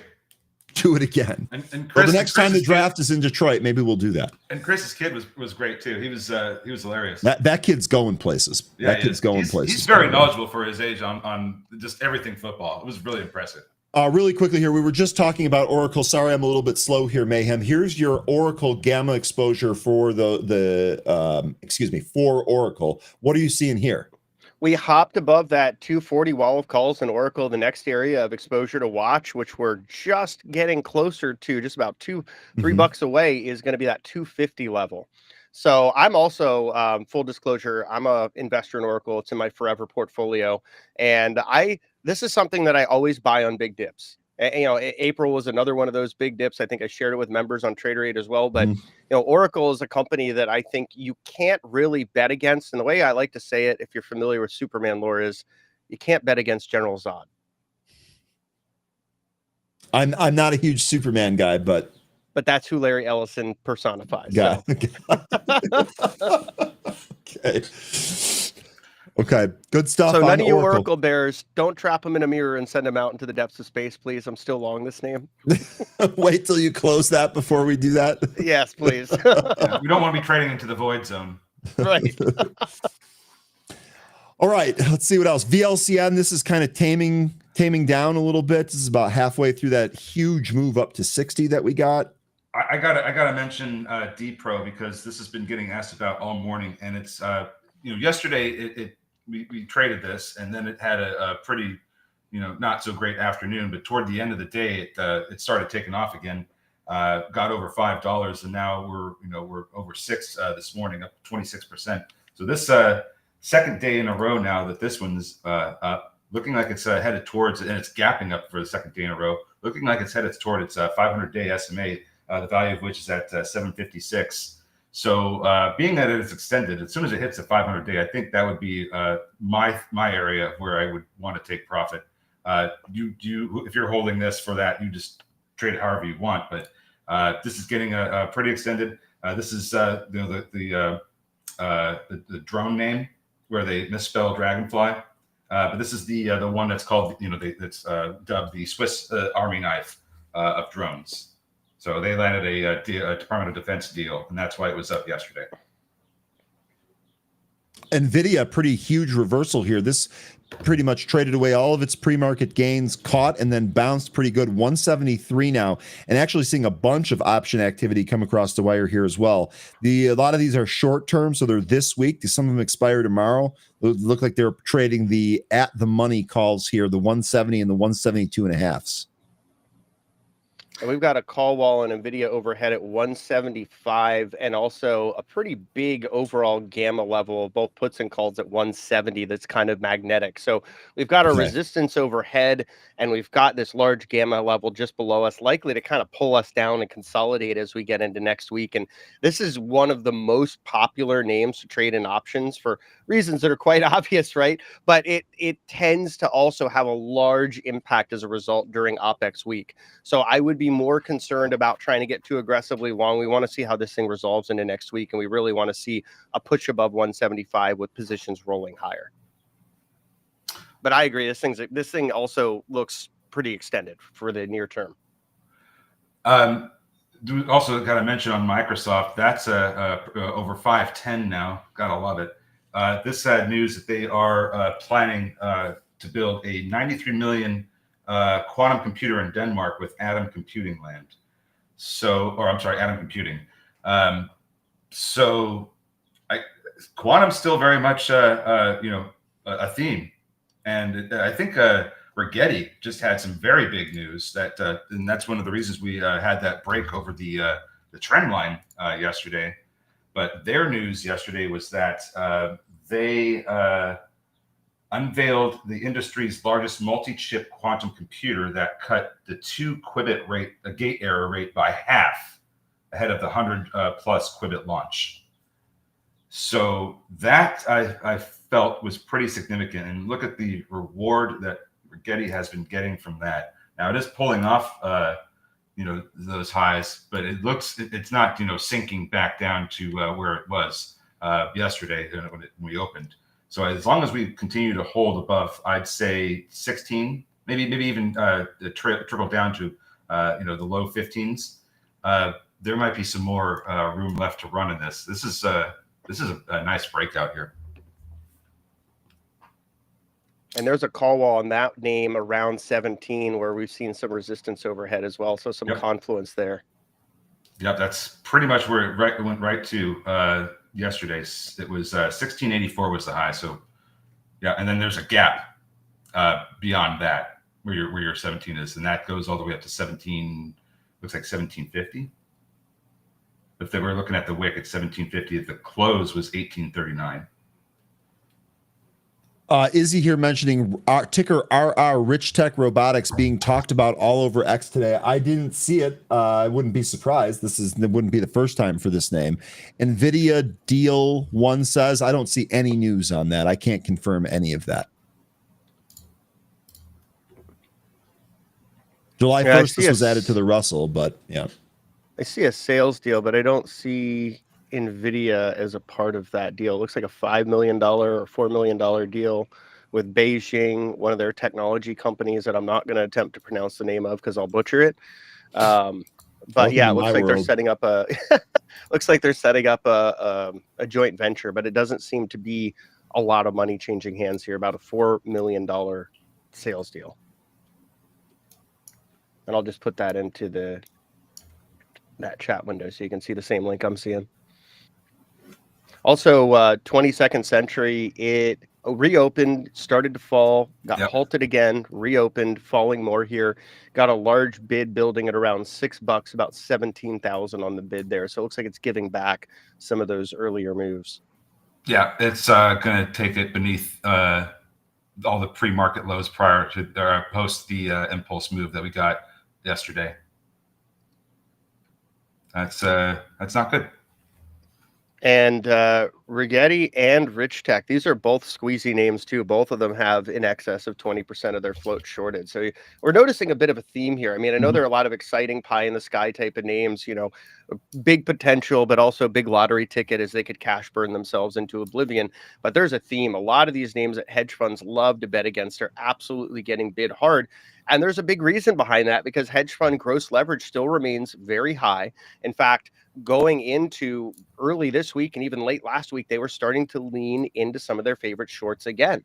Do it again. And Chris, well, the next time the draft is in Detroit, maybe we'll do that. And Chris's kid was great too. He was hilarious. That kid's going places. Yeah, that kid's going places. He's very knowledgeable for his age on just everything football. It was really impressive. Really quickly here, we were just talking about Oracle. Sorry, I'm a little bit slow here, Mayhem. Here's your Oracle gamma exposure for for Oracle. What are you seeing here? We hopped above that 240 wall of calls in Oracle. The next area of exposure to watch, which we're just getting closer to, just about $3 away, is going to be that 250 level. So I'm also, full disclosure, I'm a investor in Oracle. It's in my forever portfolio. And this is something that I always buy on big dips. April was another one of those big dips. I think I shared it with members on TraderAid as well. But, Oracle is a company that I think you can't really bet against. And the way I like to say it, if you're familiar with Superman lore, is you can't bet against General Zod. I'm not a huge Superman guy, but that's who Larry Ellison personifies. So. Okay, good stuff. So none of you Oracle bears, don't trap them in a mirror and send them out into the depths of space, please. I'm still long this name. Wait till you close that before we do that. Yes, please. We don't want to be trading into the void zone. Right. All right, let's see what else. VLCM, this is kind of taming down a little bit. This is about halfway through that huge move up to 60 that we got. I gotta mention D-Pro, because this has been getting asked about all morning, and it's yesterday we traded this, and then it had a pretty not so great afternoon, but toward the end of the day it started taking off again, got over $5, and now we're over 6 this morning, up 26%. So this second day in a row now that this one's up, looking like it's headed towards, and it's gapping up for the second day in a row, looking like it's headed toward its 500-day SMA, the value of which is at 756. So being that it's extended, as soon as it hits a 500-day, I think that would be my area where I would want to take profit. If you're holding this for that, you just trade it however you want. But this is getting a pretty extended. This is the drone name where they misspell dragonfly. But this is the one that's called that's dubbed the Swiss Army knife of drones. So they landed a Department of Defense deal, and that's why it was up yesterday. NVIDIA, pretty huge reversal here. This pretty much traded away all of its pre-market gains, caught and then bounced pretty good. 173 now, and actually seeing a bunch of option activity come across the wire here as well. A lot of these are short term, so they're this week. Some of them expire tomorrow. They look like they're trading the at the money calls here, the 170 and the 172.5s. And we've got a call wall on NVIDIA overhead at 175 and also a pretty big overall gamma level, both puts and calls at 170 that's kind of magnetic. So we've got a resistance overhead and we've got this large gamma level just below us, likely to kind of pull us down and consolidate as we get into next week. And this is one of the most popular names to trade in options for reasons that are quite obvious, right? But it tends to also have a large impact as a result during OPEX week. So I would be more concerned about trying to get too aggressively long. We want to see how this thing resolves into next week, and we really want to see a push above 175 with positions rolling higher. But I agree, this thing also looks pretty extended for the near term. Also got to mention on Microsoft, that's over 510 now. Gotta love it. This had news that they are planning to build a 93 million quantum computer in Denmark with Atom Computing Land. Atom Computing. Quantum's still very much a theme, and I think Rigetti just had some very big news and that's one of the reasons we had that break over the trend line yesterday. But their news yesterday was that they unveiled the industry's largest multi-chip quantum computer that cut the 2 qubit rate, a gate error rate, by half ahead of the 100 plus qubit launch. So that I felt was pretty significant. And look at the reward that Rigetti has been getting from that. Now it is pulling off, those highs, but it's not, sinking back down to where it was yesterday when we opened. So as long as we continue to hold above, I'd say 16, maybe even trickle down to the low 15s. There might be some more room left to run in this. This is a nice breakout here. And there's a call wall on that name around 17 where we've seen some resistance overhead as well. So some confluence there. Yep, that's pretty much where it went right to yesterday. It was 1684 was the high. So yeah, and then there's a gap beyond that where your 17 is, and that goes all the way up to 17. Looks like 1750. If they were looking at the wick at 1750, the close was 1839. Izzy here mentioning our ticker RR Rich Tech Robotics being talked about all over X today. I didn't see it. I wouldn't be surprised. It wouldn't be the first time for this name. NVIDIA deal one says, I don't see any news on that. I can't confirm any of that. July 1st, this was added to the Russell, but yeah. I see a sales deal, but I don't see NVIDIA as a part of that deal. It looks like a $5 million or $4 million deal with Beijing, one of their technology companies that I'm not going to attempt to pronounce the name of because I'll butcher it. But yeah, it looks like they're setting up a a joint venture, but it doesn't seem to be a lot of money changing hands here. About a $4 million sales deal. And I'll just put that into that chat window so you can see the same link I'm seeing. Also, 22nd Century, it reopened, started to fall, got halted again, reopened, falling more here. Got a large bid building at around $6, about 17,000 on the bid there. So it looks like it's giving back some of those earlier moves. Yeah, it's going to take it beneath all the pre-market lows prior to post the impulse move that we got yesterday. That's not good. And Rigetti and Rich Tech, these are both squeezy names too. Both of them have in excess of 20% of their float shorted. So we're noticing a bit of a theme here. I mean, I know there are a lot of exciting pie in the sky type of names, big potential, but also big lottery ticket as they could cash burn themselves into oblivion. But there's a theme. A lot of these names that hedge funds love to bet against are absolutely getting bid hard. And there's a big reason behind that because hedge fund gross leverage still remains very high. In fact, going into early this week and even late last week, they were starting to lean into some of their favorite shorts again.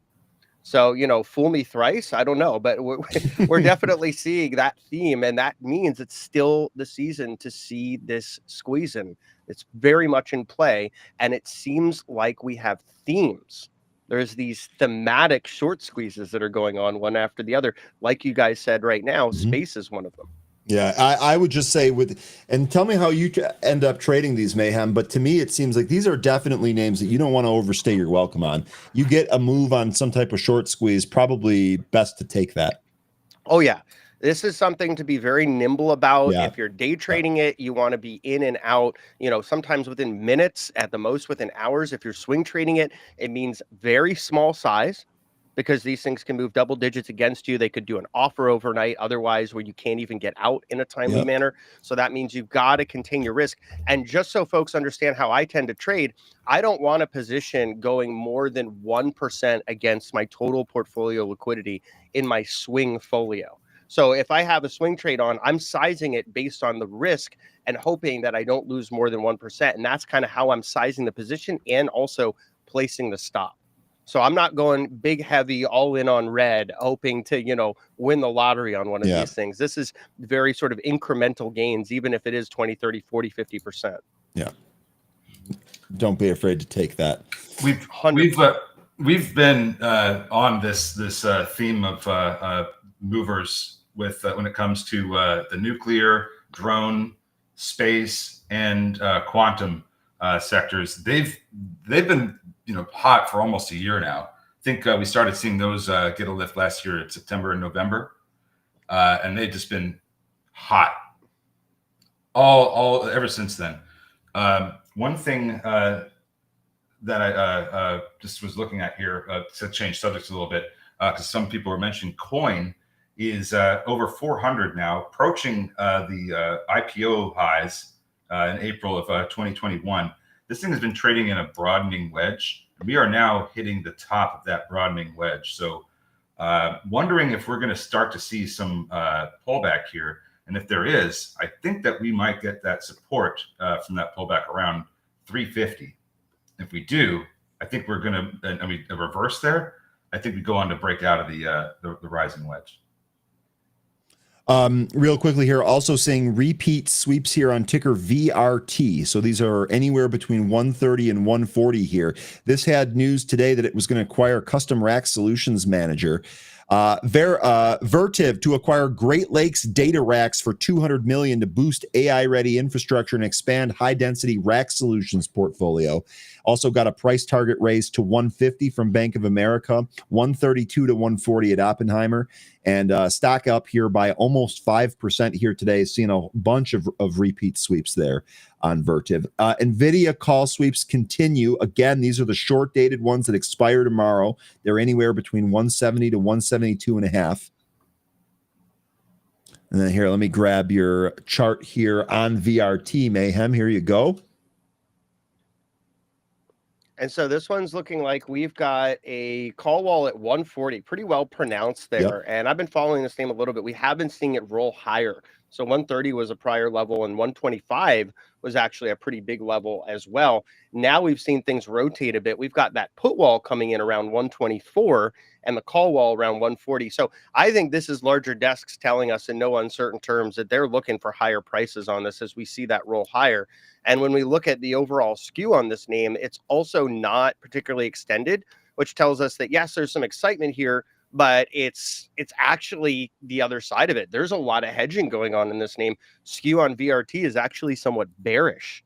So, fool me thrice. I don't know, but we're definitely seeing that theme. And that means it's still the season to see this squeeze in. It's very much in play. And it seems like we have themes. There's these thematic short squeezes that are going on one after the other. Like you guys said right now, space is one of them. Yeah, I would just say and tell me how you end up trading these, Mayhem. But to me, it seems like these are definitely names that you don't want to overstay your welcome on. You get a move on some type of short squeeze, probably best to take that. Oh yeah. This is something to be very nimble about. Yeah. If you're day trading it, you want to be in and out, sometimes within minutes, at the most within hours. If you're swing trading it, it means very small size because these things can move double digits against you. They could do an offer overnight otherwise where you can't even get out in a timely Yep. manner. So that means you've got to contain your risk. And just so folks understand how I tend to trade, I don't want a position going more than 1% against my total portfolio liquidity in my swing folio. So if I have a swing trade on, I'm sizing it based on the risk and hoping that I don't lose more than 1%. And that's kind of how I'm sizing the position and also placing the stop. So I'm not going big, heavy, all in on red, hoping to, win the lottery on one of these things. This is very sort of incremental gains, even if it is 20, 30, 40, 50%. Yeah. Don't be afraid to take that. We've been on this theme of movers with when it comes to the nuclear, drone, space, and quantum sectors. They've been hot for almost a year now. I think we started seeing those get a lift last year in September and November, and they've just been hot all ever since then. One thing that I just was looking at here to change subjects a little bit because some people were mentioning coin is over 400 now, approaching the IPO highs in April of 2021. This thing has been trading in a broadening wedge. We are now hitting the top of that broadening wedge. So wondering if we're going to start to see some pullback here. And if there is, I think that we might get that support from that pullback around 350. If we do, I think we're going to, a reverse there. I think we go on to break out of the rising wedge. Real quickly here, also saying repeat sweeps here on ticker VRT. So these are anywhere between 130 and 140 here. This had news today that it was going to acquire Custom Rack Solutions Manager. Vertiv to acquire Great Lakes data racks for $200 million to boost AI-ready infrastructure and expand high-density rack solutions portfolio. Also got a price target raise to 150 from Bank of America, 132 to 140 at Oppenheimer, and stock up here by almost 5% here today, seeing a bunch of repeat sweeps there on Vertiv. NVIDIA call sweeps continue. Again, these are the short-dated ones that expire tomorrow. They're anywhere between 170 to 172 and a half. And then here, let me grab your chart here on VRT, Mayhem. Here you go. And so this one's looking like we've got a call wall at 140, pretty well pronounced there. Yep. And I've been following this name a little bit. We have been seeing it roll higher. So 130 was a prior level and 125 was actually a pretty big level as well. Now we've seen things rotate a bit. We've got that put wall coming in around 124 and the call wall around 140. So I think this is larger desks telling us in no uncertain terms that they're looking for higher prices on this as we see that roll higher. And when we look at the overall skew on this name, it's also not particularly extended, which tells us that, yes, there's some excitement here, but it's actually the other side of it. There's a lot of hedging going on in this name. Skew on VRT is actually somewhat bearish.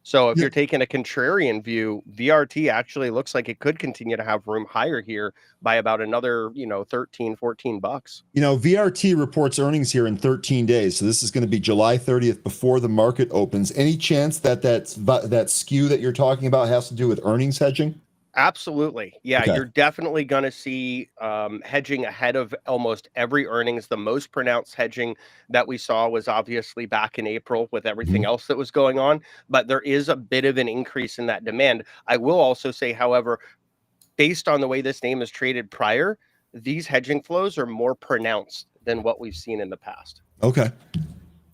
So if you're taking a contrarian view, VRT actually looks like it could continue to have room higher here by about another, 13, 14 bucks. VRT reports earnings here in 13 days. So this is going to be July 30th before the market opens. Any chance that skew that you're talking about has to do with earnings hedging? Absolutely. Yeah, Okay. You're definitely going to see hedging ahead of almost every earnings. The most pronounced hedging that we saw was obviously back in April with everything else that was going on. But there is a bit of an increase in that demand. I will also say, however, based on the way this name is traded prior, these hedging flows are more pronounced than what we've seen in the past. Okay.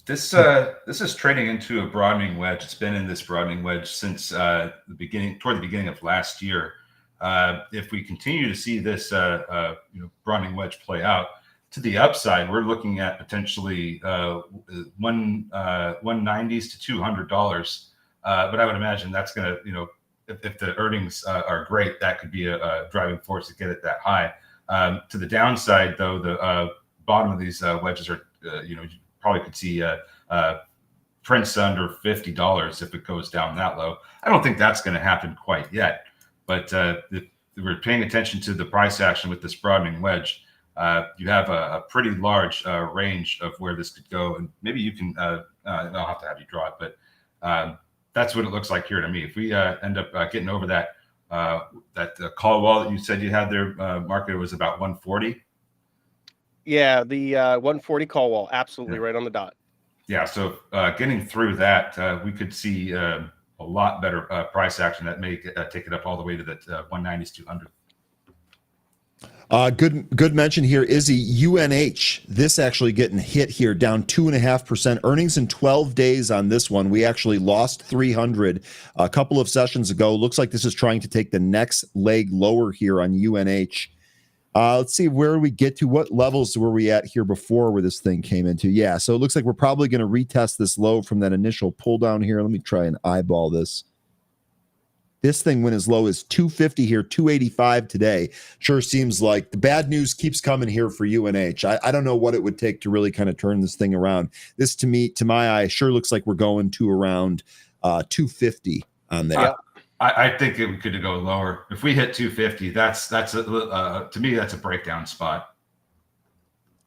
This is trading into a broadening wedge. It's been in this broadening wedge since toward the beginning of last year. If we continue to see this broadening wedge play out to the upside, we're looking at potentially $190s to $200. But I would imagine that's going to, if the earnings are great, that could be a driving force to get it that high. To the downside, though, the bottom of these wedges are, probably could see prints under $50 if it goes down that low. I don't think that's going to happen quite yet, but if we're paying attention to the price action with this broadening wedge, you have a pretty large range of where this could go, and maybe you can. I'll have to have you draw it, but that's what it looks like here to me. If we end up getting over that call wall that you said you had there, market was about 140. Yeah, the 140 call wall, absolutely right on the dot. Yeah, so getting through that, we could see a lot better price action that may take it up all the way to that 190s, 200. Good mention here, Izzy. UNH, this actually getting hit here, down 2.5%. Earnings in 12 days on this one. We actually lost 300 a couple of sessions ago. Looks like this is trying to take the next leg lower here on UNH. Let's see, where we get to. What levels were we at here before where this thing came into? Yeah, so it looks like we're probably going to retest this low from that initial pull down here. Let me try and eyeball this. This thing went as low as 250 here, 285 today. Sure seems like the bad news keeps coming here for UNH. I don't know what it would take to really kind of turn this thing around. This, to me, to my eye, sure looks like we're going to around 250 on there. I think it could go lower. If we hit 250, that's to me, that's a breakdown spot.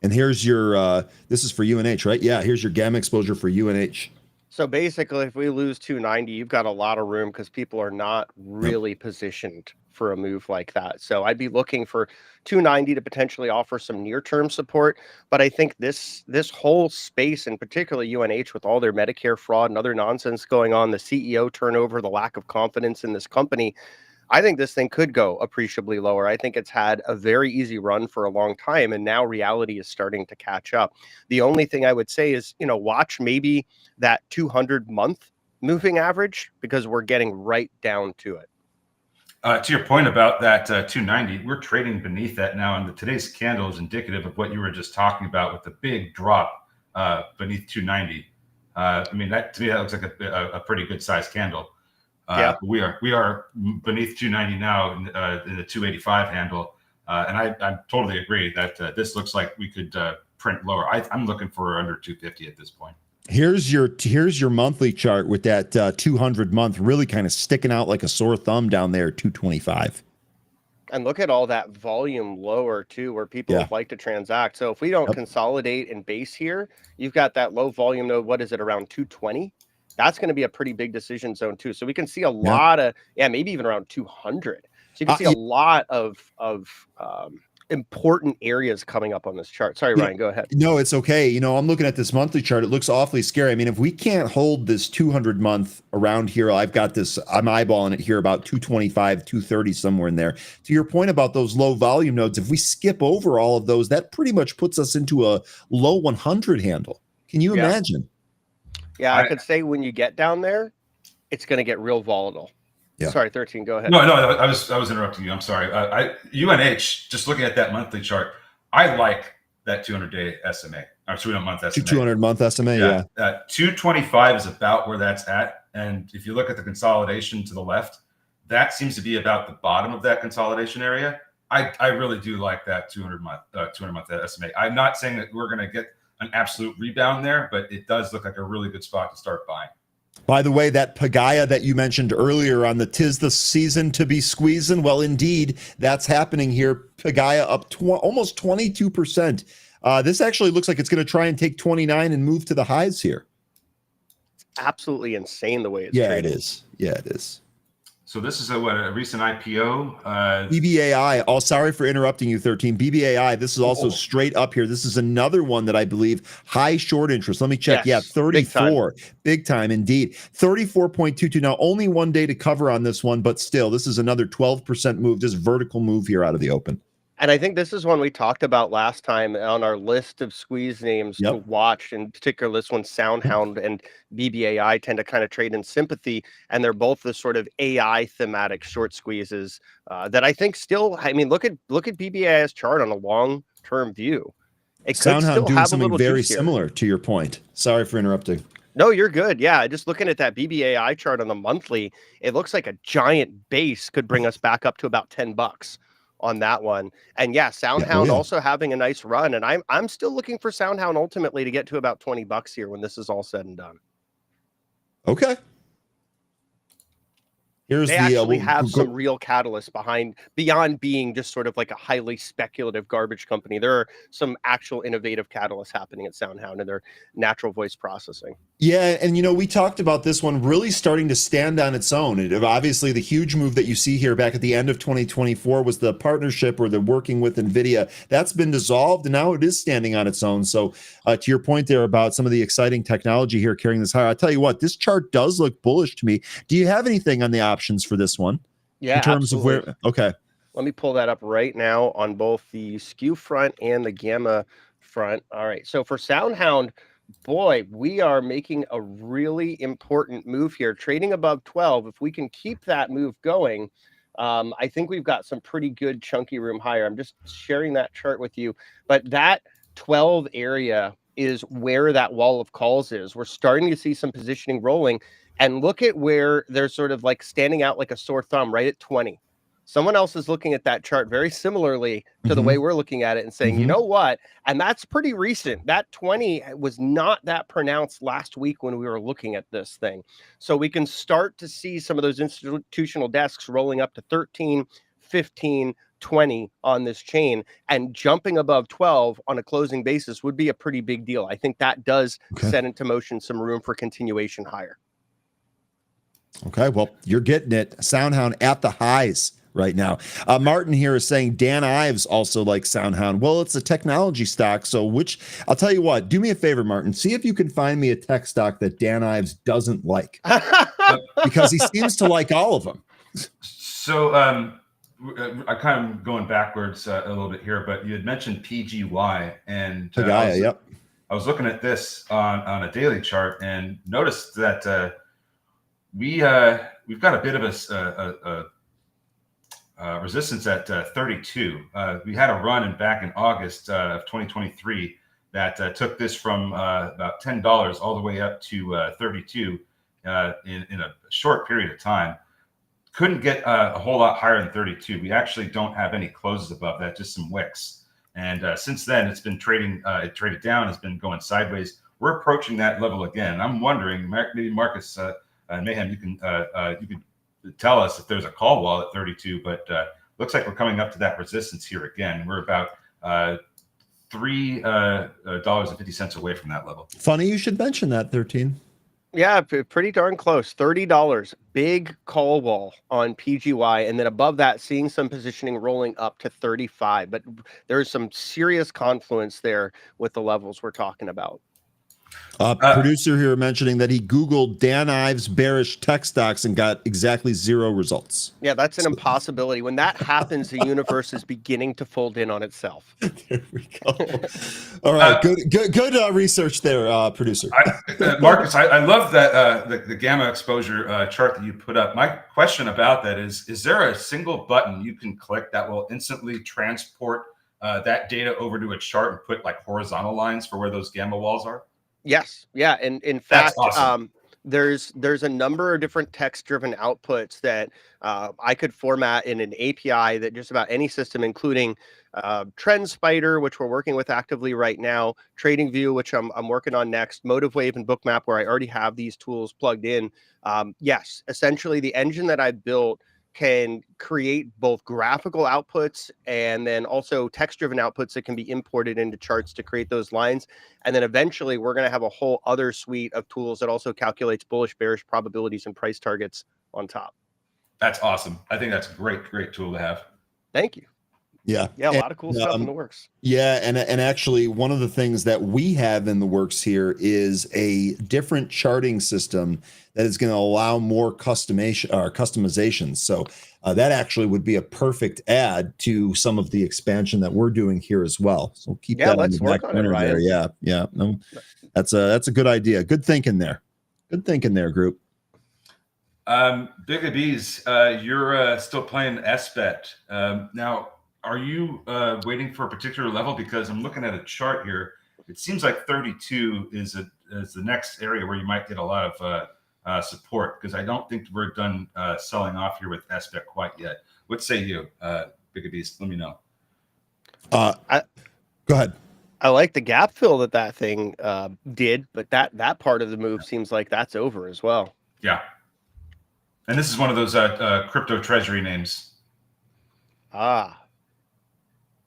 And here's your, this is for UNH, right? Yeah, here's your gamma exposure for UNH. So basically, if we lose 290, you've got a lot of room because people are not really positioned for a move like that. So I'd be looking for 290 to potentially offer some near-term support. But I think this whole space, and particularly UNH, with all their Medicare fraud and other nonsense going on, the CEO turnover, the lack of confidence in this company, I think this thing could go appreciably lower. I think it's had a very easy run for a long time, and now reality is starting to catch up. The only thing I would say is, watch maybe that 200-month moving average, because we're getting right down to it. To your point about that 290, we're trading beneath that now, and today's candle is indicative of what you were just talking about with the big drop beneath 290. I mean, that to me, that looks like a pretty good sized candle. Yeah, we are beneath 290 now in the 285 handle, and I totally agree that this looks like we could print lower. I'm looking for under 250 at this point. Here's your monthly chart with that 200 month really kind of sticking out like a sore thumb down there, 225. And look at all that volume lower too, where people would like to transact. So if we don't consolidate and base here, you've got that low volume node. What is it, around 220? That's going to be a pretty big decision zone too. So we can see a lot of, maybe even around 200. So you can see a lot of important areas coming up on this chart. Sorry, Ryan, go ahead. No, it's okay. I'm looking at this monthly chart. It looks awfully scary. I mean, if we can't hold this 200 month around here, I'm eyeballing it here about 225, 230, somewhere in there. To your point about those low volume nodes, if we skip over all of those, that pretty much puts us into a low 100 handle. Can you imagine? Yeah, I could say when you get down there, it's going to get real volatile. Yeah. Sorry, 13, go ahead. No, I was interrupting you. I'm sorry. UNH, just looking at that monthly chart, I like that 200-day SMA, or 200-month SMA. 200-month SMA, yeah. 225 is about where that's at. And if you look at the consolidation to the left, that seems to be about the bottom of that consolidation area. I really do like that 200-month SMA. I'm not saying that we're going to get an absolute rebound there, but it does look like a really good spot to start buying. By the way, that pagaya that you mentioned earlier on the 'tis the season to be squeezing, well, indeed, that's happening here. Pagaya up almost 22%. This actually looks like it's going to try and take 29 and move to the highs here. It's absolutely insane the way it's trading. It is. Yeah, it is. So this is a recent IPO. BBAI. Oh, sorry for interrupting you, 13. BBAI. This is also straight up here. This is another one that I believe high short interest. Let me check. Yes, 34. Big time indeed. 34.22. Now only 1 day to cover on this one, but still, this is another 12% move. Just vertical move here out of the open. And I think this is one we talked about last time on our list of squeeze names to watch. In particular, this one, SoundHound and BBAI, tend to kind of trade in sympathy. And they're both the sort of AI thematic short squeezes that I think still, I mean, look at BBAI's chart on a long-term view. It could SoundHound still doing have something very similar to your point. Sorry for interrupting. No, you're good. Yeah, just looking at that BBAI chart on the monthly, it looks like a giant base could bring us back up to about $10. on that one. And yeah, Soundhound also having a nice run. And I'm still looking for Soundhound ultimately to get to about $20 here when this is all said and done. Okay. They actually have some real catalysts beyond being just sort of like a highly speculative garbage company. There are some actual innovative catalysts happening at Soundhound and their natural voice processing. Yeah, and we talked about this one really starting to stand on its own. Obviously, the huge move that you see here back at the end of 2024 was the partnership or the working with NVIDIA. That's been dissolved, and now it is standing on its own. So to your point there about some of the exciting technology here carrying this higher, I'll tell you what, this chart does look bullish to me. Do you have anything on the options for this one? Yeah, in terms absolutely. of where? Okay. Let me pull that up right now on both the skew front and the gamma front. All right, so for Soundhound, boy, we are making a really important move here. Trading above 12, if we can keep that move going, I think we've got some pretty good chunky room higher. I'm just sharing that chart with you. But that 12 area is where that wall of calls is. We're starting to see some positioning rolling. And look at where they're sort of like standing out like a sore thumb right at 20. Someone else is looking at that chart very similarly to the way we're looking at it and saying, you know what? And that's pretty recent. That 20 was not that pronounced last week when we were looking at this thing. So we can start to see some of those institutional desks rolling up to 13, 15, 20 on this chain, and jumping above 12 on a closing basis would be a pretty big deal. I think that does set into motion some room for continuation higher. Okay, well, you're getting it. Soundhound at the highs right now. Martin here is saying Dan Ives also likes Soundhound. Well, it's a technology stock, so I'll tell you what, do me a favor, Martin, see if you can find me a tech stock that Dan Ives doesn't like, because he seems to like all of them. So I kind of going backwards a little bit here, but you had mentioned PGY, and I was looking at this on a daily chart and noticed that we've got a bit of a resistance at 32. We had a run back in August of 2023 that took this from about $10 all the way up to 32 in a short period of time. Couldn't get a whole lot higher than 32. We actually don't have any closes above that, just some wicks. And since then, it's been trading. It traded down. It's been going sideways. We're approaching that level again. I'm wondering, maybe Marcus Mayhem, you can tell us if there's a call wall at 32, but looks like we're coming up to that resistance here again. We're about $3.50 away from that level. Funny you should mention that, 13. Yeah, pretty darn close. $30, big call wall on PGY, and then above that, seeing some positioning rolling up to 35. But there's some serious confluence there with the levels we're talking about. Producer here mentioning that he Googled Dan Ives bearish tech stocks and got exactly 0 results. Yeah, that's an impossibility. When that happens, the universe is beginning to fold in on itself. There we go. All right, good research there, producer. Marcus, I love that the gamma exposure chart that you put up. My question about that is there a single button you can click that will instantly transport that data over to a chart and put like horizontal lines for where those gamma walls are? Yes. Yeah. And in fact, awesome. There's a number of different text-driven outputs that I could format in an API that just about any system, including TrendSpider, which we're working with actively right now, TradingView, which I'm working on next, MotiveWave and Bookmap, where I already have these tools plugged in. Yes, essentially the engine that I built can create both graphical outputs and then also text-driven outputs that can be imported into charts to create those lines. And then eventually we're going to have a whole other suite of tools that also calculates bullish, bearish probabilities and price targets on top. That's awesome. I think that's a great tool to have. Thank you. Yeah. Yeah, a lot of cool stuff in the works. Yeah, and actually one of the things that we have in the works here is a different charting system that is going to allow more customizations. So that actually would be a perfect add to some of the expansion that we're doing here as well. So keep that on the back burner there. Yeah. No, that's a good idea. Good thinking there. Good thinking there, group. Big Bees, you're still playing SBET. Now, are you waiting for a particular level? Because I'm looking at a chart here. It seems like 32 is the next area where you might get a lot of support, because I don't think we're done selling off here with SBET quite yet. What say you, Big a Beast. Let me know. Go ahead. I like the gap fill that thing did, but that part of the move seems like that's over as well. Yeah. And this is one of those crypto treasury names.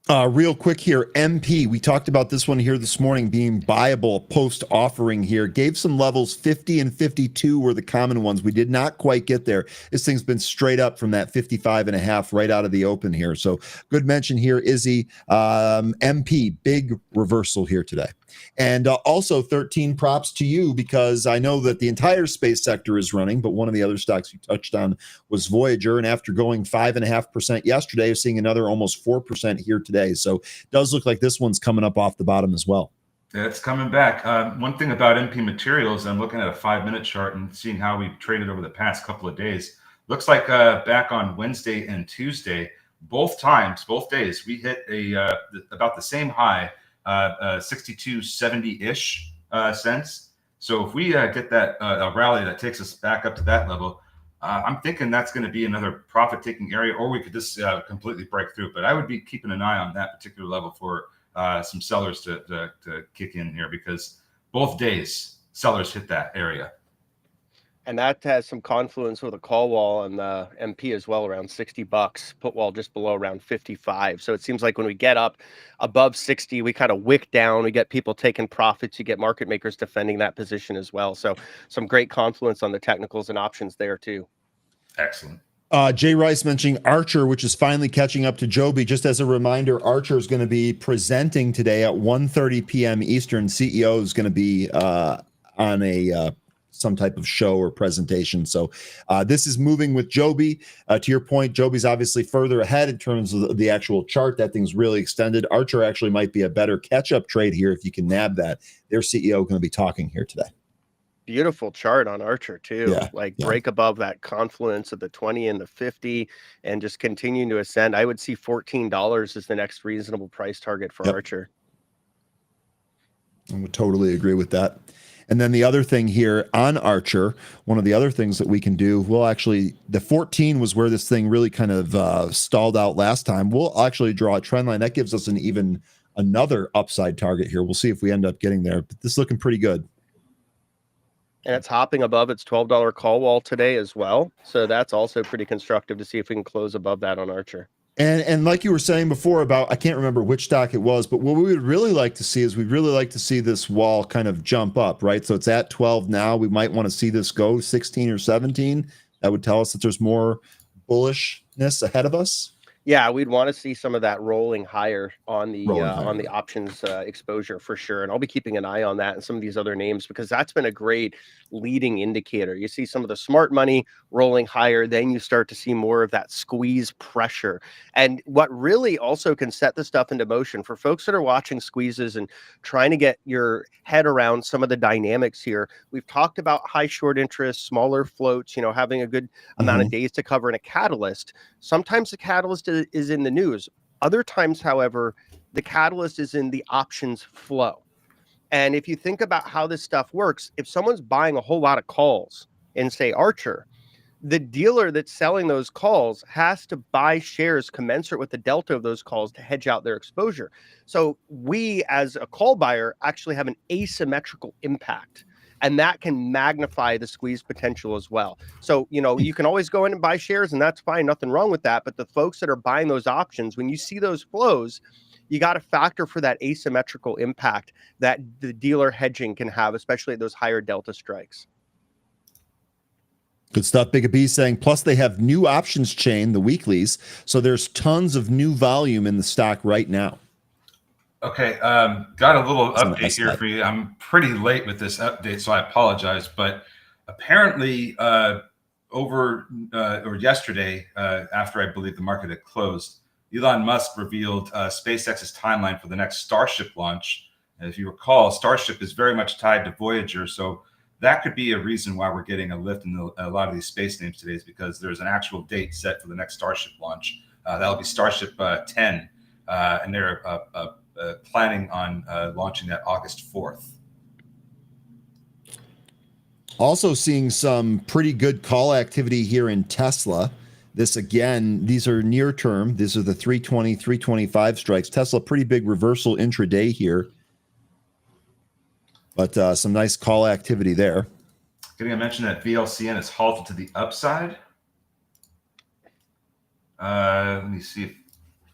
Real quick here, MP. We talked about this one here this morning being buyable post offering here. Gave some levels 50 and 52 were the common ones. We did not quite get there. This thing's been straight up from that 55 and a half right out of the open here. So good mention here, Izzy. MP, big reversal here today. And also 13 props to you, because I know that the entire space sector is running, but one of the other stocks you touched on was Voyager. And after going 5.5% yesterday, we're seeing another almost 4% here today. So it does look like this one's coming up off the bottom as well. Yeah, it's coming back. One thing about MP Materials, I'm looking at a 5-minute chart and seeing how we've traded over the past couple of days. Looks like back on Wednesday and Tuesday, both days, we hit about the same high, 62.70-ish cents. So if we get that a rally that takes us back up to that level, I'm thinking that's going to be another profit-taking area, or we could just completely break through. But I would be keeping an eye on that particular level for some sellers to kick in here, because both days sellers hit that area. And that has some confluence with a call wall on the MP as well, around $60. Put wall just below around 55. So it seems like when we get up above 60, we kind of wick down. We get people taking profits. You get market makers defending that position as well. So some great confluence on the technicals and options there too. Excellent. Jay Rice mentioning Archer, which is finally catching up to Joby. Just as a reminder, Archer is going to be presenting today at 1:30 p.m. Eastern. CEO is going to be on a some type of show or presentation. So this is moving with Joby. To your point, Joby's obviously further ahead in terms of the actual chart. That thing's really extended. Archer actually might be a better catch-up trade here if you can nab that. Their CEO going to be talking here today. Beautiful chart on Archer too. Break above that confluence of the 20 and the 50 and just continuing to ascend. I would see $14 as the next reasonable price target for Archer. I would totally agree with that. And then the other thing here on Archer, one of the other things that we can do, we'll actually, the 14 was where this thing really kind of stalled out last time. We'll actually draw a trend line. That gives us another upside target here. We'll see if we end up getting there, but this is looking pretty good. And it's hopping above its $12 call wall today as well. So that's also pretty constructive to see if we can close above that on Archer. And like you were saying before about, I can't remember which stock it was, but what we would really like to see is we'd really like to see this wall kind of jump up, right? So it's at 12 now. We might want to see this go 16 or 17. That would tell us that there's more bullishness ahead of us. Yeah, we'd want to see some of that rolling higher on the options exposure for sure. And I'll be keeping an eye on that and some of these other names, because that's been a great leading indicator. You see some of the smart money rolling higher, then you start to see more of that squeeze pressure. And what really also can set the stuff into motion for folks that are watching squeezes and trying to get your head around some of the dynamics here. We've talked about high short interest, smaller floats, having a good amount of days to cover in a catalyst. Sometimes the catalyst is in the news. Other times, however, the catalyst is in the options flow. And if you think about how this stuff works, if someone's buying a whole lot of calls in, say, Archer, the dealer that's selling those calls has to buy shares commensurate with the delta of those calls to hedge out their exposure. So we, as a call buyer, actually have an asymmetrical impact. And that can magnify the squeeze potential as well. So, you can always go in and buy shares, and that's fine. Nothing wrong with that. But the folks that are buying those options, when you see those flows, you got to factor for that asymmetrical impact that the dealer hedging can have, especially at those higher delta strikes. Good stuff. Big B saying, plus they have new options chain, the weeklies. So there's tons of new volume in the stock right now. Okay, got a little update here for you. I'm pretty late with this update, so I apologize. But apparently, yesterday, after I believe the market had closed, Elon Musk revealed SpaceX's timeline for the next Starship launch. And if you recall, Starship is very much tied to Voyager, so that could be a reason why we're getting a lift in a lot of these space names today, is because there's an actual date set for the next Starship launch. That'll be Starship 10, and they're planning on launching that August 4th. Also seeing some pretty good call activity here in Tesla. This again, these are near term. These are the 320, 325 strikes. Tesla, pretty big reversal intraday here. But some nice call activity there. Getting a mention that VLCN is halted to the upside. Let me see if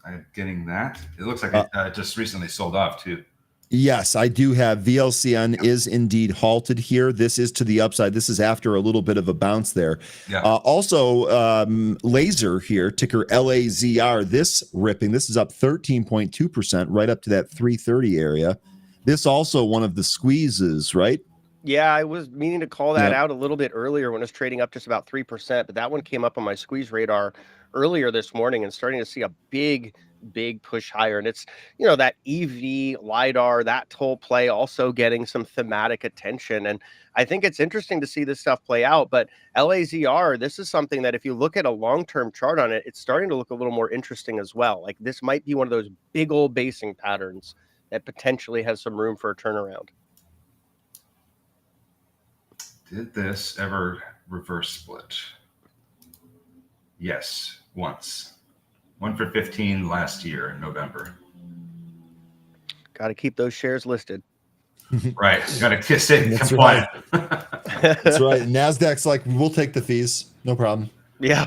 I'm getting that. It looks like it just recently sold off too. Yes, I do have VLCN is indeed halted here. This is to the upside. This is after a little bit of a bounce there. Yeah. Also, Laser here, ticker LAZR, this ripping. This is up 13.2%, right up to that 330 area. This also one of the squeezes, right? Yeah, I was meaning to call that out a little bit earlier when it was trading up just about 3%, but that one came up on my squeeze radar earlier this morning and starting to see a big push higher. And it's, that EV, LiDAR, that whole play also getting some thematic attention. And I think it's interesting to see this stuff play out. But LAZR, this is something that if you look at a long-term chart on it, it's starting to look a little more interesting as well. Like this might be one of those big old basing patterns that potentially has some room for a turnaround. Did this ever reverse split? Yes, once. 1 for 15 last year in November. Got to keep those shares listed. Right. Got to stay compliant. Right. That's right. NASDAQ's like, we'll take the fees. No problem. Yeah.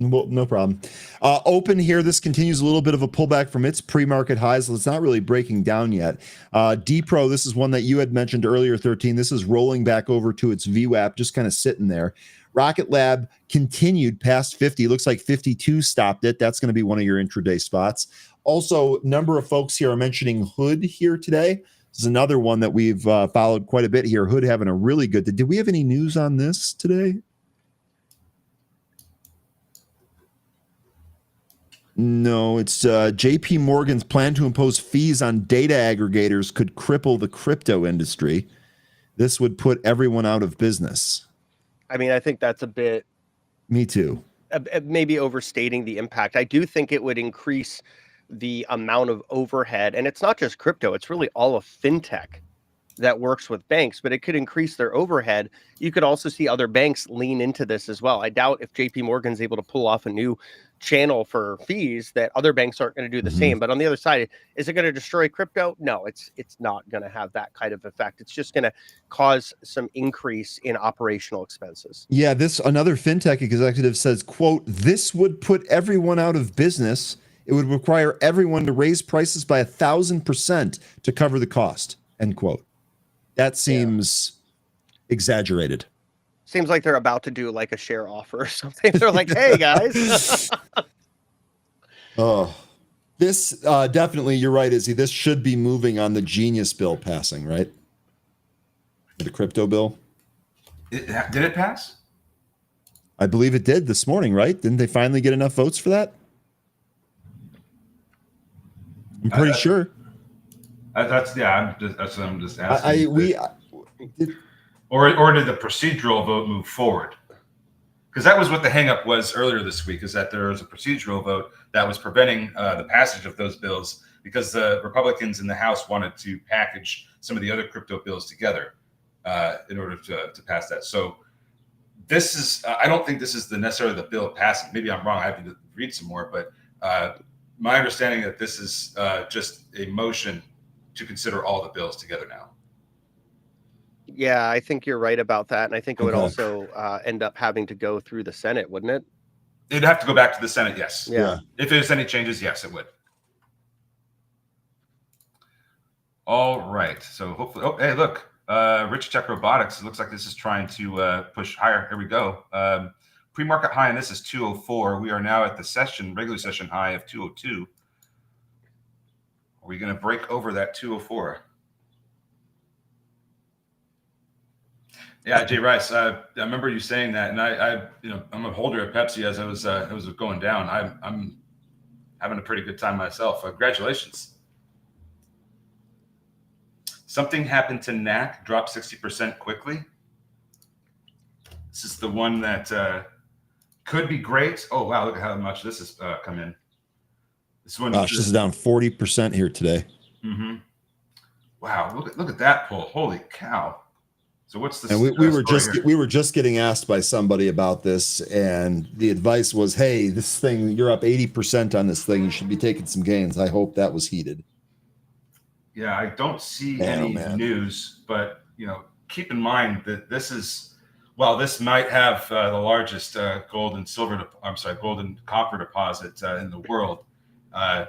Well, no problem. Open here. This continues a little bit of a pullback from its pre-market highs. It's not really breaking down yet. DPro, this is one that you had mentioned earlier, 13. This is rolling back over to its VWAP, just kind of sitting there. Rocket Lab continued past 50. Looks like 52 stopped it. That's going to be one of your intraday spots. Also, a number of folks here are mentioning Hood here today. This is another one that we've followed quite a bit here. Hood having a really good. Did we have any news on this today? No, it's JP Morgan's plan to impose fees on data aggregators could cripple the crypto industry. This would put everyone out of business. I mean, I think that's a bit... Me too. Maybe overstating the impact. I do think it would increase the amount of overhead. And it's not just crypto. It's really all of fintech that works with banks, but it could increase their overhead. You could also see other banks lean into this as well. I doubt if JP Morgan's able to pull off a new channel for fees that other banks aren't going to do the same. But on the other side, is it going to destroy crypto? No, it's not going to have that kind of effect. It's just going to cause some increase in operational expenses. Yeah, another fintech executive says, quote, this would put everyone out of business. It would require everyone to raise prices by 1,000% to cover the cost, end quote. That seems exaggerated. Seems like they're about to do like a share offer or something. They're like, hey, guys. This definitely, you're right, Izzy. This should be moving on the Genius bill passing, right? The crypto bill. Did it pass? I believe it did this morning, right? Didn't they finally get enough votes for that? I'm pretty sure. That's what I'm just asking. Or did the procedural vote move forward? Because that was what the hangup was earlier this week, is that there was a procedural vote that was preventing the passage of those bills because the Republicans in the House wanted to package some of the other crypto bills together in order to pass that. So this is, I don't think this is necessarily the bill passing. Maybe I'm wrong. I have to read some more, but my understanding that this is just a motion to consider all the bills together now. Yeah, I think you're right about that. And I think it would also end up having to go through the Senate, wouldn't it? It'd have to go back to the Senate, yes. Yeah. If there's any changes, yes, it would. All right. So hopefully, oh, hey, look, Rich Tech Robotics. It looks like this is trying to push higher. Here we go. Pre-market high, and this is 204. We are now at the regular session high of 202. Are we going to break over that 204? Yeah, Jay Rice. I remember you saying that, and I'm a holder of Pepsi as it was going down. I'm having a pretty good time myself. Congratulations. Something happened to NAC, dropped 60% quickly. This is the one that could be great. Oh wow, look at how much this has come in. This one. Gosh, this is down 40% here today. Wow, look at that pull. Holy cow. So what's the And we were story just here? we were just getting asked by somebody about this, and the advice was, "Hey, this thing, you're up 80% on this thing. You should be taking some gains." I hope that was heated. Yeah, I don't see Man, oh any man. news, but keep in mind that this might have the largest gold and copper deposit in the world.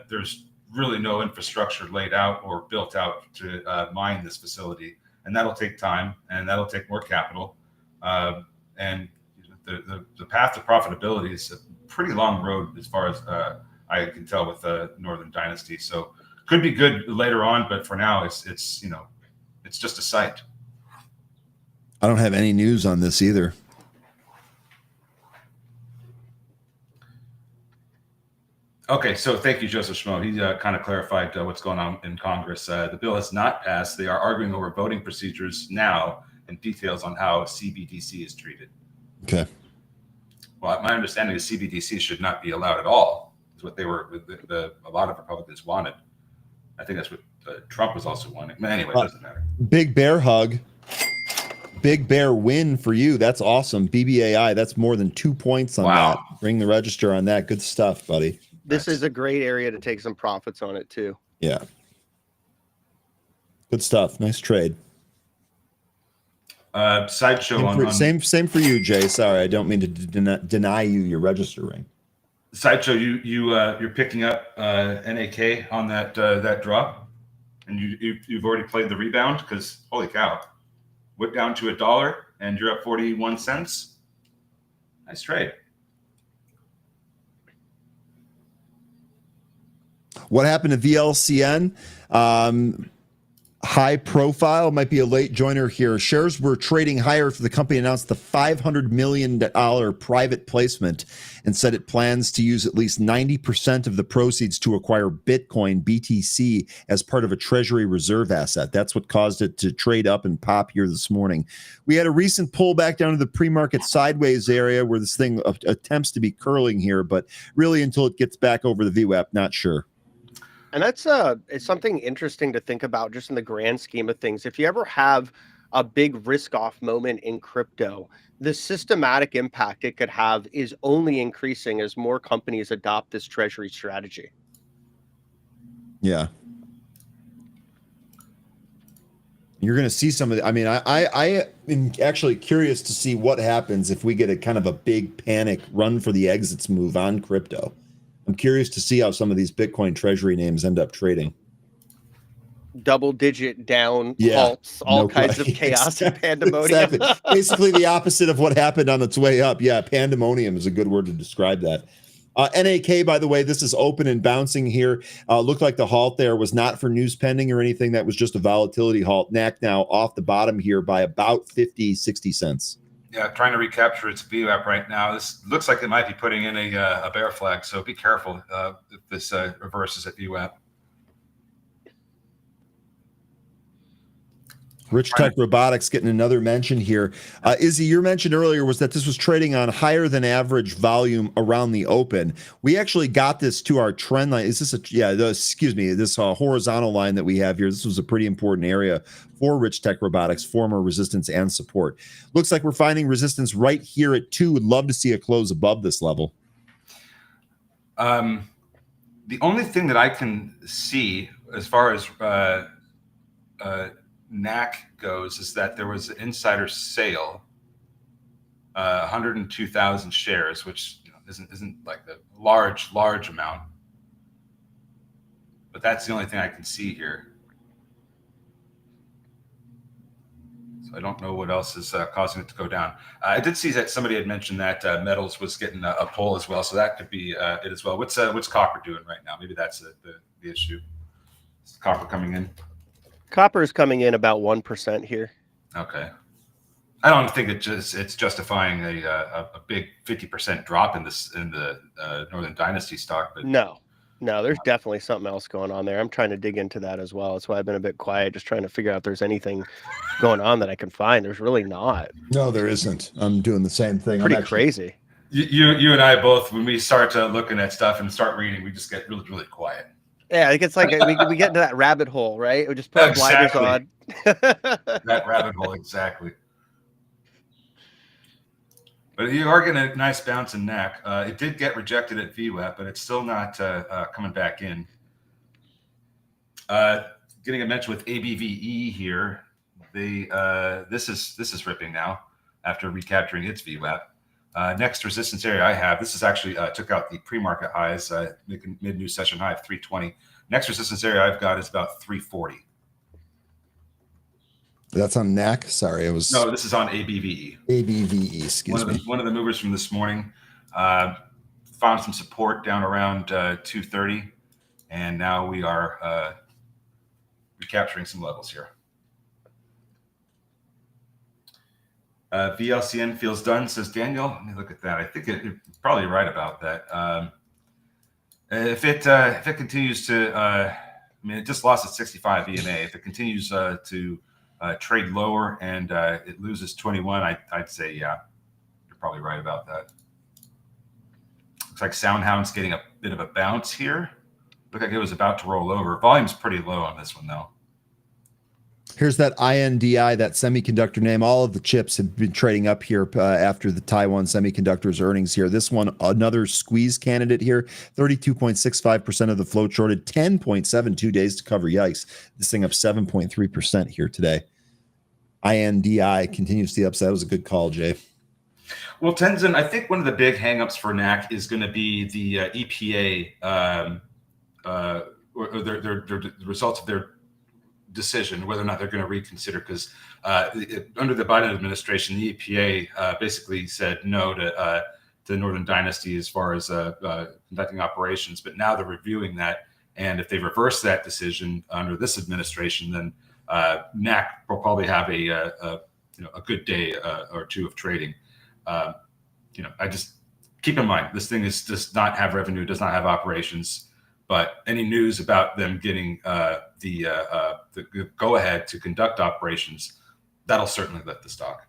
There's really no infrastructure laid out or built out to mine this facility, and that'll take time, and that'll take more capital. And the path to profitability is a pretty long road, as far as I can tell, with Northern Dynasty. So could be good later on, but for now, it's just a site. I don't have any news on this either. Okay, so thank you, Joseph Schmo. He kind of clarified what's going on in Congress. The bill has not passed. They are arguing over voting procedures now and details on how CBDC is treated. Okay. Well, my understanding is CBDC should not be allowed at all. Is what they were. A lot of Republicans wanted. I think that's what Trump was also wanting. But anyway, it doesn't matter. Big bear hug. Big bear win for you. That's awesome. BBAI, that's more than 2 points on that. Ring the register on that. Good stuff, buddy. This is a great area to take some profits on it too. Yeah. Good stuff. Nice trade. Sideshow same for you, Jay. Sorry, I don't mean to deny you your register ring. Sideshow, you're picking up NAK on that drop, and you've already played the rebound, because holy cow, went down to $1 and you're up 41 cents. Nice trade. What happened to VLCN? High profile, might be a late joiner here. Shares were trading higher after the company announced the $500 million private placement and said it plans to use at least 90% of the proceeds to acquire Bitcoin, BTC, as part of a treasury reserve asset. That's what caused it to trade up and pop here this morning. We had a recent pullback down to the pre-market sideways area where this thing attempts to be curling here, but really until it gets back over the VWAP, not sure. And that's it's something interesting to think about just in the grand scheme of things. If you ever have a big risk off moment in crypto, the systematic impact it could have is only increasing as more companies adopt this treasury strategy. Yeah. You're going to see some of the, I mean, I am actually curious to see what happens if we get a kind of a big panic run for the exits move on crypto. I'm curious to see how some of these Bitcoin treasury names end up trading. Double-digit down halts, all kinds of chaos and pandemonium. Exactly. Basically the opposite of what happened on its way up. Yeah, pandemonium is a good word to describe that. NAK, by the way, this is open and bouncing here. Looked like the halt there was not for news pending or anything. That was just a volatility halt. NAC now off the bottom here by about 50, 60 cents. Yeah, trying to recapture its VWAP right now. This looks like it might be putting in a bear flag, so be careful if this reverses at VWAP. Rich Tech Robotics getting another mention here. Izzy, your mention earlier was that this was trading on higher than average volume around the open. We actually got this to our trend line. Is this this horizontal line that we have here? This was a pretty important area for Rich Tech Robotics, former resistance and support. Looks like we're finding resistance right here at 2. Would love to see a close above this level. The only thing that I can see as far as NAC goes is that there was an insider sale, 102,000 shares, which isn't like a large amount, but that's the only thing I can see here. So I don't know what else is causing it to go down. I did see that somebody had mentioned that metals was getting a pull as well, so that could be it as well. What's copper doing right now? Maybe that's the issue. Is copper coming in? Copper is coming in about 1% here. Okay. I don't think it's justifying a big 50% drop in the Northern Dynasty stock. But no, there's definitely something else going on there. I'm trying to dig into that as well. That's why I've been a bit quiet, just trying to figure out if there's anything going on that I can find. There's really not. No, there isn't. I'm doing the same thing. Pretty crazy. You and I both, when we start looking at stuff and start reading, we just get really, really quiet. Yeah, it's like we get into that rabbit hole, right? We just put blinders on. That rabbit hole, exactly. But you are getting a nice bounce in NAC. It did get rejected at VWAP, but it's still not coming back in. Getting a mention with ABVE here. This is ripping now after recapturing its VWAP. Next resistance area I have, this is actually took out the pre-market highs, making mid-new session high of 320. Next resistance area I've got is about 340. That's on NAC. Sorry, No, this is on ABVE. ABVE, excuse me. One of the movers from this morning. Found some support down around 230, and now we are recapturing some levels here. VLCN feels done, says Daniel. Let me look at that. I think you're probably right about that. If it continues to, I mean, it just lost its 65 EMA. If it continues to trade lower and it loses 21, I'd say, yeah, you're probably right about that. Looks like Soundhound's getting a bit of a bounce here. Looked like it was about to roll over. Volume's pretty low on this one, though. Here's that INDI, that semiconductor name. All of the chips have been trading up here after the Taiwan Semiconductors earnings here. This one, another squeeze candidate here. 32.65% of the float shorted, 10.72 days to cover. Yikes. This thing up 7.3% here today. INDI continues to the upside. That was a good call, Jay. Well, Tenzin, I think one of the big hangups for NAC is going to be the EPA, or the results of their decision, whether or not they're going to reconsider, because under the Biden administration, the EPA basically said no to Northern Dynasty as far as conducting operations, but now they're reviewing that, and if they reverse that decision under this administration, then NAC will probably have a good day or two of trading. I just keep in mind, this thing does not have revenue, does not have operations, but any news about them getting the go-ahead to conduct operations, that'll certainly lift the stock.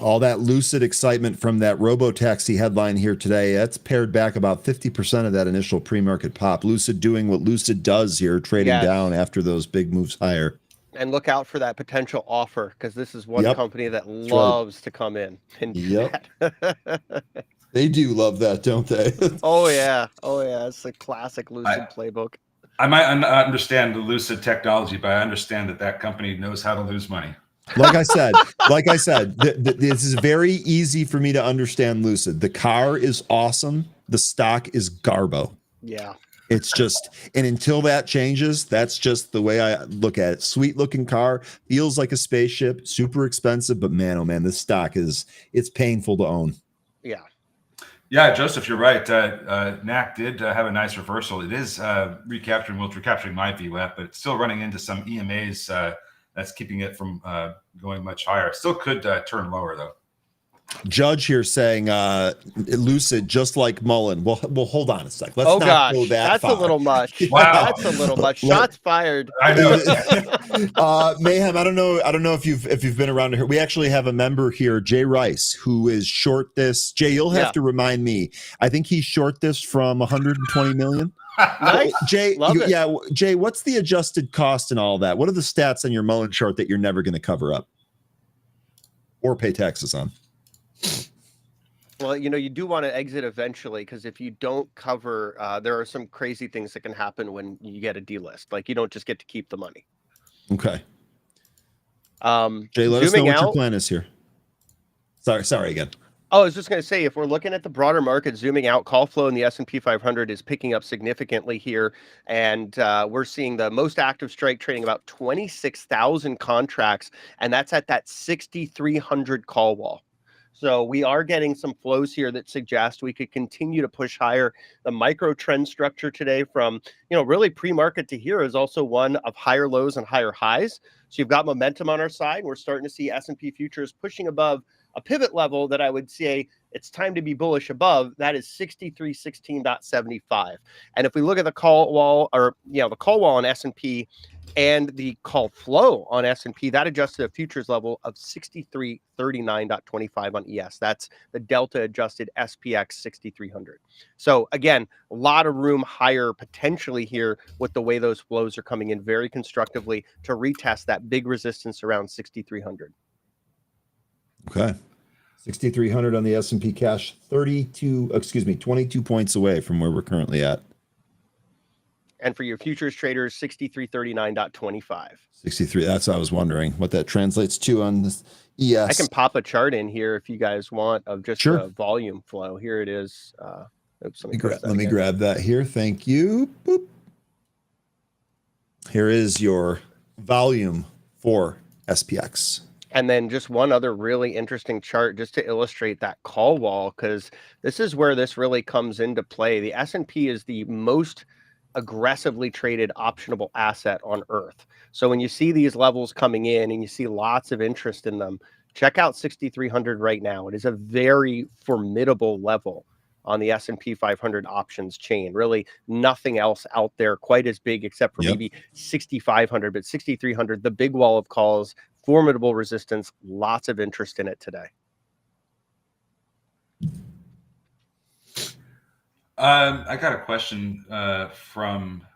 All that Lucid excitement from that robo-taxi headline here today, that's pared back about 50% of that initial pre-market pop. Lucid doing what Lucid does here, trading down after those big moves higher. And look out for that potential offer, because this is one company that loves to come in and do that. They do love that, don't they? Oh yeah. It's a classic Lucid playbook. I might not understand the Lucid technology, but I understand that company knows how to lose money. Like I said, this is very easy for me to understand Lucid. The car is awesome. The stock is garbo. Yeah. It's just, and until that changes, that's just the way I look at it. Sweet looking car, feels like a spaceship, super expensive, but man, oh man, this stock it's painful to own. Yeah. Yeah, Joseph, you're right. NAC did have a nice reversal. It is recapturing my VWAP, but it's still running into some EMAs that's keeping it from going much higher. It still could turn lower, though. Judge here saying Lucid just like Mullen. Well, hold on a sec. Let's not go that that's far. A little much. Wow, that's a little much. Shots fired. I know. Mayhem. I don't know if you've been around here. We actually have a member here, Jay Rice, who is short this. Jay, you'll have to remind me. I think he's short this from 120 million. Nice. Jay, Jay, what's the adjusted cost and all that? What are the stats on your Mullen chart that you're never going to cover up or pay taxes on? Well, you do want to exit eventually, because if you don't cover, there are some crazy things that can happen when you get a delist. Like, you don't just get to keep the money. Okay. Jay, let us know what your plan is here. Sorry again. Oh, I was just going to say, if we're looking at the broader market, zooming out, call flow in the S&P 500 is picking up significantly here. And we're seeing the most active strike trading about 26,000 contracts. And that's at that 6,300 call wall. So we are getting some flows here that suggest we could continue to push higher. The micro trend structure today from, really pre-market to here is also one of higher lows and higher highs. So you've got momentum on our side. We're starting to see S&P futures pushing above a pivot level that I would say it's time to be bullish above. That is 6316.75. And if we look at the call wall, or the call wall on S&P and the call flow on S&P, that adjusted a futures level of 6339.25 on ES. That's the delta adjusted SPX 6300. So again, a lot of room higher potentially here with the way those flows are coming in very constructively to retest that big resistance around 6300. Okay. 6,300 on the S&P cash, 22 points away from where we're currently at. And for your futures traders, 6339.25. 63. That's what I was wondering what that translates to on this ES. I can pop a chart in here if you guys want of just Sure. the volume flow. Here it is. Oops, let me grab that here. Thank you. Boop. Here is your volume for SPX. And then just one other really interesting chart just to illustrate that call wall, because this is where this really comes into play. The S&P is the most aggressively traded optionable asset on earth. So when you see these levels coming in and you see lots of interest in them, check out 6,300 right now. It is a very formidable level on the S&P 500 options chain. Really nothing else out there quite as big except for maybe 6,500, but 6,300, the big wall of calls, formidable resistance, lots of interest in it today. I got a question from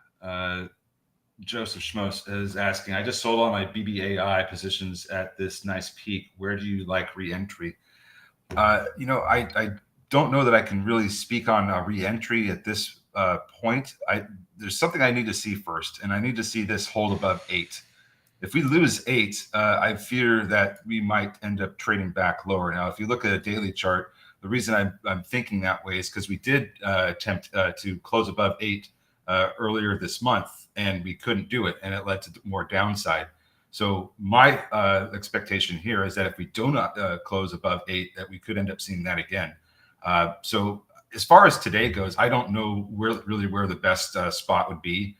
Joseph Schmos is asking, I just sold all my BBAI positions at this nice peak. Where do you like re-entry? I don't know that I can really speak on re-entry at this point. There's something I need to see first, and I need to see this hold above 8. If we lose 8, I fear that we might end up trading back lower. Now, if you look at a daily chart, the reason I'm thinking that way is because we did attempt to close above 8 earlier this month, and we couldn't do it, and it led to more downside. So my expectation here is that if we do not close above 8, that we could end up seeing that again. So as far as today goes, I don't know where the best spot would be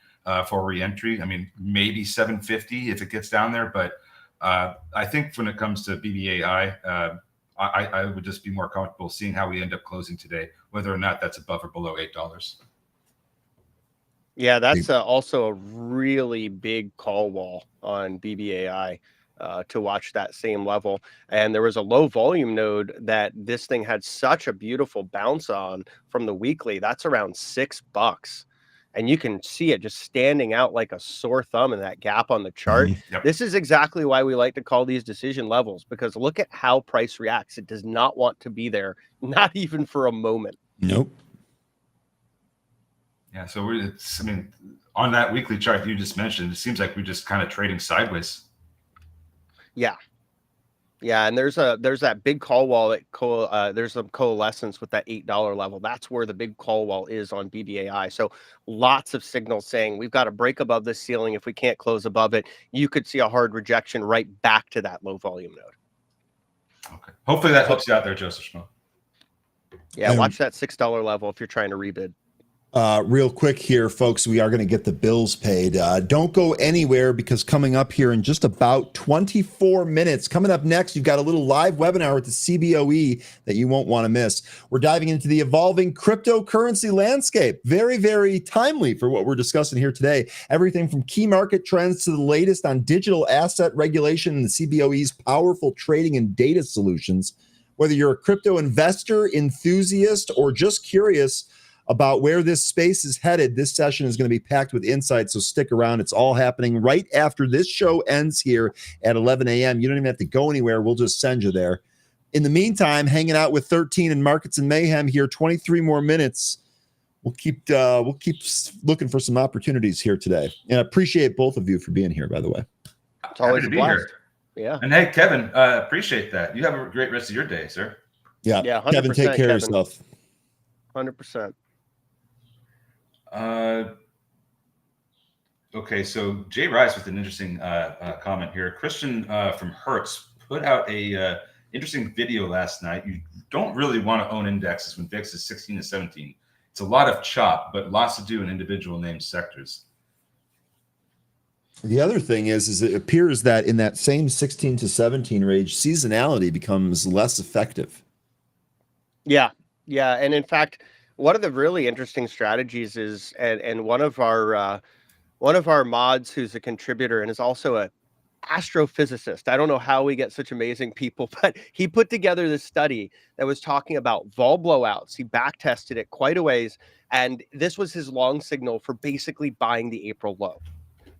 for re-entry. I mean, maybe 750 if it gets down there, but I think when it comes to BBAI, I would just be more comfortable seeing how we end up closing today, whether or not that's above or below $8. Yeah, that's also a really big call wall on BBAI to watch that same level. And there was a low volume node that this thing had such a beautiful bounce on from the weekly. That's around $6. And you can see it just standing out like a sore thumb in that gap on the chart. Yep. This is exactly why we like to call these decision levels, because look at how price reacts. It does not want to be there, not even for a moment. Nope. Yeah, so on that weekly chart you just mentioned, it seems like we're just kind of trading sideways. Yeah. Yeah, and there's that big call wall that there's some coalescence with that $8 level. That's where the big call wall is on BBAI. So lots of signals saying we've got to break above this ceiling. If we can't close above it, you could see a hard rejection right back to that low volume node. Okay. Hopefully that helps you out there, Joseph Schmo. Yeah, watch that $6 level if you're trying to rebid. Real quick here, folks, we are going to get the bills paid. Don't go anywhere, because coming up here in just about 24 minutes, coming up next, you've got a little live webinar with the CBOE that you won't want to miss. We're diving into the evolving cryptocurrency landscape. Very, very timely for what we're discussing here today. Everything from key market trends to the latest on digital asset regulation and the CBOE's powerful trading and data solutions. Whether you're a crypto investor, enthusiast, or just curious about where this space is headed, this session is going to be packed with insights, so stick around. It's all happening right after this show ends here at 11 a.m. You don't even have to go anywhere. We'll just send you there. In the meantime, hanging out with 13 and Markets and Mayhem here, 23 more minutes. We'll keep looking for some opportunities here today. And I appreciate both of you for being here, by the way. It's always a blast. Yeah. And hey, Kevin, appreciate that. You have a great rest of your day, sir. Yeah. Kevin, take care of yourself. 100%. Okay, so Jay Rice with an interesting comment here. Christian from Hertz put out a interesting video last night. You don't really want to own indexes when VIX is 16 to 17. It's a lot of chop, but lots to do in individual named sectors. The other thing is it appears that in that same 16 to 17 range, seasonality becomes less effective. Yeah. And in fact, one of the really interesting strategies is, and one of our mods who's a contributor and is also a astrophysicist. I don't know how we get such amazing people, but he put together this study that was talking about vol blowouts. He back tested it quite a ways, and this was his long signal for basically buying the April low.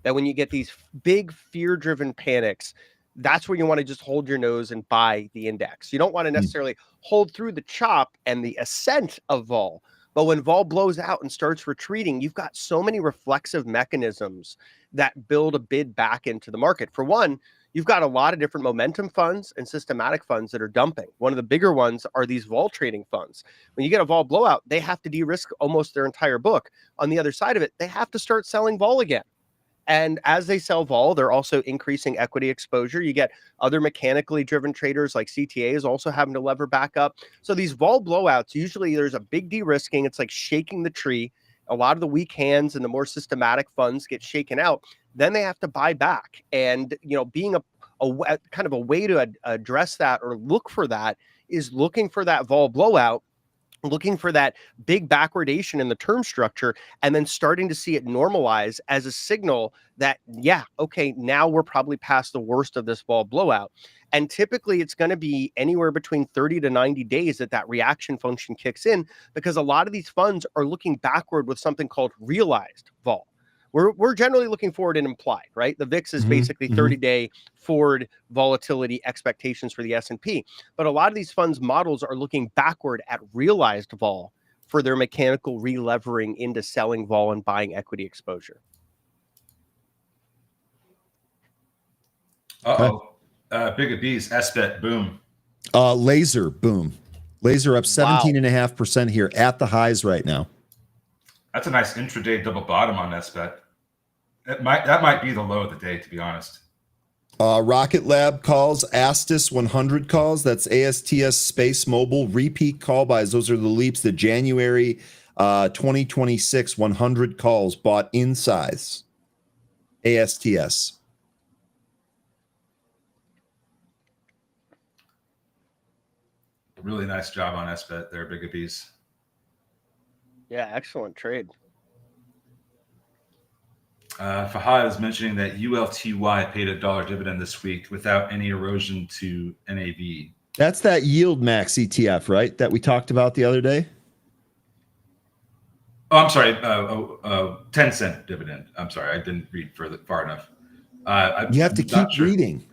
That when you get these big fear-driven panics, that's where you want to just hold your nose and buy the index. You don't want to necessarily hold through the chop and the ascent of vol. But when vol blows out and starts retreating, you've got so many reflexive mechanisms that build a bid back into the market. For one, you've got a lot of different momentum funds and systematic funds that are dumping. One of the bigger ones are these vol trading funds. When you get a vol blowout, they have to de-risk almost their entire book. On the other side of it, they have to start selling vol again. And as they sell vol, they're also increasing equity exposure. You get other mechanically driven traders like CTAs also having to lever back up. So these vol blowouts, usually there's a big de-risking. It's like shaking the tree. A lot of the weak hands and the more systematic funds get shaken out. Then they have to buy back. And, being a kind of a way to address that or look for that is looking for that vol blowout, looking for that big backwardation in the term structure, and then starting to see it normalize as a signal that, yeah, okay, now we're probably past the worst of this vol blowout. And typically it's going to be anywhere between 30 to 90 days that reaction function kicks in, because a lot of these funds are looking backward with something called realized vol. We're generally looking forward and implied, right? The VIX is basically 30-day forward volatility expectations for the S&P. But a lot of these funds models are looking backward at realized vol for their mechanical relevering into selling vol and buying equity exposure. Big B's SBET boom. Laser boom. Laser up 17.5% here at the highs right now. That's a nice intraday double bottom on SBET. That might be the low of the day, to be honest. Rocket Lab calls, Astis 100 calls. That's ASTS Space Mobile repeat call buys. Those are the leaps. The January 2026 100 calls bought in size. ASTS. Really nice job on SBET there, Big B's. Yeah, excellent trade. Fahad is mentioning that ULTY paid $1 dividend this week without any erosion to NAV. That's that yield max ETF, right? That we talked about the other day. Oh, I'm sorry. 10-cent dividend. I'm sorry. I didn't read far enough. You have to keep reading.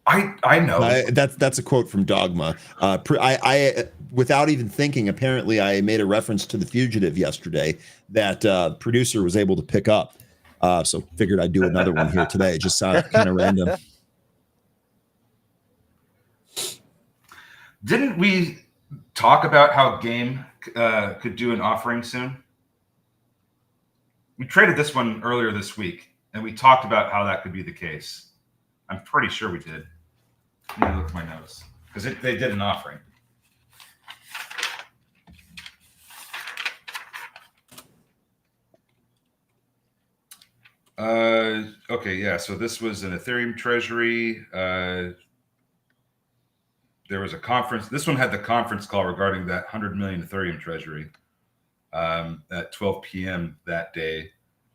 I know. That's a quote from Dogma. I without even thinking, apparently I made a reference to The Fugitive yesterday that producer was able to pick up. So figured I'd do another one here today. It just sounded kind of random. Didn't we talk about how Game could do an offering soon? We traded this one earlier this week, and we talked about how that could be the case. I'm pretty sure we did. Let me look at my notes, because they did an offering. Okay, yeah. So this was an Ethereum treasury. There was a conference. This one had the conference call regarding that 100 million Ethereum treasury at 12 p.m. that day,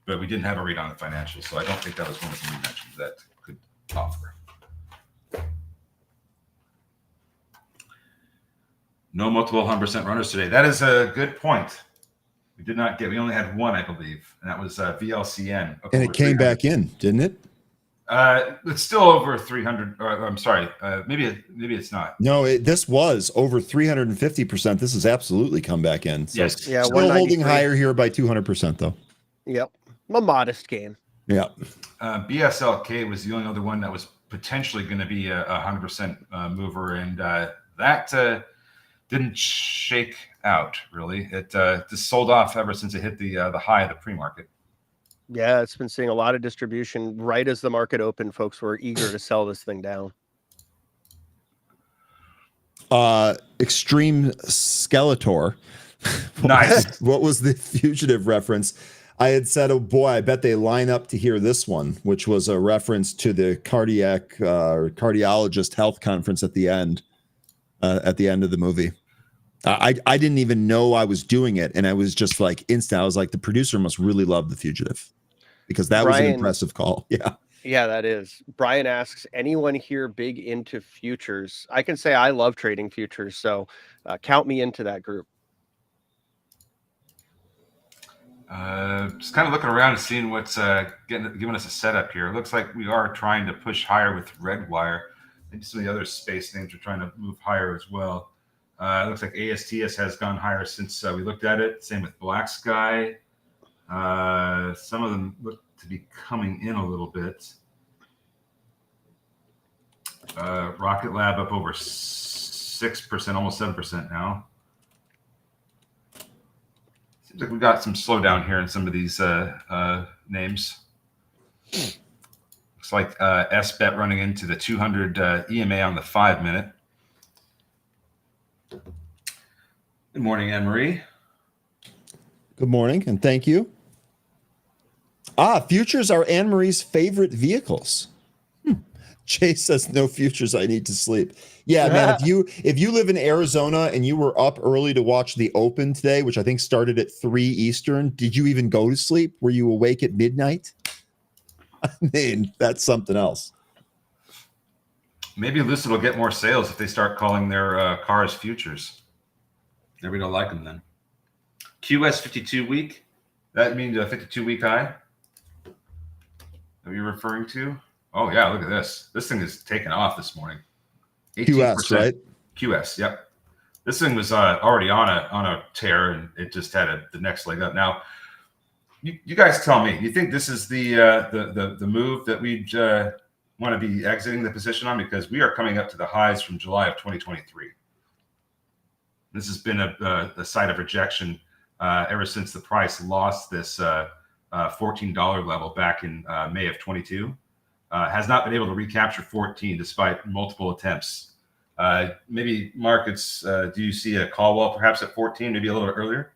but we didn't have a read on the financials, so I don't think that was one of the we mentioned that could offer. No multiple 100% runners today. That is a good point. We only had one, I believe, and that was VLCN. And it came back in, didn't it? It's still over 300. I'm sorry. Maybe it's not. No, this was over 350%. This has absolutely come back in. So yes. Yeah. Still holding higher here by 200%, though. Yep. A modest gain. Yeah. BSLK was the only other one that was potentially going to be a 100% mover, and that didn't shake out, really. It just sold off ever since it hit the high of the pre-market. Yeah, it's been seeing a lot of distribution right as the market opened. Folks were eager to sell this thing down. Extreme Skeletor. Nice. What was the Fugitive reference? I had said, oh boy, I bet they line up to hear this one, which was a reference to the cardiologist health conference at the end of the movie. I didn't even know I was doing it, and I was just like instant. I was like, the producer must really love The Fugitive, because that was an impressive call. Yeah, that is. Brian asks, anyone here big into futures? I can say I love trading futures, so count me into that group. Just kind of looking around and seeing what's giving us a setup here. It looks like we are trying to push higher with red wire. Maybe some of the other space names are trying to move higher as well. It looks like ASTS has gone higher since we looked at it. Same with Black Sky. Some of them look to be coming in a little bit. Rocket Lab up over 6%, almost 7% now. Seems like we got some slowdown here in some of these names. Looks like SBET running into the 200 EMA on the 5-minute. Good morning, Anne-Marie. Good morning, and thank you. Futures are Anne-Marie's favorite vehicles. Jay says no futures. I need to sleep. Yeah, man. If you live in Arizona and you were up early to watch the Open today, which I think started at 3 Eastern, did you even go to sleep? Were you awake at midnight? I mean, that's something else. Maybe Lucid will get more sales if they start calling their cars futures. Maybe we don't like them then. QS 52 week. That means a 52-week high. Are you referring to? Oh, yeah, look at this. This thing is taking off this morning. 18%. QS, right? QS, yep. This thing was already on a tear, and it just had the next leg up. Now, you guys tell me, you think this is the move that we want to be exiting the position on? Because we are coming up to the highs from July of 2023. This has been a site of rejection ever since the price lost this $14 level back in May of 22. Has not been able to recapture 14 despite multiple attempts. Maybe markets, do you see a call wall perhaps at 14, maybe a little bit earlier?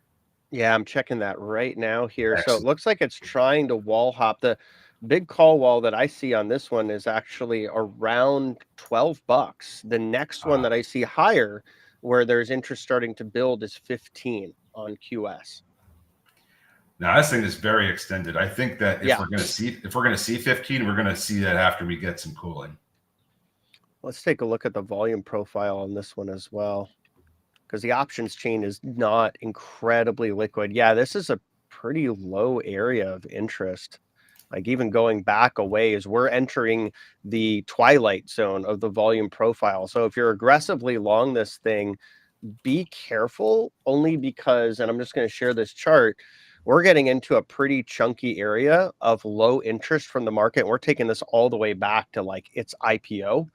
Yeah, I'm checking that right now here. Excellent. So it looks like it's trying to wall hop. The big call wall that I see on this one is actually around $12. The next one that I see higher where there's interest starting to build is 15 on QS. Now this thing is very extended. I think that if we're going to see 15, we're going to see that after we get some cooling. Let's take a look at the volume profile on this one as well, because the options chain is not incredibly liquid. Yeah, this is a pretty low area of interest. Like even going back a ways, we're entering the twilight zone of the volume profile. So if you're aggressively long this thing, be careful, only because, and I'm just going to share this chart, we're getting into a pretty chunky area of low interest from the market. We're taking this all the way back to like its IPO.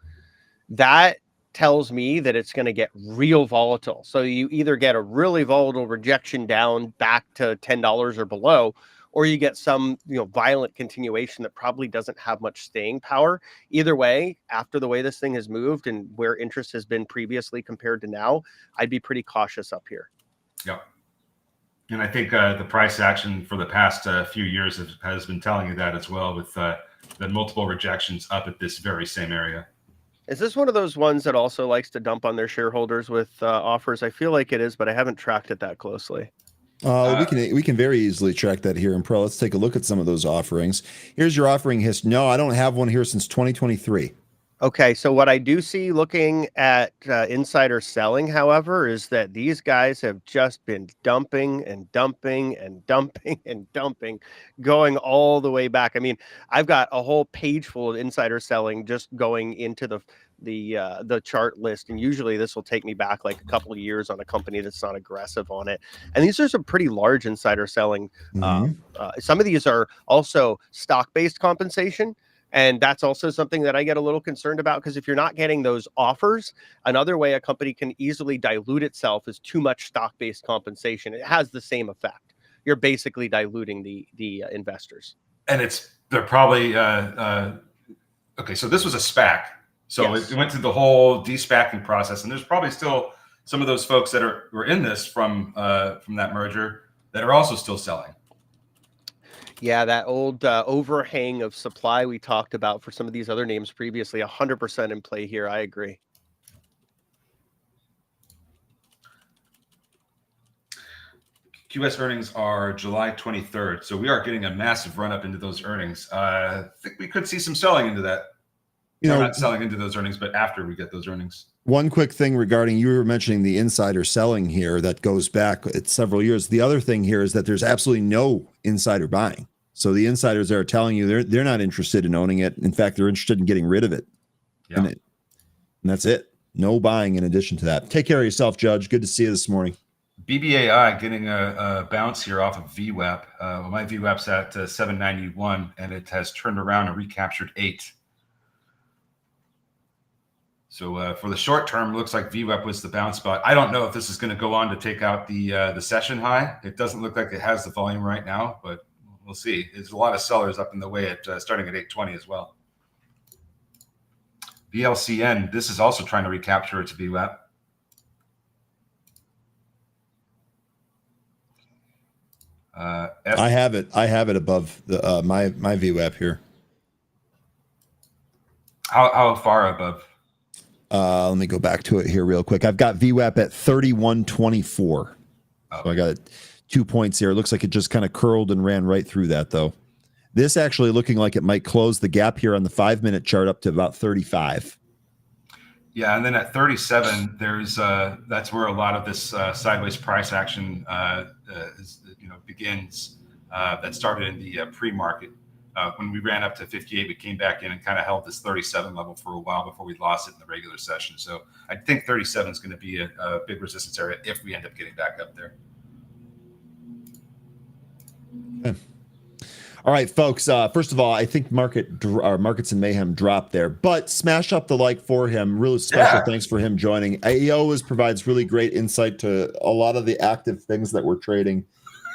That tells me that it's going to get real volatile. So you either get a really volatile rejection down back to $10 or below, or you get some violent continuation that probably doesn't have much staying power. Either way, after the way this thing has moved and where interest has been previously compared to now, I'd be pretty cautious up here. Yep. And I think the price action for the past few years has been telling you that as well, with the multiple rejections up at this very same area. Is this one of those ones that also likes to dump on their shareholders with offers? I feel like it is, but I haven't tracked it that closely. We can very easily track that here in Pro. Let's take a look at some of those offerings. Here's your offering history. No, I don't have one here since 2023. Okay, so what I do see looking at insider selling, however, is that these guys have just been dumping and dumping and dumping and dumping, going all the way back. I mean, I've got a whole page full of insider selling just going into the chart list, and usually this will take me back like a couple of years on a company that's not aggressive on it. And these are some pretty large insider selling. Some of these are also stock-based compensation. And that's also something that I get a little concerned about, because if you're not getting those offers, another way a company can easily dilute itself is too much stock-based compensation. It has the same effect. You're basically diluting the investors. And they're probably okay. So this was a SPAC. So Yes. It went through the whole de-SPACing process, and there's probably still some of those folks that were in this from that merger that are also still selling. Yeah, that old overhang of supply we talked about for some of these other names previously, 100% in play here. I agree. QS earnings are July 23rd, so we are getting a massive run up into those earnings. I think we could see some selling into that. We're not selling into those earnings, but after we get those earnings. One quick thing regarding, you were mentioning the insider selling here that goes back several years. The other thing here is that there's absolutely no insider buying. So the insiders are telling you they're not interested in owning it. In fact, they're interested in getting rid of it. Yeah. And that's it. No buying in addition to that. Take care of yourself, Judge. Good to see you this morning. BBAI getting a bounce here off of VWAP. My VWAP's at 791, and it has turned around and recaptured 8. So for the short term, looks like VWAP was the bounce spot. I don't know if this is going to go on to take out the session high. It doesn't look like it has the volume right now, but we'll see. There's a lot of sellers up in the way at starting at 820 as well. BLCN, this is also trying to recapture its VWAP. I have it above the my VWAP here. How far above? Let me go back to it here real quick. I've got VWAP at 3124. Oh. So I got 2 points here. It looks like it just kind of curled and ran right through that, though. This actually looking like it might close the gap here on the 5-minute chart up to about 35. Yeah, and then at 37, there's that's where a lot of this sideways price action begins. That started in the pre-market. When we ran up to 58, we came back in and kind of held this 37 level for a while before we lost it in the regular session. So I think 37 is going to be a big resistance area if we end up getting back up there. Okay. All right, folks. First of all, I think Markets in Mayhem dropped there, but smash up the like for him. Really special thanks for him joining. He always provides really great insight to a lot of the active things that we're trading.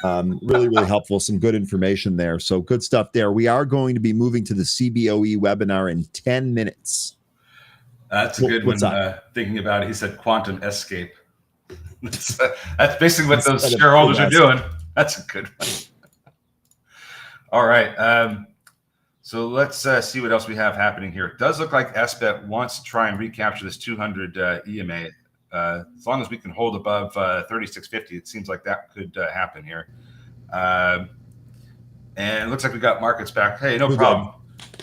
Really, really helpful. Some good information there. So good stuff there. We are going to be moving to the CBOE webinar in 10 minutes. That's a good one. Thinking about it, he said quantum escape. That's basically what those shareholders are doing. That's a good one. All right. So let's see what else we have happening here. It does look like SBET wants to try and recapture this 200 EMA. As long as we can hold above 3650, it seems like that could happen here. And it looks like we got markets back. Hey, no problem.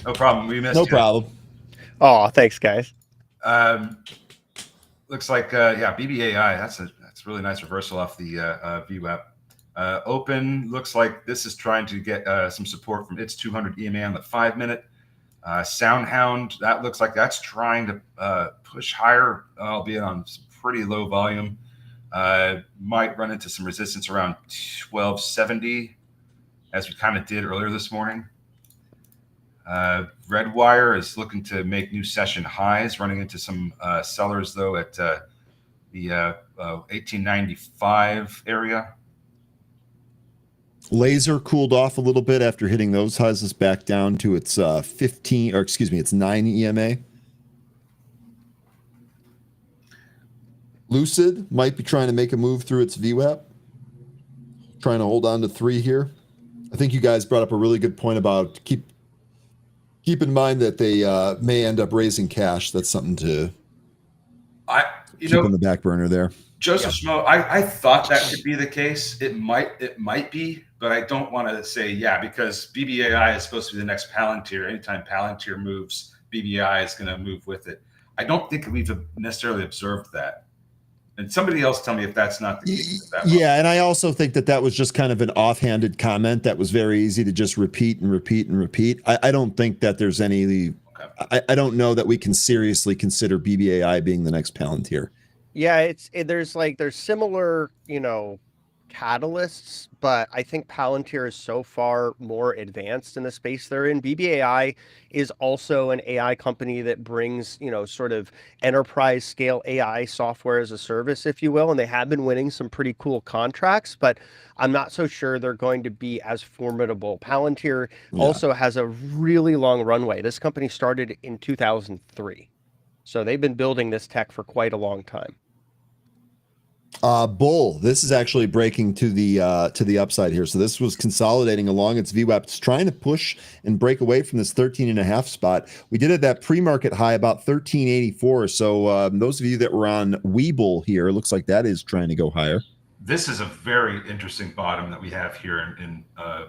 No problem. We missed you. No problem. Oh, thanks, guys. Looks like, BBAI. That's a really nice reversal off the VWAP. Open looks like this is trying to get some support from its 200 EMA on the 5-minute. Soundhound, that looks like that's trying to push higher, albeit on some pretty low volume. Might run into some resistance around 1270, as we kind of did earlier this morning. Redwire is looking to make new session highs, running into some sellers, though, at the 1895 area. Laser cooled off a little bit after hitting those highs. Is back down to its its 9 EMA. Lucid might be trying to make a move through its VWAP, trying to hold on to 3 here. I think you guys brought up a really good point about keep in mind that they may end up raising cash. That's something to keep on the back burner there. Joseph Schmo, I thought that could be the case. It might be, but I don't want to say because BBAI is supposed to be the next Palantir. Anytime Palantir moves, BBAI is going to move with it. I don't think we've necessarily observed that. And somebody else tell me if that's not the case. And I also think that was just kind of an offhanded comment that was very easy to just repeat and repeat and repeat. I don't think that there's any. Okay. I don't know that we can seriously consider BBAI being the next Palantir. Yeah, there's similar, catalysts, but I think Palantir is so far more advanced in the space they're in. BBAI is also an AI company that brings, sort of enterprise scale AI software as a service, if you will, and they have been winning some pretty cool contracts, but I'm not so sure they're going to be as formidable. Palantir also has a really long runway. This company started in 2003. So they've been building this tech for quite a long time. Bull, this is actually breaking to the upside here. So this was consolidating along its VWAP. It's trying to push and break away from this 13.5 spot. We did at that pre-market high about 1384. So those of you that were on Webull here, looks like that is trying to go higher. This is a very interesting bottom that we have here in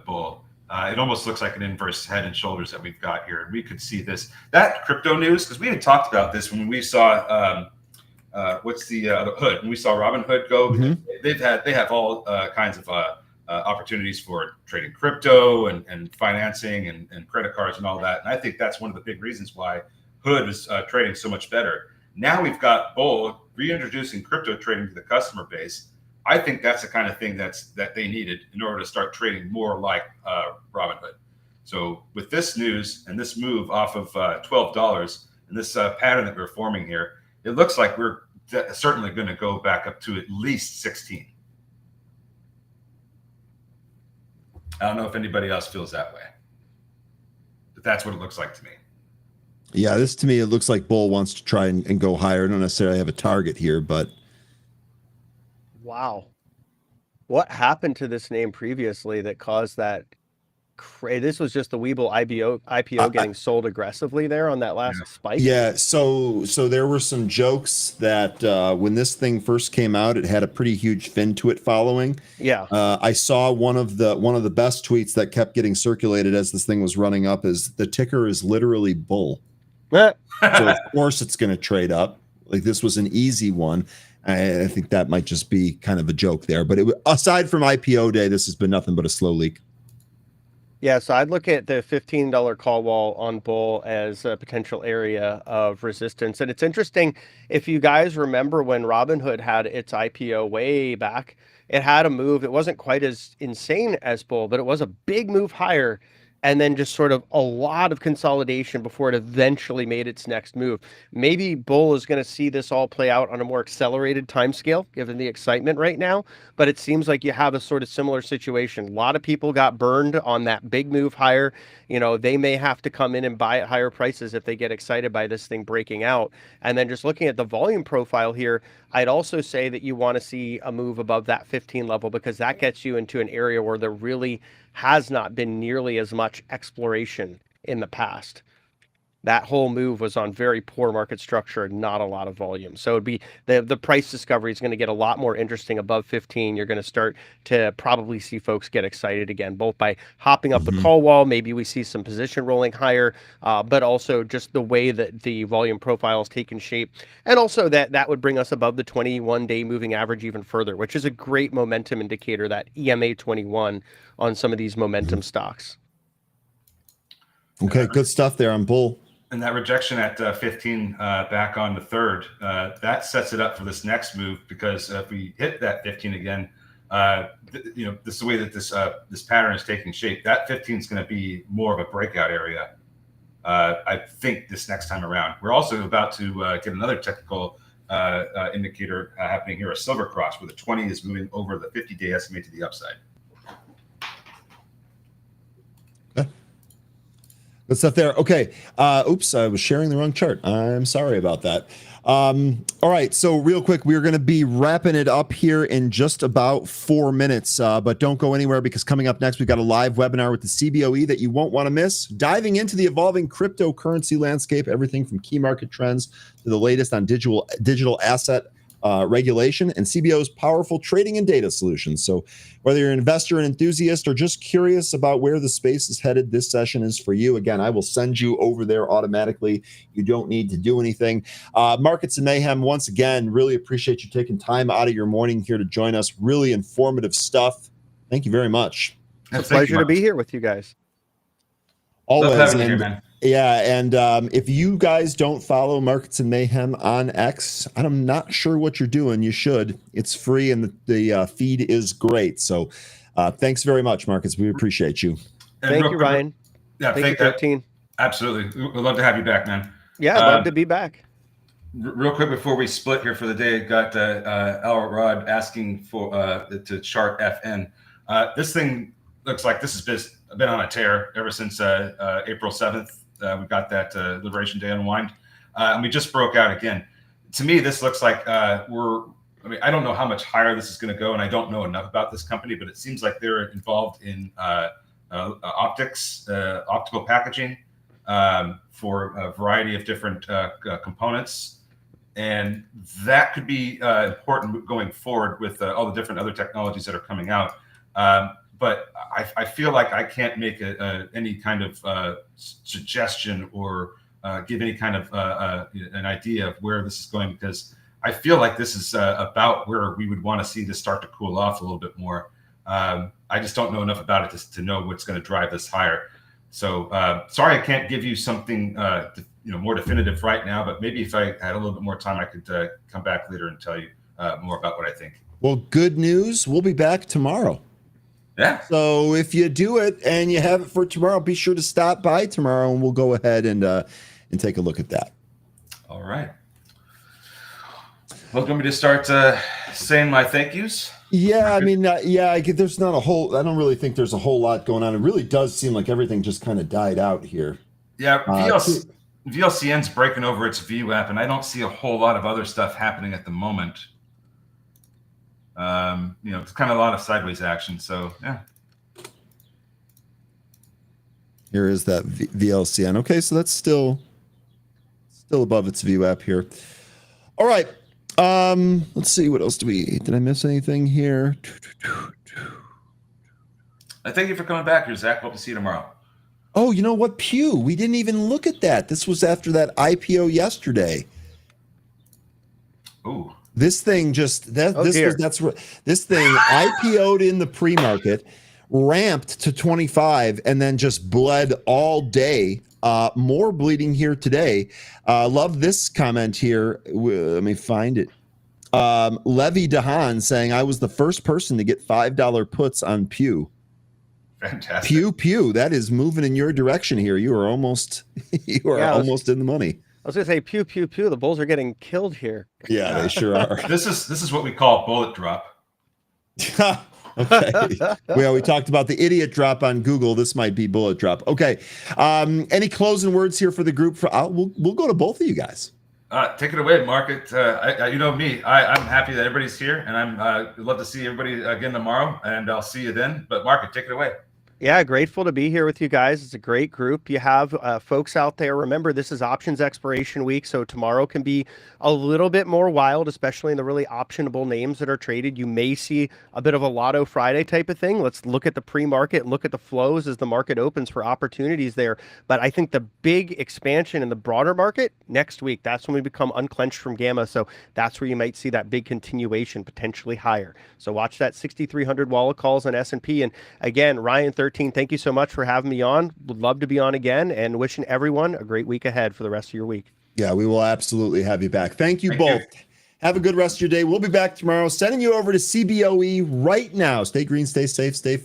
Bull. It almost looks like an inverse head and shoulders that we've got here. And we could see that crypto news, because we had talked about this when we saw what's the Hood. When we saw Robinhood go, they have all kinds of opportunities for trading crypto and financing and credit cards and all that. And I think that's one of the big reasons why Hood is trading so much better. Now we've got Bull reintroducing crypto trading to the customer base. I think that's the kind of thing that they needed in order to start trading more like Robinhood. So with this news and this move off of $12 and this pattern that we're forming here, it looks like we're certainly going to go back up to at least 16. I don't know if anybody else feels that way, but that's what it looks like to me. Yeah, this to me, it looks like Bull wants to try and go higher. I don't necessarily have a target here, but. Wow. What happened to this name previously that caused that? This was just the Webull IPO getting sold aggressively there on that last spike. Yeah, so there were some jokes that when this thing first came out, it had a pretty huge fin to it following. Yeah, I saw one of the best tweets that kept getting circulated as this thing was running up is the ticker is literally Bull. So of course it's going to trade up. Like this was an easy one. I think that might just be kind of a joke there. But aside from IPO day, this has been nothing but a slow leak. Yeah, so I'd look at the $15 call wall on Bull as a potential area of resistance. And it's interesting, if you guys remember when Robinhood had its IPO way back, it had a move. It wasn't quite as insane as Bull, but it was a big move higher. And then just sort of a lot of consolidation before it eventually made its next move. Maybe Bull is going to see this all play out on a more accelerated timescale, given the excitement right now. But it seems like you have a sort of similar situation. A lot of people got burned on that big move higher. You know, they may have to come in and buy at higher prices if they get excited by this thing breaking out. And then just looking at the volume profile here, I'd also say that you want to see a move above that 15 level, because that gets you into an area where there really has not been nearly as much exploration in the past. That whole move was on very poor market structure and not a lot of volume. So it'd be the price discovery is going to get a lot more interesting above 15. You're going to start to probably see folks get excited again, both by hopping up the call wall. Maybe we see some position rolling higher, but also just the way that the volume profile has taken shape. And also that would bring us above the 21-day moving average even further, which is a great momentum indicator, that EMA 21 on some of these momentum stocks. Okay, good stuff there on Bull. And that rejection at 15 back on the third, that sets it up for this next move, because if we hit that 15 again, this is the way that this pattern is taking shape. That 15 is going to be more of a breakout area, I think, this next time around. We're also about to get another technical indicator happening here, a silver cross, where the 20 is moving over the 50-day estimate to the upside. Good stuff there. Okay. Oops, I was sharing the wrong chart. I'm sorry about that. All right. So real quick, we're going to be wrapping it up here in just about 4 minutes, but don't go anywhere, because coming up next, we've got a live webinar with the CBOE that you won't want to miss, diving into the evolving cryptocurrency landscape, everything from key market trends to the latest on digital asset regulation and CBO's powerful trading and data solutions. So whether you're an investor, an enthusiast, or just curious about where the space is headed, this session is for you. Again, I will send you over there automatically. You don't need to do anything. Markets and Mayhem, once again, really appreciate you taking time out of your morning here to join us. Really informative stuff. Thank you very much. It's a pleasure to be here with you guys. Always. Love having you here, man. Yeah, and if you guys don't follow Markets and Mayhem on X, I'm not sure what you're doing. You should. It's free, and the feed is great. So thanks very much, Markets. We appreciate you. Thank you, Ryan. Yeah, thank you, 13. Absolutely. We'd love to have you back, man. Yeah, I'd love to be back. Real quick before we split here for the day, got Al Rod asking for to chart FN. This thing looks like this has been on a tear ever since April 7th. We got that Liberation Day unwind, and we just broke out again. To me, this looks like I don't know how much higher this is going to go, and I don't know enough about this company, but it seems like they're involved in optical packaging for a variety of different components. And that could be important going forward with all the different other technologies that are coming out. but I feel like I can't make any kind of suggestion or give any kind of an idea of where this is going, because I feel like this is about where we would want to see this start to cool off a little bit more. I just don't know enough about it to know what's going to drive this higher. So sorry, I can't give you something more definitive right now, but maybe if I had a little bit more time, I could come back later and tell you more about what I think. Well, good news. We'll be back tomorrow. Yeah. So if you do it and you have it for tomorrow, be sure to stop by tomorrow and we'll go ahead and take a look at that. All right. Well, do you want me to start saying my thank yous? Yeah, I mean, there's not a whole, I don't really think there's a whole lot going on. It really does seem like everything just kind of died out here. Yeah, VLCN's breaking over its VWAP, and I don't see a whole lot of other stuff happening at the moment. It's kind of a lot of sideways action, so yeah. Here is that VLCN. Okay, so that's still above its VWAP here. All right. Let's see, what else did I miss anything here? I thank you for coming back here, Zach. Hope to see you tomorrow. Oh, you know what? Pew. We didn't even look at that. This was after that IPO yesterday. Ooh. This thing this thing IPO'd in the pre-market, ramped to 25, and then just bled all day. More bleeding here today. Love this comment here. Let me find it. Levy DeHaan saying, I was the first person to get $5 puts on Pew. Fantastic. Pew. That is moving in your direction here. You are almost almost in the money. I was going to say, pew, pew, pew. The Bulls are getting killed here. Yeah, they sure are. This is what we call bullet drop. Okay. Well, we talked about the idiot drop on Google. This might be bullet drop. Okay. Any closing words here for the group? We'll go to both of you guys. Take it away, Market. You know me. I'm happy that everybody's here, and I'd love to see everybody again tomorrow, and I'll see you then. But Market, take it away. Yeah, grateful to be here with you guys. It's a great group. You have folks out there. Remember, this is options expiration week, so tomorrow can be a little bit more wild, especially in the really optionable names that are traded. You may see a bit of a Lotto Friday type of thing. Let's look at the pre-market and look at the flows as the market opens for opportunities there. But I think the big expansion in the broader market next week, that's when we become unclenched from gamma. So that's where you might see that big continuation, potentially higher. So watch that 6,300 wall of calls on S&P. And again, Ryan 13, thank you so much for having me on. Would love to be on again, and wishing everyone a great week ahead for the rest of your week. Yeah, we will absolutely have you back. Thank you both. Have a good rest of your day. We'll be back tomorrow. Sending you over to CBOE right now. Stay green, stay safe, stay